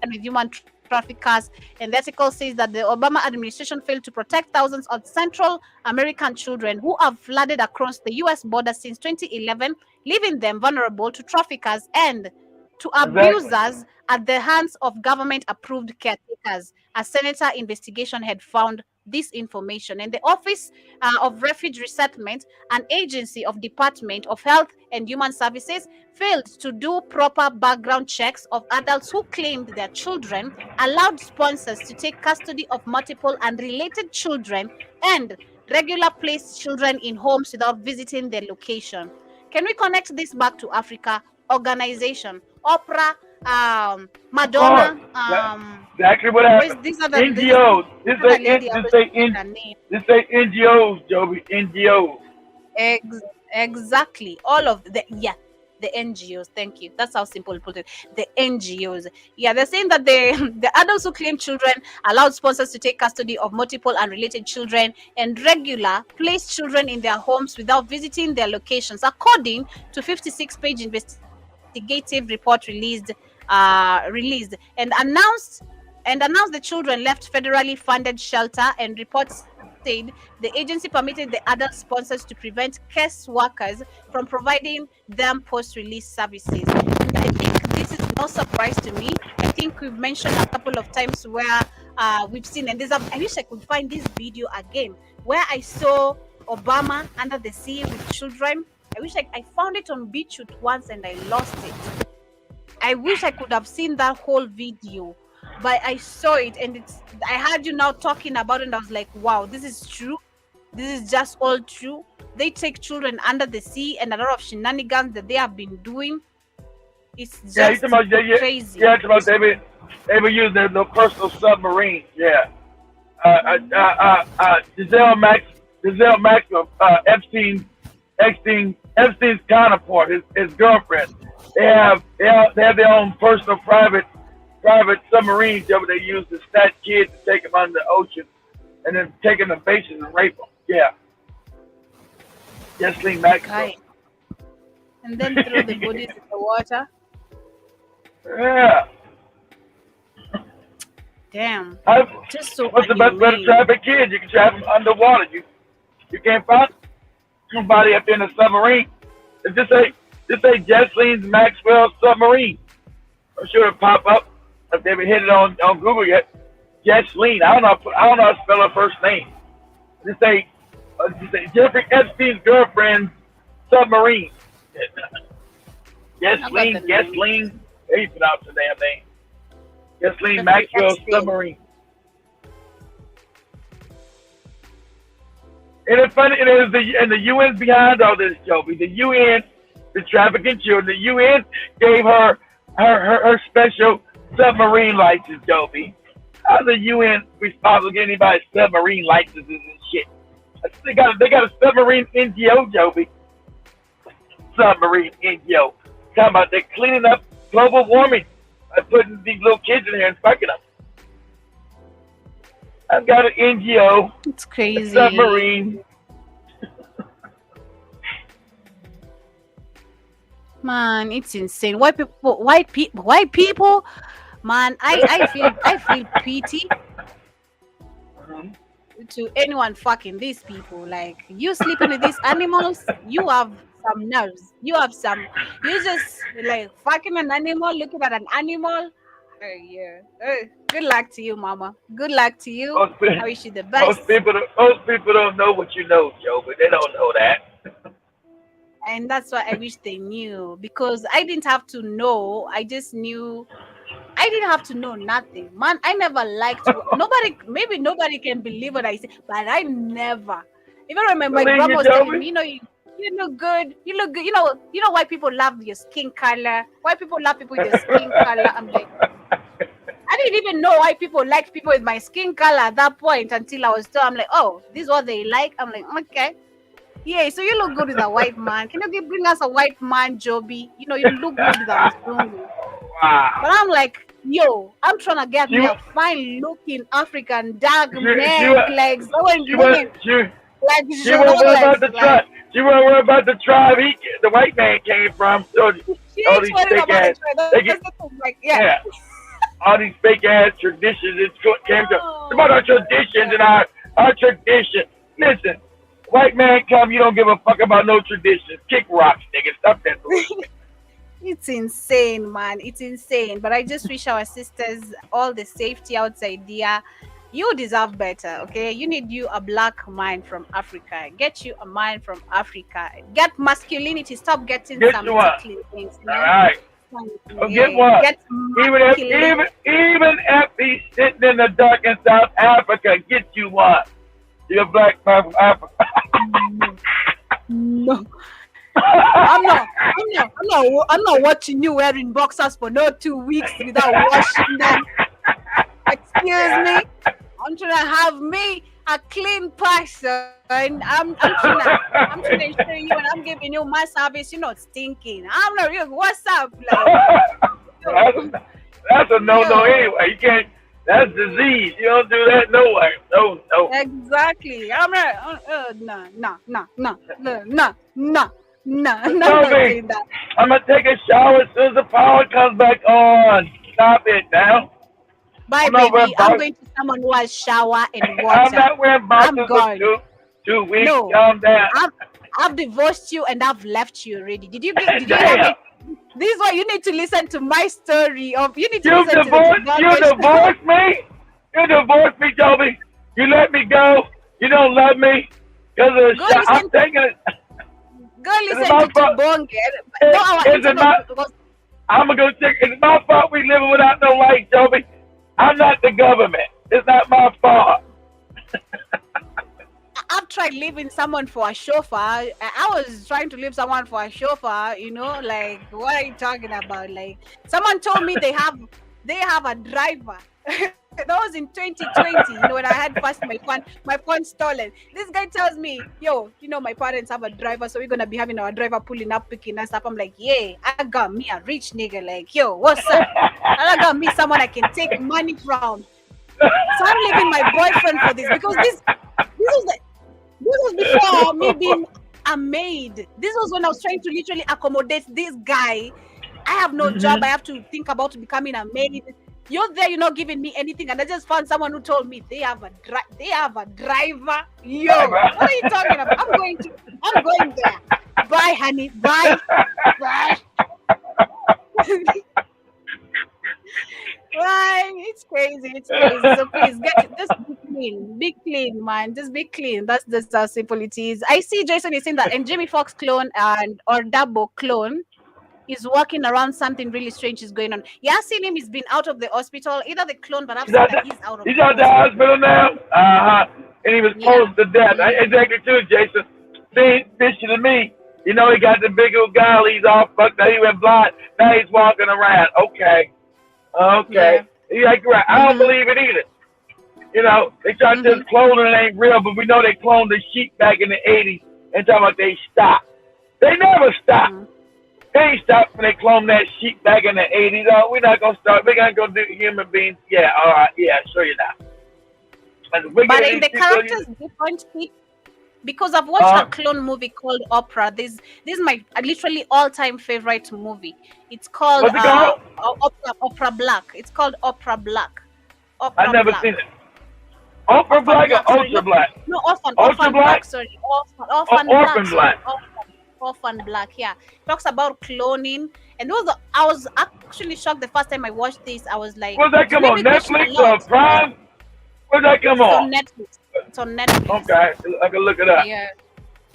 Speaker 2: with human traffickers, and the article says that the Obama administration failed to protect thousands of Central American children who have flooded across the U.S. border since 2011, leaving them vulnerable to traffickers and to abusers at the hands of government-approved caretakers. A senator investigation had found this information, and the Office of Refuge Resettlement, an agency of Department of Health and Human Services, failed to do proper background checks of adults who claimed their children, allowed sponsors to take custody of multiple unrelated children, and regular placed children in homes without visiting their location. Can we connect this back to Africa? Organization, Oprah, Madonna,
Speaker 3: exactly what happened.
Speaker 2: These are the
Speaker 3: NGOs. This say NGOs, Joby. NGOs.
Speaker 2: Exactly. All of the NGOs. Thank you. That's how simple we put it. The NGOs. Yeah, they're saying that the adults who claim children allowed sponsors to take custody of multiple unrelated children and regular placed children in their homes without visiting their locations, according to 56-page investigative report released and announced the children left federally funded shelter, and reports said the agency permitted the adult sponsors to prevent case workers from providing them post-release services. And I think this is no surprise to me. I think we've mentioned a couple of times where we've seen, and I wish I could find this video again, where I saw Obama under the sea with children. I wish I found it on BitChute once and I lost it. I wish I could have seen that whole video, but I saw it, and I heard you now talking about it, and I was like, wow, this is true. This is just all true. They take children under the sea, and a lot of shenanigans that they have been doing. It's just crazy.
Speaker 3: Yeah, they were using their personal submarines. Yeah. Giselle Maxwell, Epstein's counterpart, his girlfriend. They have their own personal private submarines that they use to snatch kids and take them under the ocean, and then take them to bases and rape them. Yeah, Jesslyn Maxwell.
Speaker 2: Okay. And then throw the bodies in the water.
Speaker 3: Yeah.
Speaker 2: Damn. Just so
Speaker 3: What's the best way to
Speaker 2: unhumane.
Speaker 3: traffic kids? You can trap them underwater. You can't find somebody up there in a submarine. Just say Jesslyn Maxwell submarine. I'm sure it'll pop up if they haven't hit it on Google yet. Jesslyn. I don't know how to spell her first name. Just say Jeffrey Epstein's girlfriend's submarine. Jesslyn. How you pronounce the damn name? Jesslyn Maxwell submarine. And it's funny, and the UN's behind all this, Joby. The UN, the trafficking children, the UN gave her special submarine license, Joby. How's the UN responsible for getting anybody submarine licenses and shit? They got a submarine NGO, Joby. Submarine NGO. Talking about they're cleaning up global warming by putting these little kids in here and fucking them. I've got an NGO.
Speaker 2: It's crazy.
Speaker 3: A submarine.
Speaker 2: Man, it's insane. White people. Man, I feel pity to anyone fucking these people. Like, you sleeping with these animals, you have some nerves. You just like fucking an animal, looking at an animal. Yeah. Good luck to you, mama. Good luck to you. I wish you the best.
Speaker 3: Most people don't know what you know, Joe, but they don't know that.
Speaker 2: And that's why I wish they knew, because I didn't have to know. I just knew. I didn't have to know nothing, man. I never liked nobody. Maybe nobody can believe what I say, but I never. Even when my grandma was telling me, you look good. You look good. You know why people love your skin color. Why people love people with your skin color. I'm like, I didn't even know why people liked people with my skin color at that point until I was told. I'm like, oh, this is what they like. I'm like, okay. Yeah, so you look good with a white man. Can you bring us a white man, Joby? You look good with a Mzungu.
Speaker 3: Wow.
Speaker 2: But I'm like, yo, I'm trying to get me a fine-looking African dark man, like someone looking like
Speaker 3: she wasn't worried about the tribe the white man came from. All these fake ass, all these fake ass traditions. It's about our traditions and our tradition. Listen. White man come, you don't give a fuck about no traditions. Kick rocks, nigga. Stop that bullshit.
Speaker 2: It's insane, man. It's insane. But I just wish our sisters all the safety outside there. You deserve better, okay? You need a black man from Africa. Get you a man from Africa. Get masculinity. Stop getting some tickling things.
Speaker 3: All right. Get one. Even if he's sitting in the dark in South Africa, get you one. You're a black man from Africa.
Speaker 2: No. I'm not watching you wearing boxers for no 2 weeks without washing them. Excuse me. I'm trying to have me a clean person. I'm trying to ensure you, and I'm giving you my service. You're not stinking. I'm not real. What's up? Like,
Speaker 3: that's a no anyway. You can't. That's disease. You don't do that nowhere. No.
Speaker 2: Exactly. I'm not. No.
Speaker 3: I'm gonna take a shower as soon as the power comes back on. Stop it now.
Speaker 2: Bye, baby. I'm going to someone who has shower and water.
Speaker 3: I'm not wearing boxes for 2 weeks. No. Calm down.
Speaker 2: I've divorced you and I've left you already. Did you hear me? This is why you need to listen to my story. You divorced
Speaker 3: me. You divorced me, Joby. You let me go. You don't love me. I'm taking it.
Speaker 2: Go listen to Bonge.
Speaker 3: I'm gonna go check. It's my fault we living without no light, Joby. I'm not the government. It's not my fault.
Speaker 2: I've tried leaving someone for a chauffeur. I was trying to leave someone for a chauffeur, like, what are you talking about? Like, someone told me they have a driver. That was in 2020, you know, when I had first my phone stolen. This guy tells me, yo, you know, my parents have a driver, so we're gonna be having our driver pulling up, picking us up. I'm like, yeah, I got me a rich nigga, like, yo, what's up? I got me someone I can take money from. So I'm leaving my boyfriend for this because this was before me being a maid. This was when I was trying to literally accommodate this guy. I have no job. I have to think about becoming a maid. You're there, you're not giving me anything, and I just found someone who told me they have a driver. Yo, what are you talking about? I'm going there. Bye, honey. Bye. Bye. Right, it's crazy. So please just be clean, man. Just be clean. That's just how simple it is. I see Jason is saying that, and Jamie Foxx clone or Dabo clone is walking around. Something really strange is going on. Yeah, I've seen him. He's been out of the hospital. Either the clone, but I've seen that he's out of.
Speaker 3: He's out the hospital now. And he was close to death. Exactly too, Jason. See, fishy to me. You know, he got the big old guy. He's all fucked up. He went blind. Now he's walking around. Okay.
Speaker 2: Yeah.
Speaker 3: He's like, right. I don't believe it either. You know, they try to just clone it ain't real, but we know they cloned the sheep back in the 80s and talking about they stopped. They never stopped. They ain't stopped when they cloned that sheep back in the 80s. Oh, we're not going to start. We're going to go do human beings. Yeah, all right. Yeah, sure you not.
Speaker 2: But in the characters, different people. Because I've watched a clone movie called Opera. This is my literally all-time favorite movie. It's called,
Speaker 3: what's it called?
Speaker 2: Opera Black. It's called Opera Black.
Speaker 3: I've never seen it. Opera Black or Ultra Black?
Speaker 2: No, Orphan Black. Sorry, Orphan Black. Orphan Black. Yeah, talks about cloning, and I was actually shocked the first time I watched this. I was like,
Speaker 3: "Was that come on Netflix or Prime? Where'd that come on?"
Speaker 2: It's on Netflix.
Speaker 3: Okay, I can look it up.
Speaker 2: Yeah,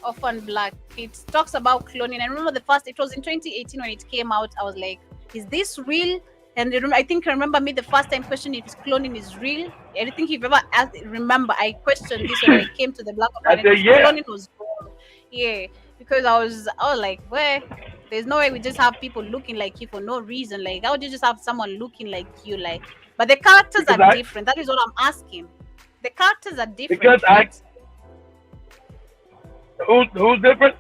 Speaker 2: Orphan Black. It talks about cloning. I remember it was in 2018 when it came out. I was like, is this real? And I remember me the first time questioning if cloning is real. Anything you've ever asked, remember I questioned this when I came to the Black
Speaker 3: I said, yeah.
Speaker 2: Cloning was real. Yeah, because I was like, well, there's no way we just have people looking like you for no reason. Like, how would you just have someone looking like you? Like, but the characters are different. That is what I'm asking. The characters are different.
Speaker 3: Because who's different?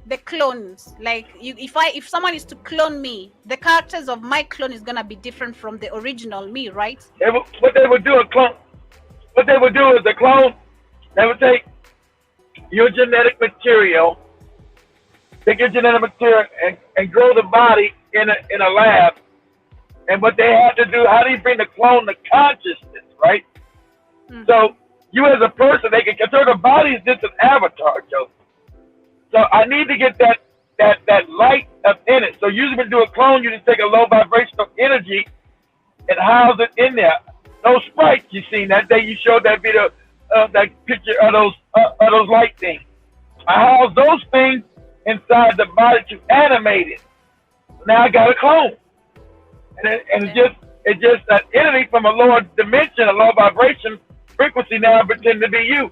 Speaker 2: The clones. Like, if someone is to clone me, the characters of my clone is gonna be different from the original me, right?
Speaker 3: What they would do is the clone. They would take your genetic material, and grow the body in a lab. And what they have to do, how do you bring the clone to consciousness, right? So you as a person, they can control the body is just an avatar, Joe. So I need to get that light up in it. So usually when you do a clone, you just take a low vibrational energy and house it in there. Those sprites you seen that day, you showed that video, that picture of those light things. I house those things inside the body to animate it. Now I got a clone, and it's just an entity from a lower dimension, a lower vibration frequency. Now I pretend to be you.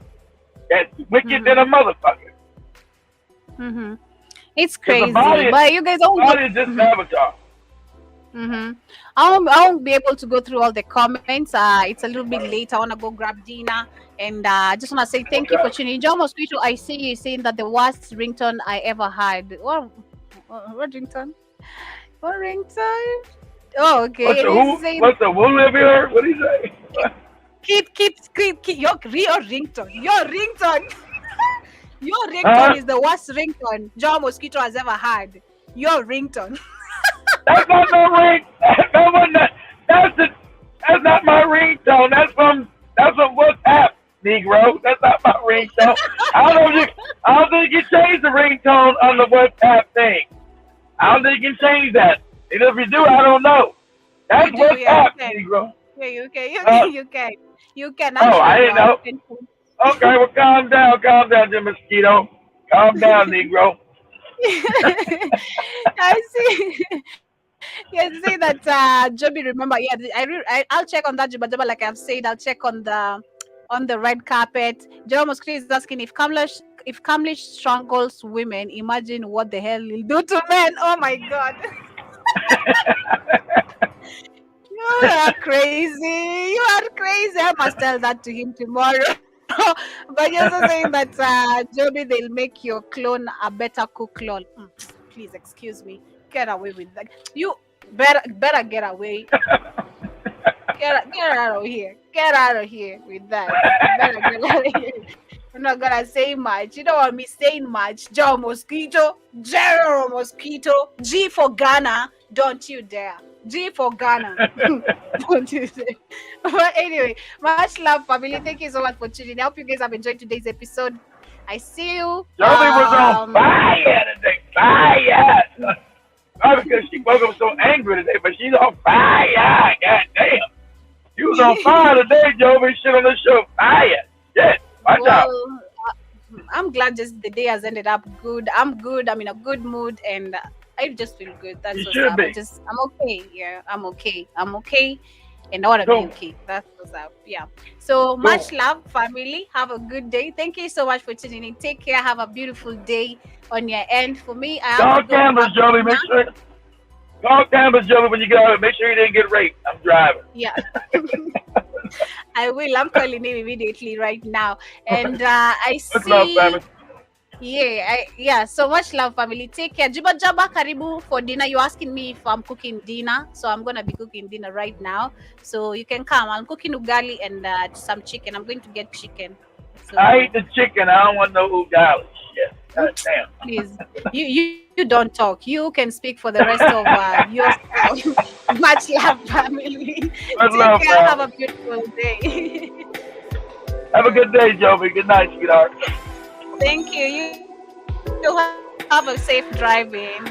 Speaker 3: That's wicked than a motherfucker.
Speaker 2: It's crazy, but you guys don't.
Speaker 3: Body is just an avatar.
Speaker 2: I won't be able to go through all the comments. It's a little bit late. I want to go grab dinner, and I just want to say thank you for tuning in. John Mosquito, I see you saying that the worst ringtone I ever had. What ringtone? What ringtone? Oh, okay.
Speaker 3: What's the who live here? What do you say?
Speaker 2: Keep your ringtone. Your ringtone. Your ringtone is the worst ringtone John Mosquito has ever had. Your ringtone.
Speaker 3: That's not my ring. That's not my ringtone. That's from WhatsApp, Negro. That's not my ringtone. I don't think you can change the ringtone on the WhatsApp thing. I don't think you can change that. And if you do, I don't know. That's WhatsApp, Negro.
Speaker 2: Yeah, you can.
Speaker 3: I didn't know. Okay, well, calm down, Jim Mosquito. Calm down, Negro.
Speaker 2: I see. Yeah, say that Joby, remember, I'll check on that, but like I've said, I'll check on the red carpet. Jerome Mosquito is asking if Kamlish strangles women, imagine what the hell he'll do to men. Oh my god. You are crazy. You are crazy. I must tell that to him tomorrow. But you're also saying that, Joby, they'll make your clone a better cook. Lol. Please excuse me. Get away with that. You better get away. Get out of here. Get out of here with that. Better get out of here. I'm not gonna say much. You don't want me saying much. Joe Mosquito, General Mosquito, G for Ghana. Don't you dare. G for Ghana. Don't you dare. But anyway, much love, family. Thank you so much for tuning in. I hope you guys have enjoyed today's episode. I see you.
Speaker 3: Joby was on fire today. Fire. Not because she woke up so angry today, but she's on fire. God damn. You was on fire today, Joby. Shit on the show. Fire. Yes. Watch out.
Speaker 2: I'm glad just the day has ended up good. I'm good. I'm in a good mood, and I just feel good. That's
Speaker 3: You
Speaker 2: what's
Speaker 3: should
Speaker 2: up.
Speaker 3: be.
Speaker 2: I'm okay. Yeah, I'm okay. I'm okay. And I want to be
Speaker 3: Cool.
Speaker 2: okay. That's what's up. Yeah. So much love, family. Have a good day. Thank you so much for tuning in. Take care. Have a beautiful day on your end. For me, I have
Speaker 3: Call
Speaker 2: to go
Speaker 3: Canvas,
Speaker 2: back
Speaker 3: Joby.
Speaker 2: to
Speaker 3: Make
Speaker 2: work.
Speaker 3: sure. Call Canvas, Joby, when you get out. Make sure you didn't get raped. I'm driving.
Speaker 2: Yeah. I will. I'm calling him immediately right now. And I
Speaker 3: Much love,
Speaker 2: see.
Speaker 3: family.
Speaker 2: Yeah, so much love, family. Take care. Juba Jaba Karibu for dinner. You're asking me if I'm cooking dinner. So I'm gonna be cooking dinner right now. So you can come. I'm cooking ugali and some chicken. I'm going to get chicken. So
Speaker 3: I eat the chicken. I don't want no ugali. Shit. God damn.
Speaker 2: please, you don't talk. You can speak for the rest of your much love, family.
Speaker 3: Much
Speaker 2: Take
Speaker 3: love,
Speaker 2: care.
Speaker 3: fam.
Speaker 2: Have a beautiful day.
Speaker 3: Have a good day, Joby. Good night, sweetheart.
Speaker 2: Thank you. You have a safe driving.